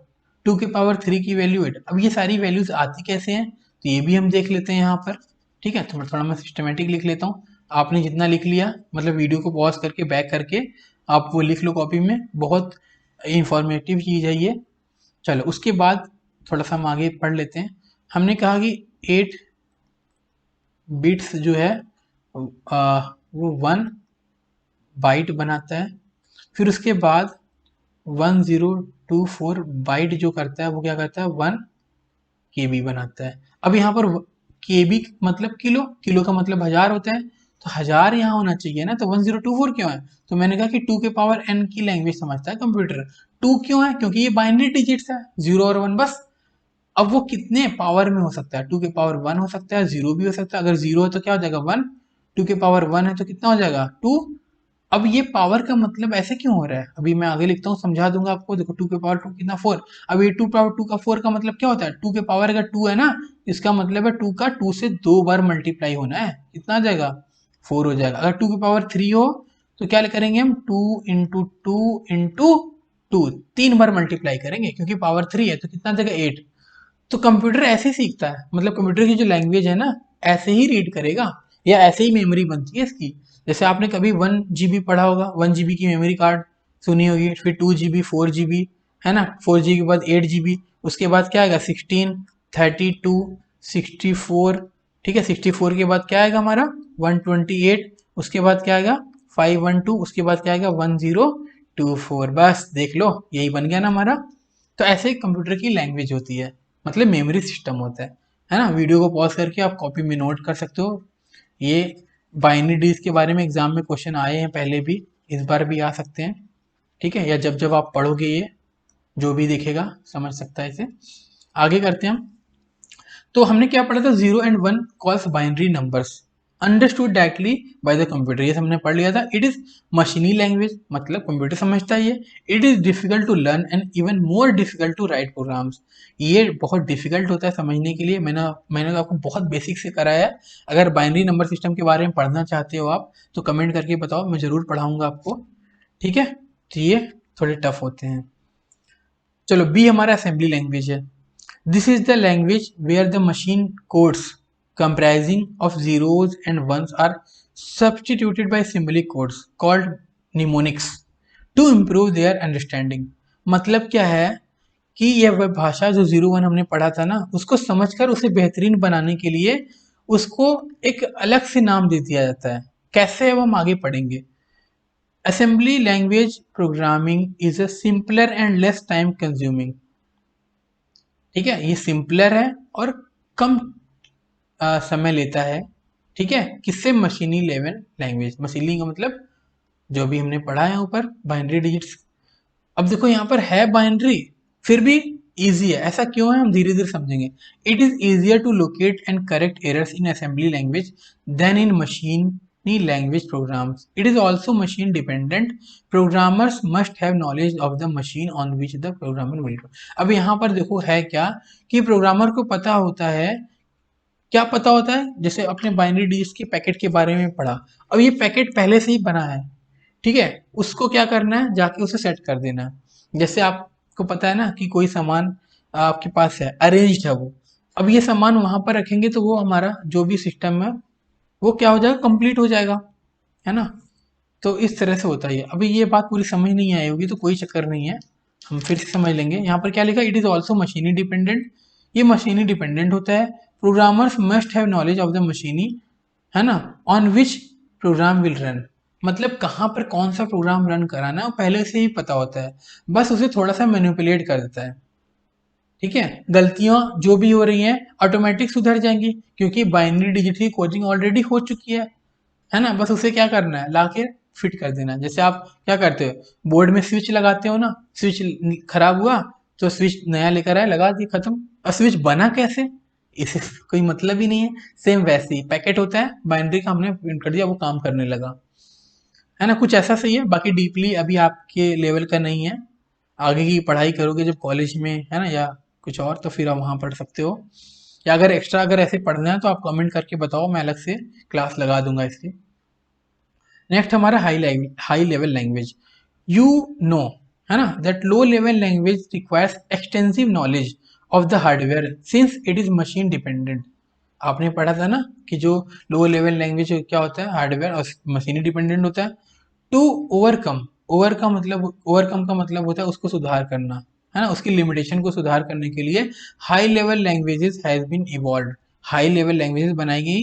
Speaker 1: 2 के पावर 3 की वैल्यू 8। अब ये सारी वैल्यूज आती कैसे हैं, तो ये भी हम देख लेते हैं यहाँ पर, ठीक है। थोड़ा थोड़ा मैं सिस्टमेटिक लिख लेता हूँ। आपने जितना लिख लिया, मतलब वीडियो को पॉज करके बैक करके आप वो लिख लो कॉपी में, बहुत इंफॉर्मेटिव चीज़ है ये। चलो उसके बाद थोड़ा सा हम आगे पढ़ लेते हैं। हमने कहा कि 8 बिट्स जो है वो 1 बाइट बनाता है। फिर उसके बाद 1024 बाइट जो करता है वो क्या करता है, 1 KB बनाता है। अब यहाँ पर KB मतलब किलो, किलो का मतलब 1000 होता है, तो 1000 यहाँ होना चाहिए ना, तो 1024 क्यों है, तो मैंने कहा कि 2 के पावर n की लैंग्वेज समझता है कंप्यूटर। 2 क्यों है, क्योंकि ये बाइनरी डिजिट्स है, 0 और 1 बस। अब वो कितने पावर में हो सकता है, 2 के पावर 1 हो सकता है, 0 भी हो सकता है। अगर 0 है तो क्या हो जाएगा, 1। 2 के पावर 1 है तो कितना हो जाएगा, 2। अब ये पावर का मतलब ऐसे क्यों हो रहा है, अभी मैं आगे लिखता हूँ, समझा दूंगा आपको। देखो 2 के पावर 2 कितना, 4। अब ये 2 पावर 2 का 4 का मतलब क्या होता है, 2 के पावर अगर 2 है ना, इसका मतलब है 2 का 2 से 2 बार मल्टीप्लाई होना है, कितना आ जाएगा, 4 हो जाएगा। अगर 2 के पावर 3 हो तो क्या करेंगे हम, 2 × 2 × 2 3 बार मल्टीप्लाई करेंगे, क्योंकि पावर 3 है तो कितना आ जाएगा, 8। तो कंप्यूटर ऐसे ही सीखता है, मतलब कंप्यूटर की जो लैंग्वेज है ना, ऐसे ही रीड करेगा या ऐसे ही मेमोरी बनती है इसकी। जैसे आपने कभी 1 GB पढ़ा होगा, 1 GB की मेमोरी कार्ड सुनी होगी, फिर 2 GB, 4 GB, है ना, 4 GB के बाद 8 GB, उसके बाद क्या आएगा 16, 32, 64, ठीक है, 64 के बाद क्या आएगा हमारा 128, उसके बाद क्या आएगा 512, उसके बाद क्या आएगा 1024। बस देख लो, यही बन गया ना हमारा। तो ऐसे ही कंप्यूटर की लैंग्वेज होती है, मतलब मेमोरी सिस्टम होता है ना। वीडियो को पॉज करके आप कॉपी में नोट कर सकते हो। ये बाइनरी डिजिट के बारे में एग्जाम में क्वेश्चन आए हैं पहले भी, इस बार भी आ सकते हैं, ठीक है, या जब जब आप पढ़ोगे ये, जो भी देखेगा समझ सकता है इसे। आगे करते हैं हम। तो हमने क्या पढ़ा था, 0 and 1 calls binary numbers understood directly by the computer, ये हमने पढ़ लिया था। इट इज मशीनी लैंग्वेज, मतलब कंप्यूटर समझता है ये। It is difficult to learn and even more difficult to write programs, ये बहुत डिफिकल्ट होता है समझने के लिए। मैंने तो आपको बहुत बेसिक से कराया है। अगर बाइनरी नंबर सिस्टम के बारे में पढ़ना चाहते हो आप, तो कमेंट करके बताओ, मैं जरूर पढ़ाऊंगा आपको, ठीक है। तो ये थोड़े टफ होते हैं। चलो, बी हमारा असेंबली लैंग्वेज है। This is the language where the machine codes comprising of zeros and ones are substituted by symbolic codes called mnemonics to improve their understanding। मतलब क्या है कि यह वह भाषा जो 0 1 हमने पढ़ा था ना, उसको समझकर उसे बेहतरीन बनाने के लिए उसको एक अलग से नाम दे दिया जाता है। कैसे है वो हम आगे पढ़ेंगे। Assembly language programming is a simpler and less time consuming, ठीक है, ये सिंपलर है और कम समय लेता है, ठीक है, किससे, मशीनी लेवल लैंग्वेज। मशीनी का मतलब जो भी हमने पढ़ा है ऊपर, बाइनरी डिजिट्स। अब देखो यहाँ पर है बाइनरी, फिर भी इजी है, ऐसा क्यों है हम धीरे धीरे समझेंगे। It is easier to locate and correct errors in assembly language than in मशीनी language programs. It is also machine dependent, programmers must have knowledge of the machine on which the programmer will. अब यहाँ पर देखो है क्या, कि programmer को पता होता है, क्या पता होता है, जैसे अपने बाइनरी डिजिट्स के पैकेट के बारे में पढ़ा। अब ये पैकेट पहले से ही बना है, ठीक है, उसको क्या करना है, जाके उसे सेट कर देना है। जैसे आपको पता है ना कि कोई सामान आपके पास है, अरेंज्ड है वो, अब ये सामान वहां पर रखेंगे तो वो हमारा जो भी सिस्टम है वो क्या हो जाएगा, कंप्लीट हो जाएगा, है ना। तो इस तरह से होता है। अभी ये बात पूरी समझ नहीं आई होगी तो कोई चक्कर नहीं है, हम फिर से समझ लेंगे। यहाँ पर क्या लिखा, इट इज ऑल्सो मशीनी डिपेंडेंट, ये मशीनी डिपेंडेंट होता है। Programmers must have knowledge of the मशीनी, है ना, on which programme will run, मतलब कहाँ पर कौन सा प्रोग्राम रन कराना है वो पहले से ही पता होता है, बस उसे थोड़ा सा मैनिपुलेट कर देता है, ठीक है। गलतियां जो भी हो रही हैं ऑटोमेटिक सुधर जाएंगी, क्योंकि बाइनरी डिजिट की कोडिंग ऑलरेडी हो चुकी है ना, बस उसे क्या करना है, लाके फिट कर देना। जैसे आप क्या करते हो, बोर्ड में स्विच लगाते हो ना, स्विच खराब हुआ तो स्विच नया लेकर आए, लगा दिए, खत्म। और स्विच बना कैसे, इसे कोई मतलब ही नहीं है। सेम वैसे ही पैकेट होता है, बाइनरी का हमने प्रिंट कर दिया, वो काम करने लगा, है ना, कुछ ऐसा सही है। बाकी डीपली अभी आपके लेवल का नहीं है, आगे की पढ़ाई करोगे जब कॉलेज में, है ना, या कुछ और, तो फिर आप वहाँ पढ़ सकते हो। या अगर एक्स्ट्रा अगर ऐसे पढ़ना है तो आप कमेंट करके बताओ, मैं अलग से क्लास लगा दूंगा इसकी। नेक्स्ट हमारा high level language. You know, है ना, that low level language requires extensive knowledge of the hardware since it is machine dependent. आपने पढ़ा था ना कि जो लो लेवल लैंग्वेज क्या होता है, हार्डवेयर और मशीनी डिपेंडेंट होता है। टू ओवरकम, ओवरकम का मतलब होता है उसको सुधार करना, है ना, उसकी लिमिटेशन को सुधार करने के लिए high level languages has been evolve, high level languages बनाई गई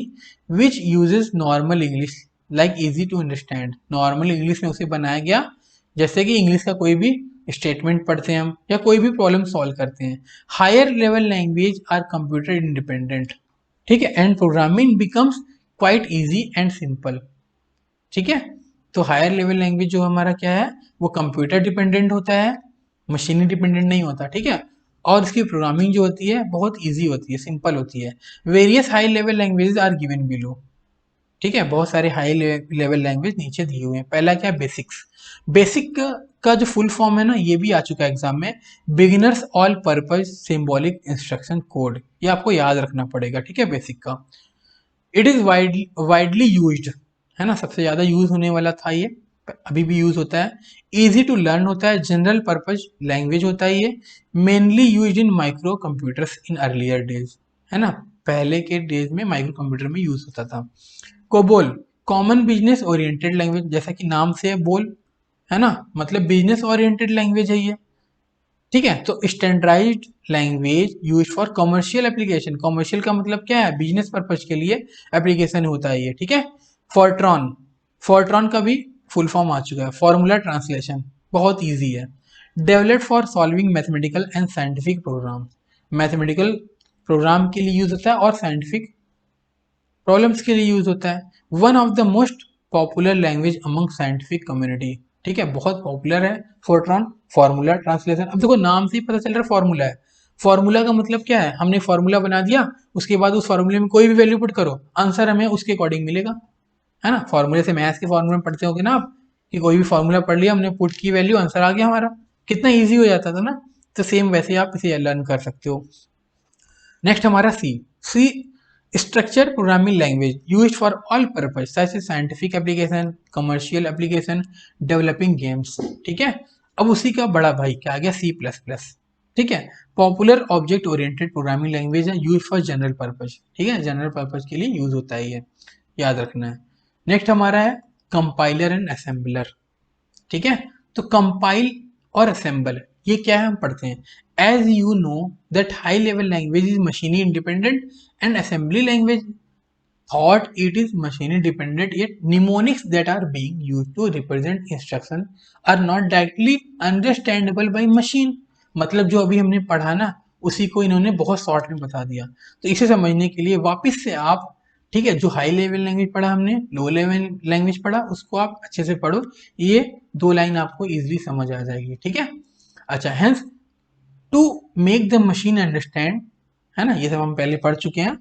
Speaker 1: which uses normal English like easy to understand. Normal English में उसे बनाया गया, जैसे कि इंग्लिश का कोई भी स्टेटमेंट पढ़ते हैं हम, या कोई भी प्रॉब्लम सॉल्व करते हैं। Higher level language are computer independent, ठीक है, and programming becomes quite easy and simple, ठीक है। तो हायर लेवल लैंग्वेज जो हमारा क्या है, वो कंप्यूटर डिपेंडेंट होता है, मशीनी डिपेंडेंट नहीं होता, ठीक है। और इसकी प्रोग्रामिंग जो होती है बहुत इजी होती है, सिंपल होती है। Various high level languages are given below, ठीक है, बहुत सारे हाई लेवल लैंग्वेज नीचे दिए हुए हैं। पहला क्या है, बेसिक्स। बेसिक का जो फुल फॉर्म है ना, ये भी आ चुका है एग्जाम में, beginners all purpose symbolic instruction code, ये आपको याद रखना पड़ेगा, ठीक है, बेसिक का। इट इज वाइडली यूज्ड, है ना, सबसे ज्यादा यूज होने वाला था ये। अभी भी यूज होता है। इजी टू लर्न होता है, जनरल पर्पज लैंग्वेज होता है ये, mainly use in micro computers in earlier days, है ना, पहले के डेज में माइक्रो कंप्यूटर में यूज होता था। COBOL, common business oriented language, जैसा कि नाम से है बोल, है ना, मतलब बिजनेस ओरिएंटेड लैंग्वेज है ये। ठीक है, तो standardised language use for commercial application, commercial का मतलब क्या है, बिजनेस पर्पज के लिए एप्लीकेशन होता है ये। ठीक है, फोर्ट्रॉन, फोर्ट्रॉन का भी फुल फॉर्म आ चुका है, फॉर्मूला ट्रांसलेशन, बहुत इजी है। Developed for solving mathematical and scientific program, mathematical program के लिए यूज होता है और साइंटिफिक प्रॉब्लम्स के लिए यूज होता है। One of the most popular language among scientific community, ठीक है, बहुत पॉपुलर है फोर्ट्रॉन। फॉर्मूला ट्रांसलेशन, अब देखो नाम से ही पता चल रहा है फॉर्मूला है। फॉर्मूला का मतलब क्या है, हमने फॉर्मूला बना दिया, उसके बाद उस फॉर्मूले में कोई भी वैल्यू पुट करो, आंसर हमें उसके अकॉर्डिंग मिलेगा, है ना। फॉर्मूले से मैथ्स के फॉर्मूले पढ़ते होगे ना आप, कि कोई भी फॉर्मूला पढ़ लिया हमने, पुट की वैल्यू, आंसर आ गया हमारा, कितना ईजी हो जाता था ना। तो सेम वैसे ही आप इसे लर्न कर सकते हो। नेक्स्ट हमारा C, C structure programming language used for all purpose such as scientific application, commercial application, developing games. ठीक है, अब उसी का बड़ा भाई क्या आ गया, सी प्लस प्लस। ठीक है, popular object oriented programming language है, यूज फॉर जनरल पर्पज। ठीक है, जनरल पर्पज के लिए यूज होता है ये, याद रखना है। नेक्स्ट हमारा है कंपाइलर एंड असेंबलर। ठीक है, तो कंपाइल और असेंबल ये क्या है, हम पढ़ते हैं। As you know that high level language is मशीनी independent and assembly language thought it is मशीनी dependent, yet mnemonics that are being used to represent instruction are not directly understandable by machine। मतलब जो अभी हमने पढ़ा ना, उसी को इन्होंने बहुत शॉर्ट में बता दिया। तो इसे समझने के लिए वापस से आप, ठीक है, जो हाई लेवल लैंग्वेज पढ़ा हमने, लो लेवल लैंग्वेज पढ़ा, उसको आप अच्छे से पढ़ो, ये दो लाइन आपको इजीली समझ आ जाएगी। ठीक है, अच्छा, hence to make the machine understand, है ना, ये सब हम पहले पढ़ चुके हैं।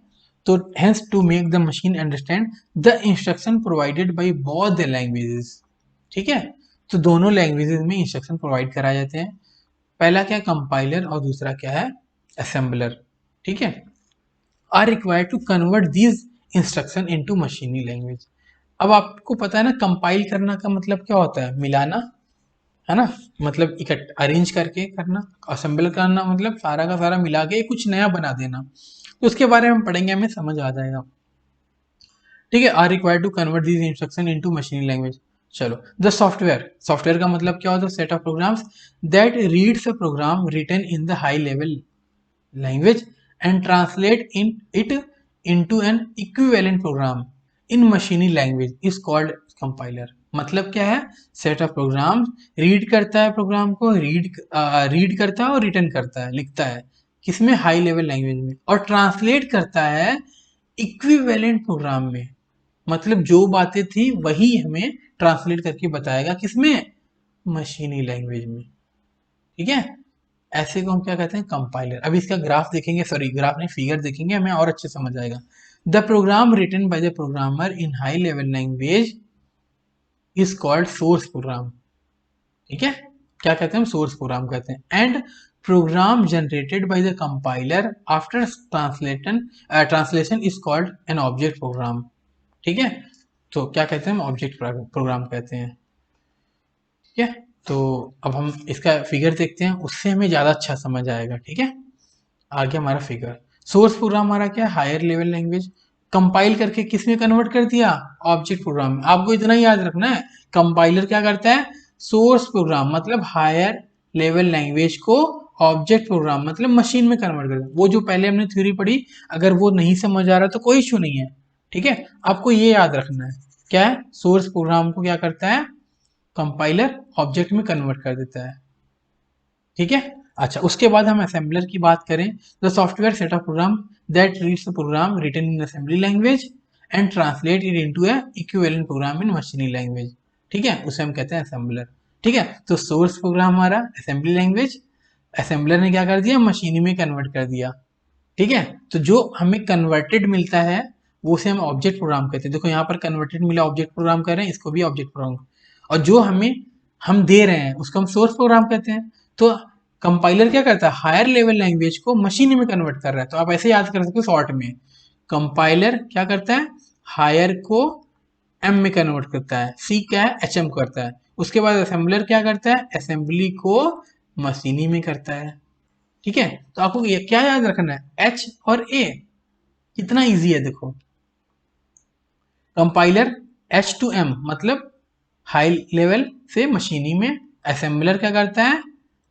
Speaker 1: तो hence to make the machine understand the instruction provided by both the languages. ठीक है, तो दोनों लैंग्वेजेस में इंस्ट्रक्शन प्रोवाइड कराए जाते हैं। पहला क्या, कंपाइलर, और दूसरा क्या है, असेंबलर। ठीक है, are required to convert these instruction into मशीनी लैंग्वेज। अब आपको पता है ना, कंपाइल करना का मतलब क्या होता है, मिलाना, है ना, मतलब इकट्ठ अरेंज करके करना। असेंबल करना मतलब सारा का सारा मिला के कुछ नया बना देना। तो उसके बारे में हम पढ़ेंगे, हमें समझ आ जाएगा। ठीक है, are required to convert this instruction into मशीनी लैंग्वेज। चलो, द सॉफ्टवेयर, सॉफ्टवेयर का मतलब क्या होता है, set of programs that reads a program written in the high level language and translate it into an equivalent program in machine language is called compiler। मतलब क्या है, सेट ऑफ प्रोग्राम रीड करता है, प्रोग्राम को read करता है और return करता है, लिखता है किसमें, हाई लेवल लैंग्वेज में, और ट्रांसलेट करता है इक्विवेलेंट प्रोग्राम में। मतलब जो बातें थी वही हमें ट्रांसलेट करके बताएगा, किसमें, मशीनी लैंग्वेज में। ठीक है, ऐसे को हम क्या कहते हैं, कंपाइलर। अब इसका ग्राफ देखेंगे, सॉरी ग्राफ नहीं, फिगर देखेंगे, हमें और अच्छे समझ आएगा। The program written by the programmer in high level language is called source program. ठीक है, क्या कहते हैं, हम सोर्स प्रोग्राम कहते हैं। And program generated by the compiler after translation is called an object program. ठीक है, तो क्या कहते हैं, हम ऑब्जेक्ट प्रोग्राम कहते हैं। ठीक है, तो अब हम इसका फिगर देखते हैं, उससे हमें ज़्यादा अच्छा समझ आएगा। ठीक है, आगे हमारा फिगर, सोर्स प्रोग्राम हमारा क्या है, हायर लेवल लैंग्वेज, कंपाइल करके किस में कन्वर्ट कर दिया, ऑब्जेक्ट प्रोग्राम में। आपको इतना ही याद रखना है, कंपाइलर क्या करता है, सोर्स प्रोग्राम मतलब हायर लेवल लैंग्वेज को ऑब्जेक्ट प्रोग्राम मतलब मशीन में कन्वर्ट कर। वो जो पहले हमने थ्योरी पढ़ी, अगर वो नहीं समझ आ रहा तो कोई इशू नहीं है। ठीक है, आपको ये याद रखना है, क्या है, सोर्स प्रोग्राम को क्या करता है, कंपाइलर ऑब्जेक्ट में कन्वर्ट कर देता है। ठीक है, अच्छा, उसके बाद हम असेंबलर की बात करें, the software set of program that reads the program written in assembly language and translate it into a equivalent program in मशीनी लैंग्वेज। ठीक है, उसे हम कहते हैं असेंबलर। ठीक है, तो सोर्स प्रोग्राम हमारा असेंबली लैंग्वेज, असेंबलर ने क्या कर दिया, मशीनी में कन्वर्ट कर दिया। ठीक है, तो जो हमें कन्वर्टेड मिलता है वो से हम ऑब्जेक्ट प्रोग्राम कहते हैं। देखो यहाँ पर कन्वर्टेड मिला, ऑब्जेक्ट प्रोग्राम कर रहे हैं, इसको भी ऑब्जेक्ट प्रोग्राम, और जो हमें हम दे रहे हैं उसको हम सोर्स प्रोग्राम कहते हैं। तो कंपाइलर क्या करता है, हायर लेवल लैंग्वेज को मशीन में कन्वर्ट कर रहा है। तो आप ऐसे याद कर सकते हो शॉर्ट में, कंपाइलर क्या करता है, हायर को एम में कन्वर्ट करता है, सी क्या है, एच एम करता है। उसके बाद असेंबलर क्या करता है, असेंबली को मशीनी में करता है। ठीक है, तो आपको ये क्या याद रखना है, एच और ए, कितना इजी है देखो। कंपाइलर एच टू एम मतलब हाई लेवल से मशीनी में, असेंबलर क्या करता है,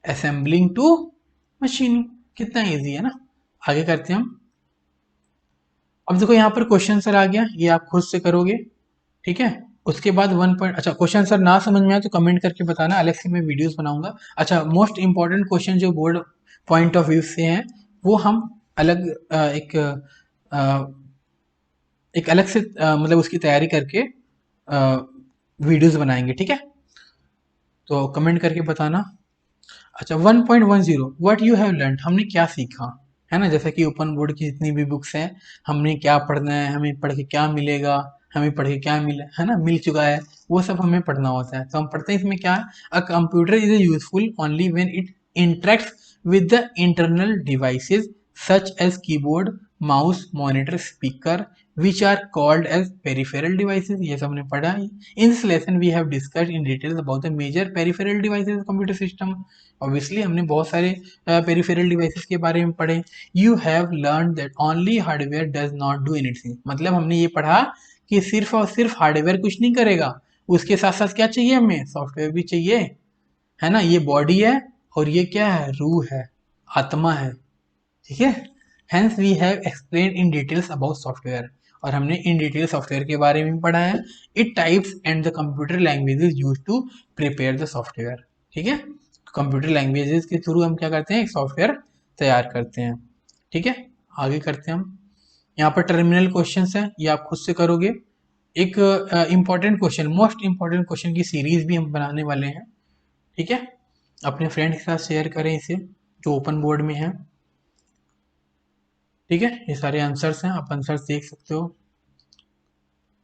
Speaker 1: असेंबलिंग टू मशीनिंग। कितना इजी है ना। आगे करते हैं हम। अब देखो यहाँ पर क्वेश्चन सर आ गया, ये आप खुद से करोगे। ठीक है, उसके बाद वन पॉइंट, अच्छा क्वेश्चन सर ना समझ में आए तो कमेंट करके बताना, अलग से मैं वीडियोस बनाऊंगा। अच्छा, मोस्ट इंपॉर्टेंट क्वेश्चन जो बोर्ड पॉइंट ऑफ व्यू से हैं वो हम अलग एक अलग से मतलब उसकी तैयारी करके वीडियोस बनाएंगे। ठीक है, तो कमेंट करके बताना। अच्छा, 1.10 व्हाट यू हैव लर्न, हमने क्या सीखा, है ना। जैसे कि ओपन बोर्ड की जितनी भी बुक्स हैं, हमने क्या पढ़ना है, हमें पढ़ के क्या मिलेगा, हमें पढ़ के क्या मिला है ना, मिल चुका है, वो सब हमें पढ़ना होता है। तो हम पढ़ते हैं इसमें क्या है, a computer is useful only when it interacts with the internal devices such as keyboard, mouse, monitor, speaker, which are called as peripheral devices। ये सब हमने पढ़ा है। In this lesson we have discussed in details about the major peripheral devices computer system। Obviously हमने बहुत सारे peripheral devices के बारे में पढ़े। You have learn that only hardware does not do anything, मतलब हमने ये पढ़ा कि सिर्फ और सिर्फ हार्डवेयर कुछ नहीं करेगा, उसके साथ साथ क्या चाहिए, हमें सॉफ्टवेयर भी चाहिए, है ना। ये बॉडी है और ये क्या है, रूह है, आत्मा है। ठीक है, hence we have explain in details about software, और हमने इन डिटेल सॉफ्टवेयर के बारे में पढ़ा है। It types and the computer languages use to prepare the software. ठीक है, कंप्यूटर लैंग्वेजेस के थ्रू हम क्या करते हैं, एक सॉफ्टवेयर तैयार करते हैं। ठीक है, आगे करते हैं हम। यहाँ पर टर्मिनल क्वेश्चन है, ये आप खुद से करोगे। एक important question, most important question की सीरीज भी हम बनाने वाले हैं। ठीक है, अपने फ्रेंड के साथ शेयर करें इसे, जो ओपन बोर्ड में है। ठीक है, ये सारे आंसर्स हैं, आप आंसर्स देख सकते हो।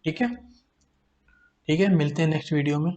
Speaker 1: ठीक है, ठीक है, मिलते हैं नेक्स्ट वीडियो में।